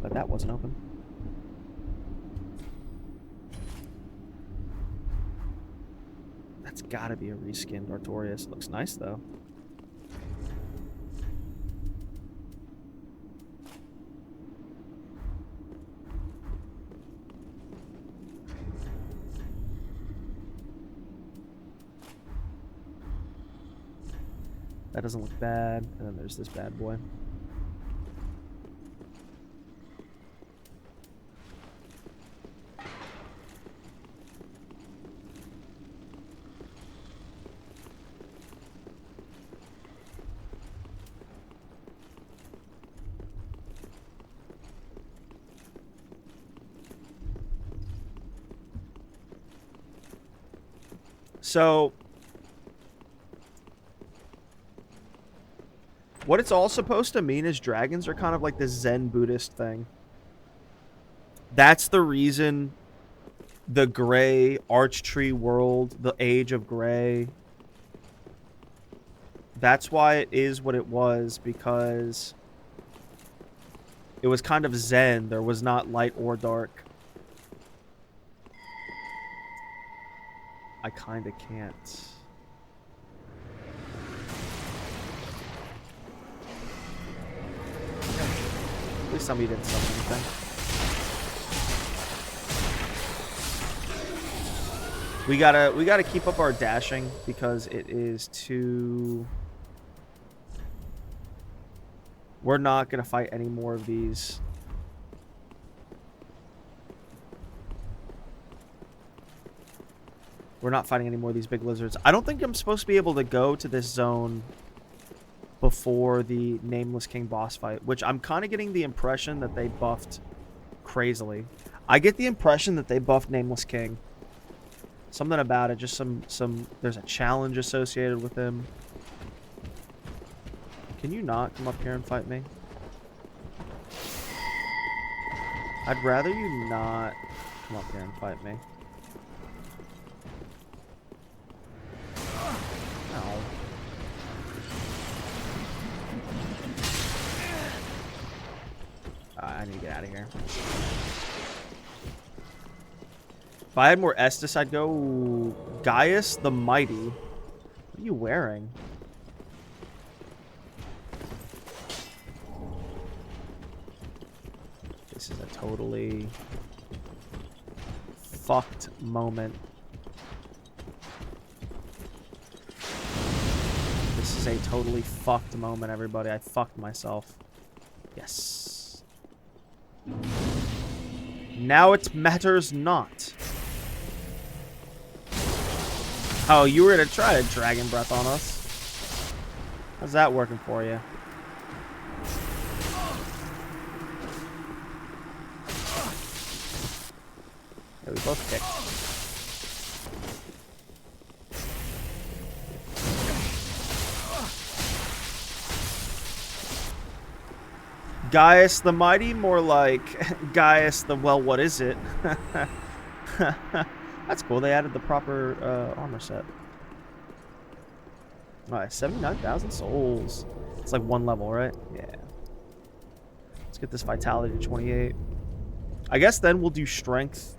But that wasn't open. It's gotta be a reskinned Artorias. Looks nice though. That doesn't look bad. And then there's this bad boy. So, what it's all supposed to mean is dragons are kind of like this Zen Buddhist thing. That's the reason the gray archtree world, the age of gray, that's why it is what it was, because it was kind of Zen. There was not light or dark. I kind of can't. At least somebody didn't summon anything. We gotta keep up our dashing because it is too. We're not gonna fight any more of these. We're not fighting any more of these big lizards. I don't think I'm supposed to be able to go to this zone before the Nameless King boss fight, which I'm kind of getting the impression that they buffed crazily. I get the impression that they buffed Nameless King. Something about it, just some there's a challenge associated with him. Can you not come up here and fight me? I'd rather you not come up here and fight me. Ow. I need to get out of here. If I had more Estus, I'd go Gaius the Mighty. What are you wearing? This is a totally fucked moment. This is a totally fucked moment, everybody. I fucked myself. Yes. Now it matters not. Oh, you were gonna try to Dragon Breath on us. How's that working for you? Yeah, we both kicked. Gaius the Mighty, more like Gaius the, well, what is it? That's cool. They added the proper armor set. Alright, 79,000 souls. It's like one level, right? Yeah. Let's get this vitality to 28. I guess then we'll do strength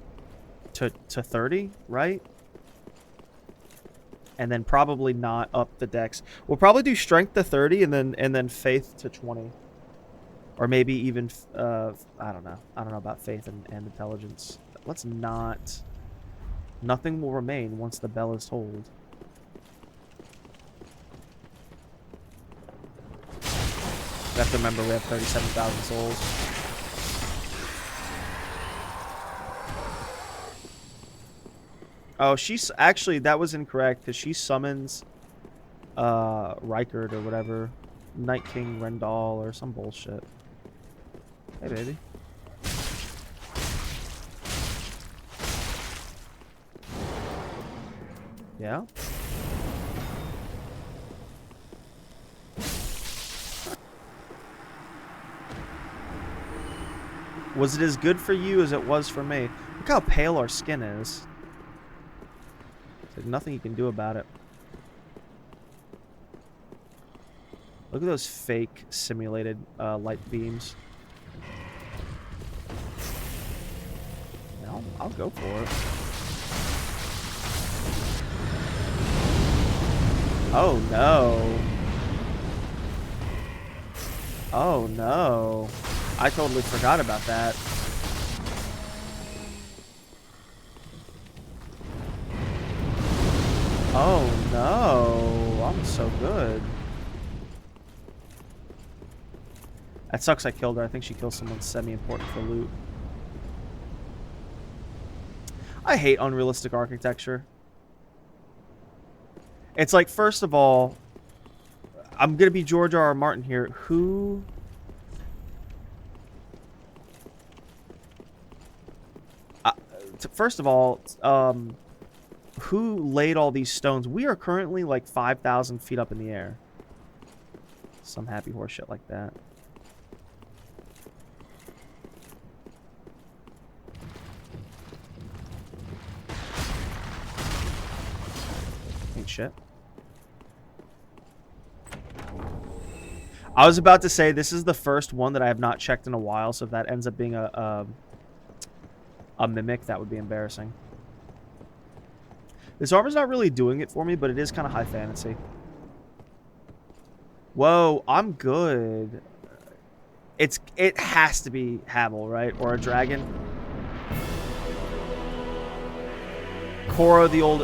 to 30, right? And then probably not up the dex. We'll probably do strength to 30 and then faith to 20. Or maybe even I don't know. I don't know about faith and intelligence. Let's not. Nothing will remain once the bell is tolled. We have to remember we have 37,000 souls. Oh, she's actually, that was incorrect because she summons Rykard or whatever. Night King Rendal or some bullshit. Hey, baby. Yeah? Was it as good for you as it was for me? Look how pale our skin is. There's nothing you can do about it. Look at those fake simulated light beams. Yeah, I'll go for it. Oh no. Oh no. I totally forgot about that. Oh no. I'm so good. That sucks I killed her. I think she killed someone semi-important for loot. I hate unrealistic architecture. It's like, first of all, I'm gonna be George R. R. Martin here. Who... first of all, who laid all these stones? We are currently like 5,000 feet up in the air. Some happy horse shit like that. Ain't shit. I was about to say this is the first one that I have not checked in a while, so if that ends up being a mimic, that would be embarrassing. This armor's not really doing it for me, but it is kind of high fantasy. Whoa, I'm good. It has to be Havel, right? Or a dragon. Sarah the old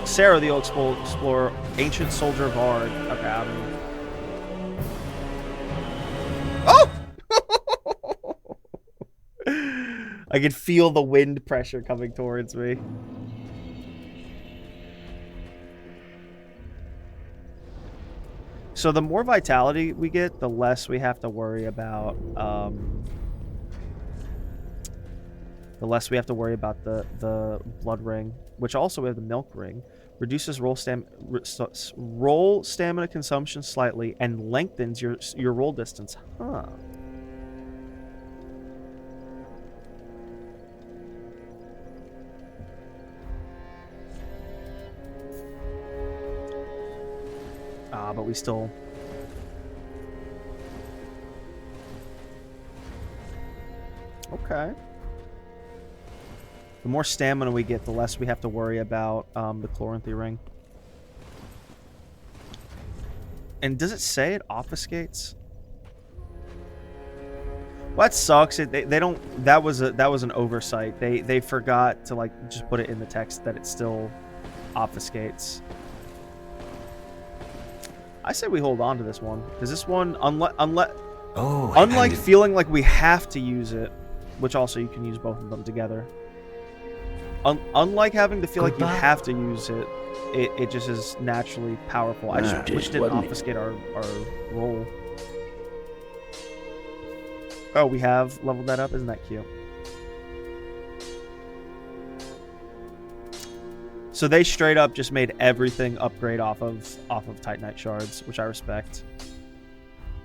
explorer, ancient soldier bard. Okay, Oh! I can feel the wind pressure coming towards me. So the more vitality we get, the less we have to worry about the blood ring, which also we have the milk ring. Reduces roll stamina consumption slightly and lengthens your roll distance. Huh. But we still... Okay. The more stamina we get, the less we have to worry about the Chloranthy ring. And does it say it obfuscates? Well, that sucks. They don't. That was an oversight. They forgot to like just put it in the text that it still obfuscates. I say we hold on to this one because this one, unlike feeling like we have to use it, which also you can use both of them together. Unlike having to feel like you have to use it, it just is naturally powerful. I just wish it didn't obfuscate our roll. Oh, we have leveled that up. Isn't that cute? So they straight up just made everything upgrade off of Titanite shards, which I respect.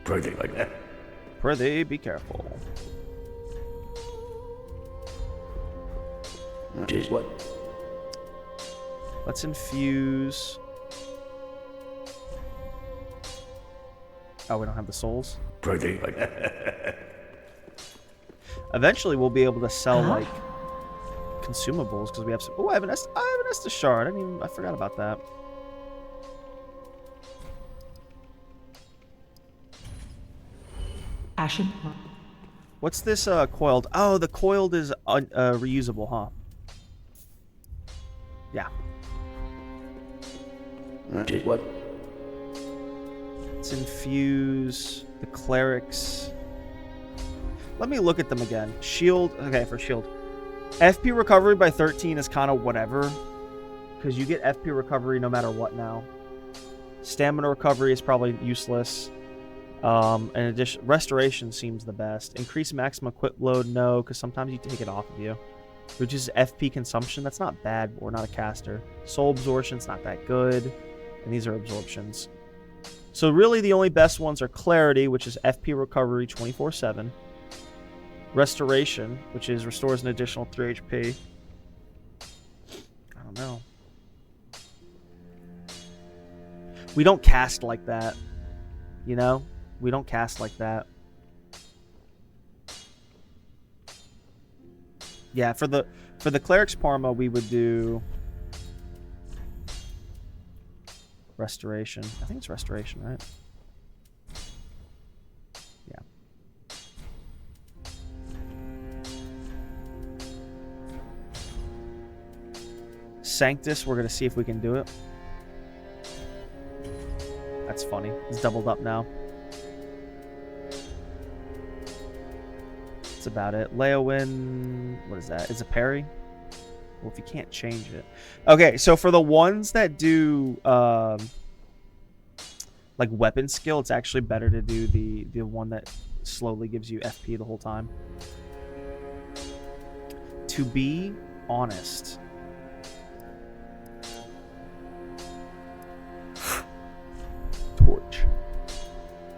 Pretty like that. Prithee, be careful. Is what? Let's infuse. Oh, we don't have the souls. Pretty like that. Eventually, we'll be able to sell like consumables because we have some. Oh, I have an Estus shard. I forgot about that. Ashen. What's this coiled? Oh, the coiled is reusable, huh? Yeah. Is what? Let's infuse the clerics. Let me look at them again. Shield. Okay, for shield. FP recovery by 13 is kind of whatever. Because you get FP recovery no matter what now. Stamina recovery is probably useless. In addition, restoration seems the best. Increase maximum equip load, no, because sometimes you take it off of you. Reduces FP consumption, that's not bad, but we're not a caster. Soul absorption's not that good, and these are absorptions. So really the only best ones are clarity, which is FP recovery 24/7. Restoration, which is restores an additional 3 HP. I don't know. We don't cast like that, you know? We don't cast like that. Yeah, for the Cleric's Parma, we would do Restoration. I think it's restoration, right? Yeah. Sanctus, we're going to see if we can do it. That's funny. It's doubled up now. That's about it. Leowin, what is that? Is it parry? Well, if you can't change it. Okay, so for the ones that do like weapon skill, it's actually better to do the one that slowly gives you FP the whole time. To be honest, torch.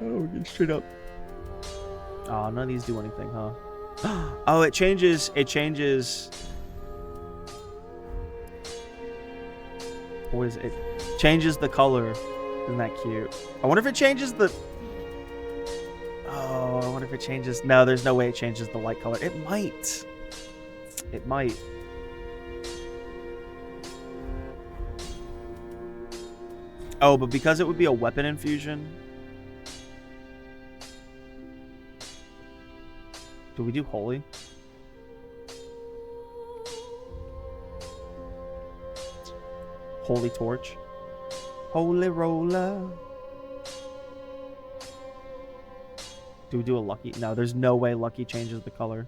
Oh, we're getting straight up. Oh, none of these do anything, huh? Oh, it changes. It changes. What is it? It changes the color. Isn't that cute? I wonder if it changes the... Oh, I wonder if it changes... No, there's no way it changes the light color. It might. It might. Oh, but because it would be a weapon infusion... Do we do holy? Holy torch. Holy roller. Do we do a lucky? No, there's no way lucky changes the color.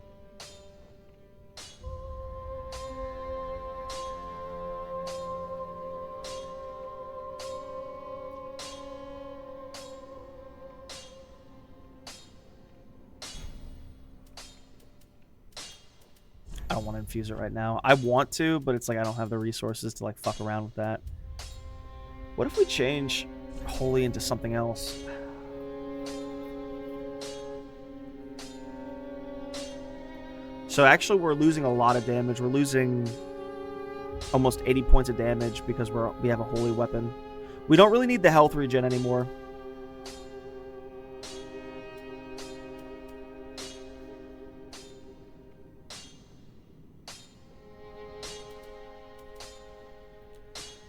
I don't want to infuse it right now. I want to, but it's like I don't have the resources to like fuck around with that. What if we change holy into something else? So actually we're losing a lot of damage. We're losing almost 80 points of damage because we have a holy weapon. We don't really need the health regen anymore.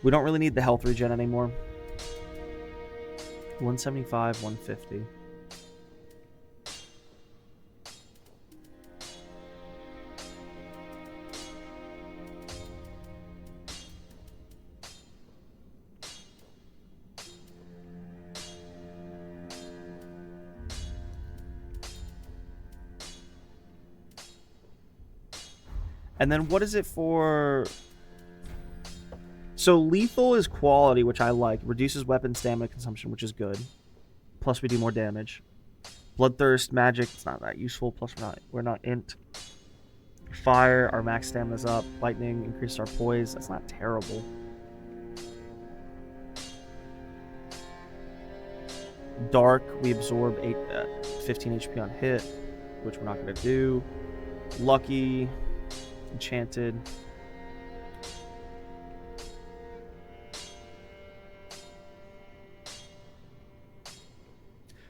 We don't really need the health regen anymore. 175, 150. And then what is it for... So lethal is quality, which I like. Reduces weapon stamina consumption, which is good. Plus we do more damage. Bloodthirst, magic, it's not that useful. Plus we're not int. Fire, our max stamina's up. Lightning, increases our poise. That's not terrible. Dark, we absorb 15 HP on hit, which we're not going to do. Lucky, enchanted.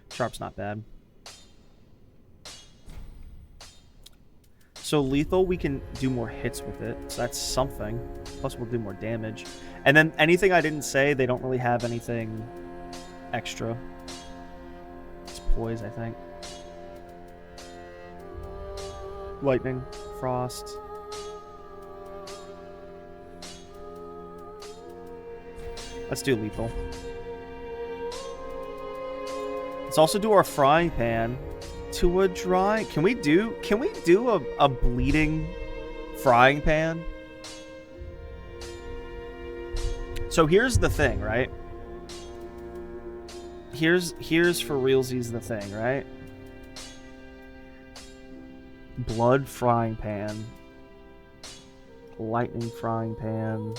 Sharp's not bad. So lethal, we can do more hits with it. So that's something. Plus we'll do more damage. And then anything I didn't say, they don't really have anything extra. It's poise, I think. Lightning, frost. Let's do lethal. Let's also do our frying pan to a dry. Can we do a bleeding frying pan? So here's the thing, right? Here's for realsies the thing, right? Blood frying pan. Lightning frying pan.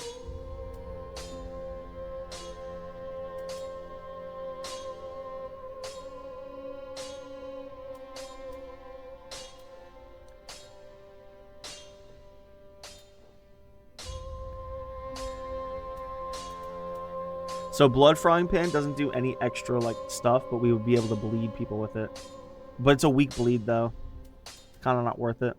So blood frying pan doesn't do any extra like stuff, but we would be able to bleed people with it. But it's a weak bleed though. Kind of not worth it.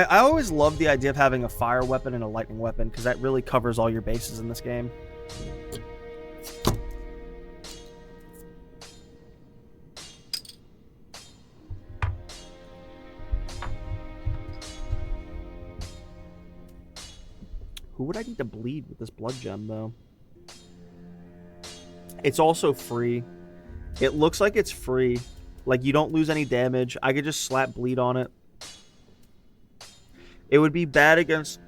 I always love the idea of having a fire weapon and a lightning weapon because that really covers all your bases in this game. Who would I need to bleed with this blood gem, though? It's also free. It looks like it's free. Like, you don't lose any damage. I could just slap bleed on it. It would be bad against...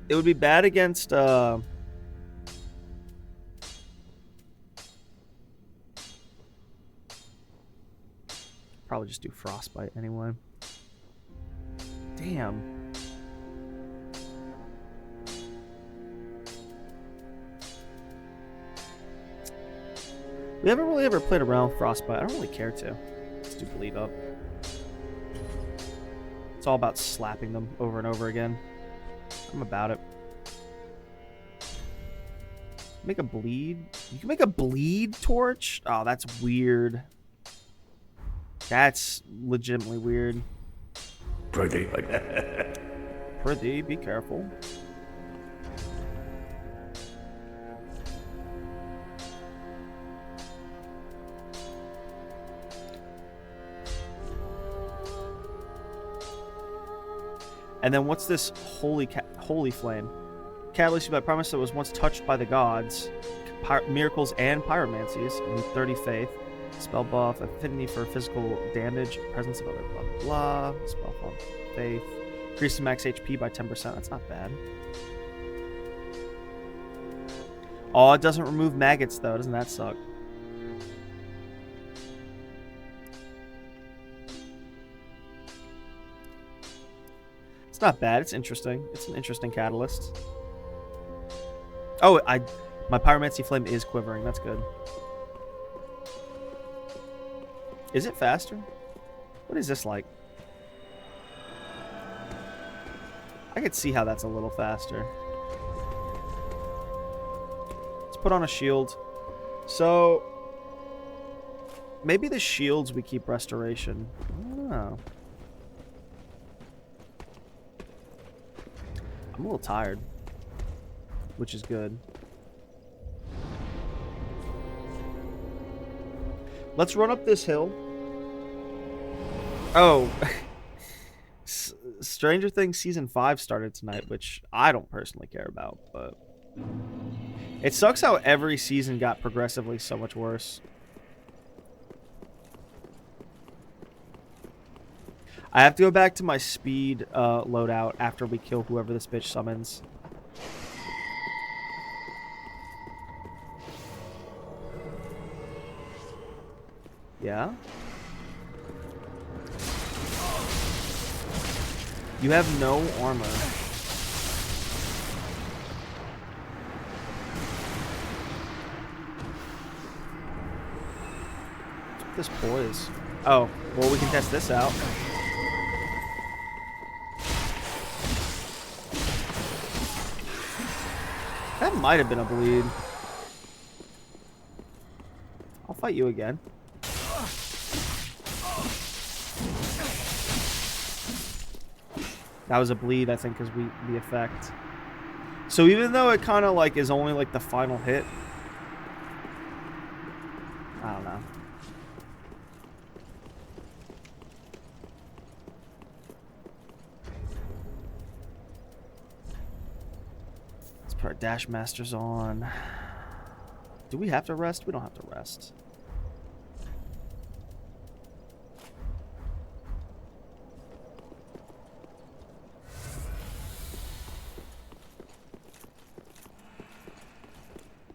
It would be bad against, probably just do frostbite anyway. Damn. We haven't really ever played around with frostbite. I don't really care to. Let's do bleed up. It's all about slapping them over and over again. I'm about it. Make a bleed. You can make a bleed torch? Oh, that's weird. That's legitimately weird. Pretty like that. Prithee, be careful. And then what's this holy flame? Catalyst by promise that was once touched by the gods. Miracles and pyromancies. And 30 faith. Spell buff, affinity for physical damage, presence of other blah blah. Spell buff, faith. Increases max HP by 10%. That's not bad. Oh, it doesn't remove maggots though. Doesn't that suck? It's not bad. It's interesting. It's an interesting catalyst. Oh, my pyromancy flame is quivering. That's good. Is it faster? What is this like? I could see how that's a little faster. Let's put on a shield. So maybe the shields we keep restoration. I don't know. I'm a little tired, which is good. Let's run up this hill. Oh, Stranger Things Season 5 started tonight, which I don't personally care about, but it sucks how every season got progressively so much worse. I have to go back to my speed loadout after we kill whoever this bitch summons. Yeah? You have no armor. What's this poise? Oh, well, we can test this out. That might have been a bleed. I'll fight you again. That was a bleed, I think, because the effect. So even though it kind of like is only like the final hit, I don't know. Let's put our dash masters on. Do we have to rest? We don't have to rest.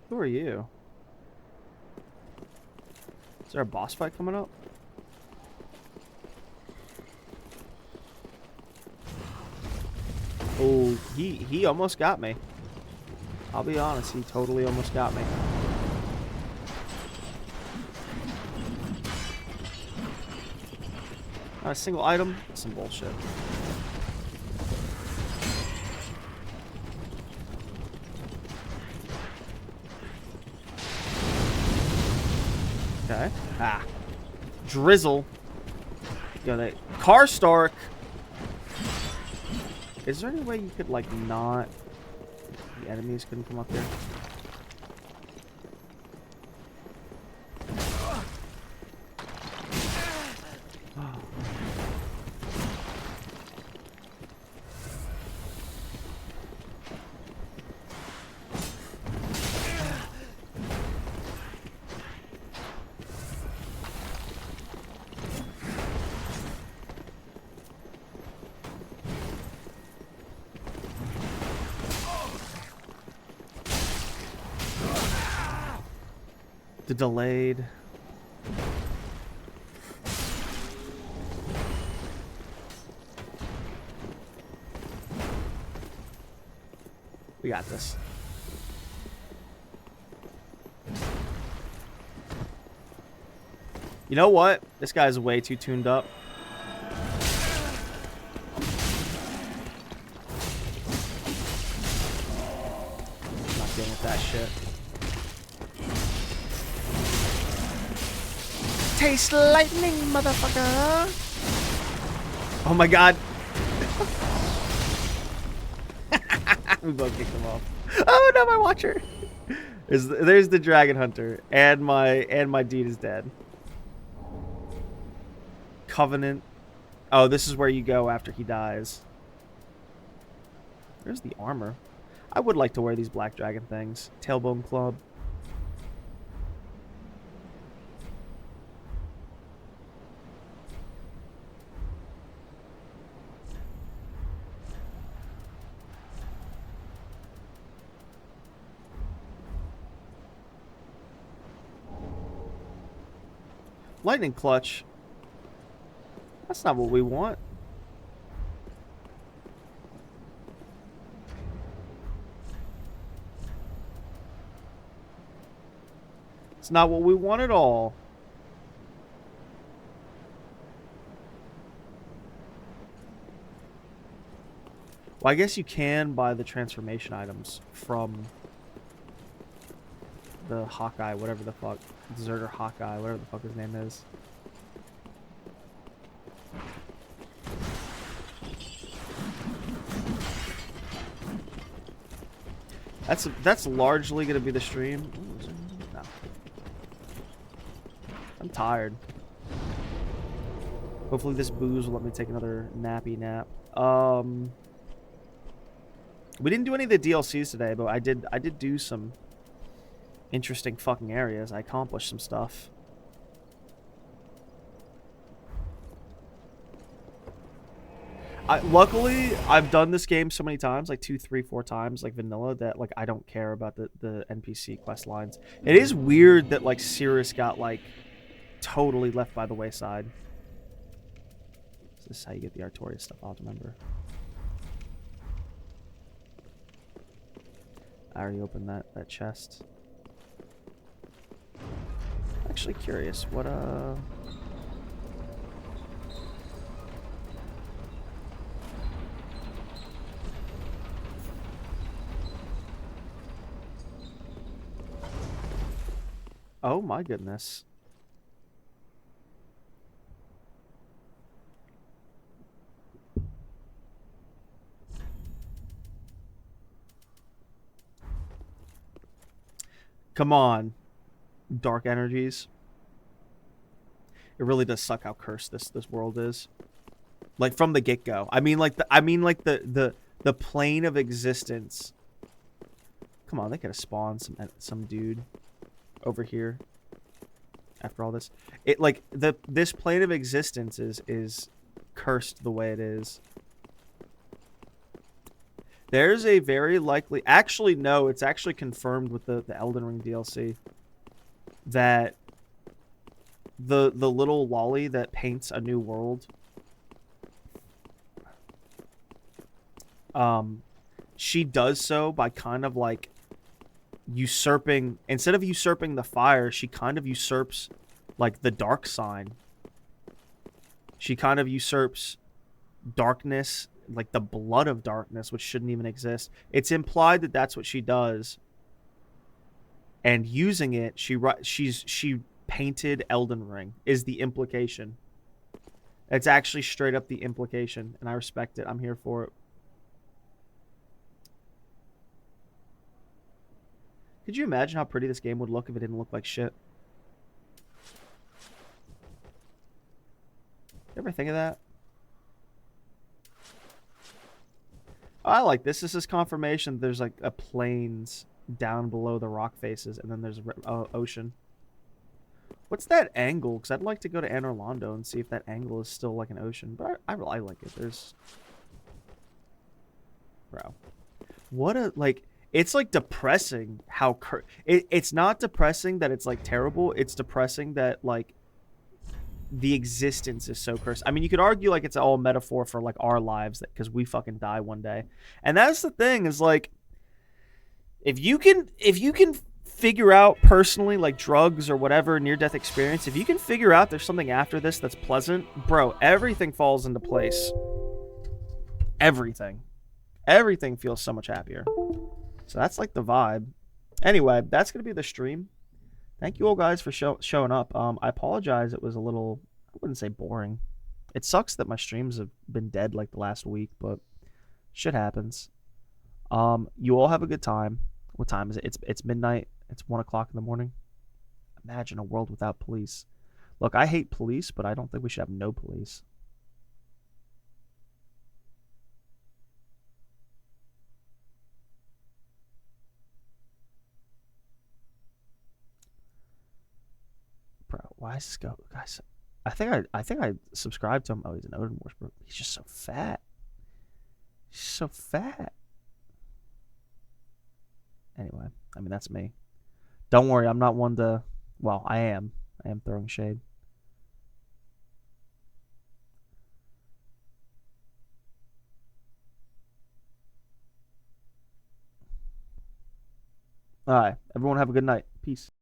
Who are you? Is there a boss fight coming up? Oh, he almost got me. I'll be honest, he totally almost got me. Not a single item? That's some bullshit. Okay. Ah. Drizzle. Yo, they... Karstark! Is there any way you could, like, not... The enemies couldn't come up here? The delayed. We got this. You know what? This guy's way too tuned up. Not dealing with that shit. Taste lightning, motherfucker! Oh my god. We both kicked him off. Oh no, my watcher! There's the dragon hunter, and my deed is dead. Covenant. Oh, this is where you go after he dies. There's the armor. I would like to wear these black dragon things. Tailbone club. Lightning clutch. That's not what we want. It's not what we want at all. Well, I guess you can buy the transformation items from the Hawkeye, whatever the fuck. Deserter Hawkeye, whatever the fuck his name is. That's largely gonna be the stream. Ooh, no. I'm tired. Hopefully this booze will let me take another nappy nap. We didn't do any of the DLCs today, but I did do some interesting fucking areas. I accomplished some stuff. Luckily, I've done this game so many times, like 2, 3, 4 times, like vanilla, that like I don't care about the NPC quest lines. It is weird that like Cirrus got like totally left by the wayside. This is how you get the Artorias stuff. I'll remember. I already opened that chest. Actually curious, what oh my goodness. Come on. Dark energies. It really does suck how cursed this world is. Like from the get-go. I mean like the plane of existence. Come on, they could have spawned some dude over here after all this. It like this plane of existence is cursed the way it is. There's a very likely... Actually, no. It's actually confirmed with the Elden Ring DLC that the little lolly that paints a new world, she does so by kind of like usurping... Instead of usurping the fire, she kind of usurps like the dark sign. She kind of usurps darkness, like the blood of darkness, which shouldn't even exist. It's implied that that's what she does, and using it, she painted Elden Ring is the implication. It's actually straight up the implication, and I respect it. I'm here for it. Could you imagine how pretty this game would look if it didn't look like shit? You ever think of that? Oh, I like this. This is confirmation there's like a plains down below the rock faces, and then there's ocean. What's that angle? Because I'd like to go to Anor Londo and see if that angle is still like an ocean. But I like it. There's... Bro. What a... Like, it's like depressing how... It's not depressing that it's like terrible. It's depressing that like the existence is so cursed. I mean, you could argue like it's all a metaphor for like our lives, because we fucking die one day. And that's the thing, is like, if you can figure out personally, like drugs or whatever near-death experience, if you can figure out there's something after this that's pleasant, bro, everything falls into place. Everything feels so much happier. So that's like the vibe. Anyway, that's gonna be the stream. Thank you all guys for showing up. I apologize, it was a little, I wouldn't say boring. It sucks that my streams have been dead like the last week, but shit happens. You all have a good time. What time is it? It's midnight. It's 1 o'clock in the morning. Imagine a world without police. Look, I hate police, but I don't think we should have no police. Bro, why is this guys? I think I subscribed to him. Oh, he's an Odin Wars, bro. He's just so fat. He's so fat. Anyway, I mean, that's me. Don't worry, I'm not one to... Well, I am. I am throwing shade. All right, everyone have a good night. Peace.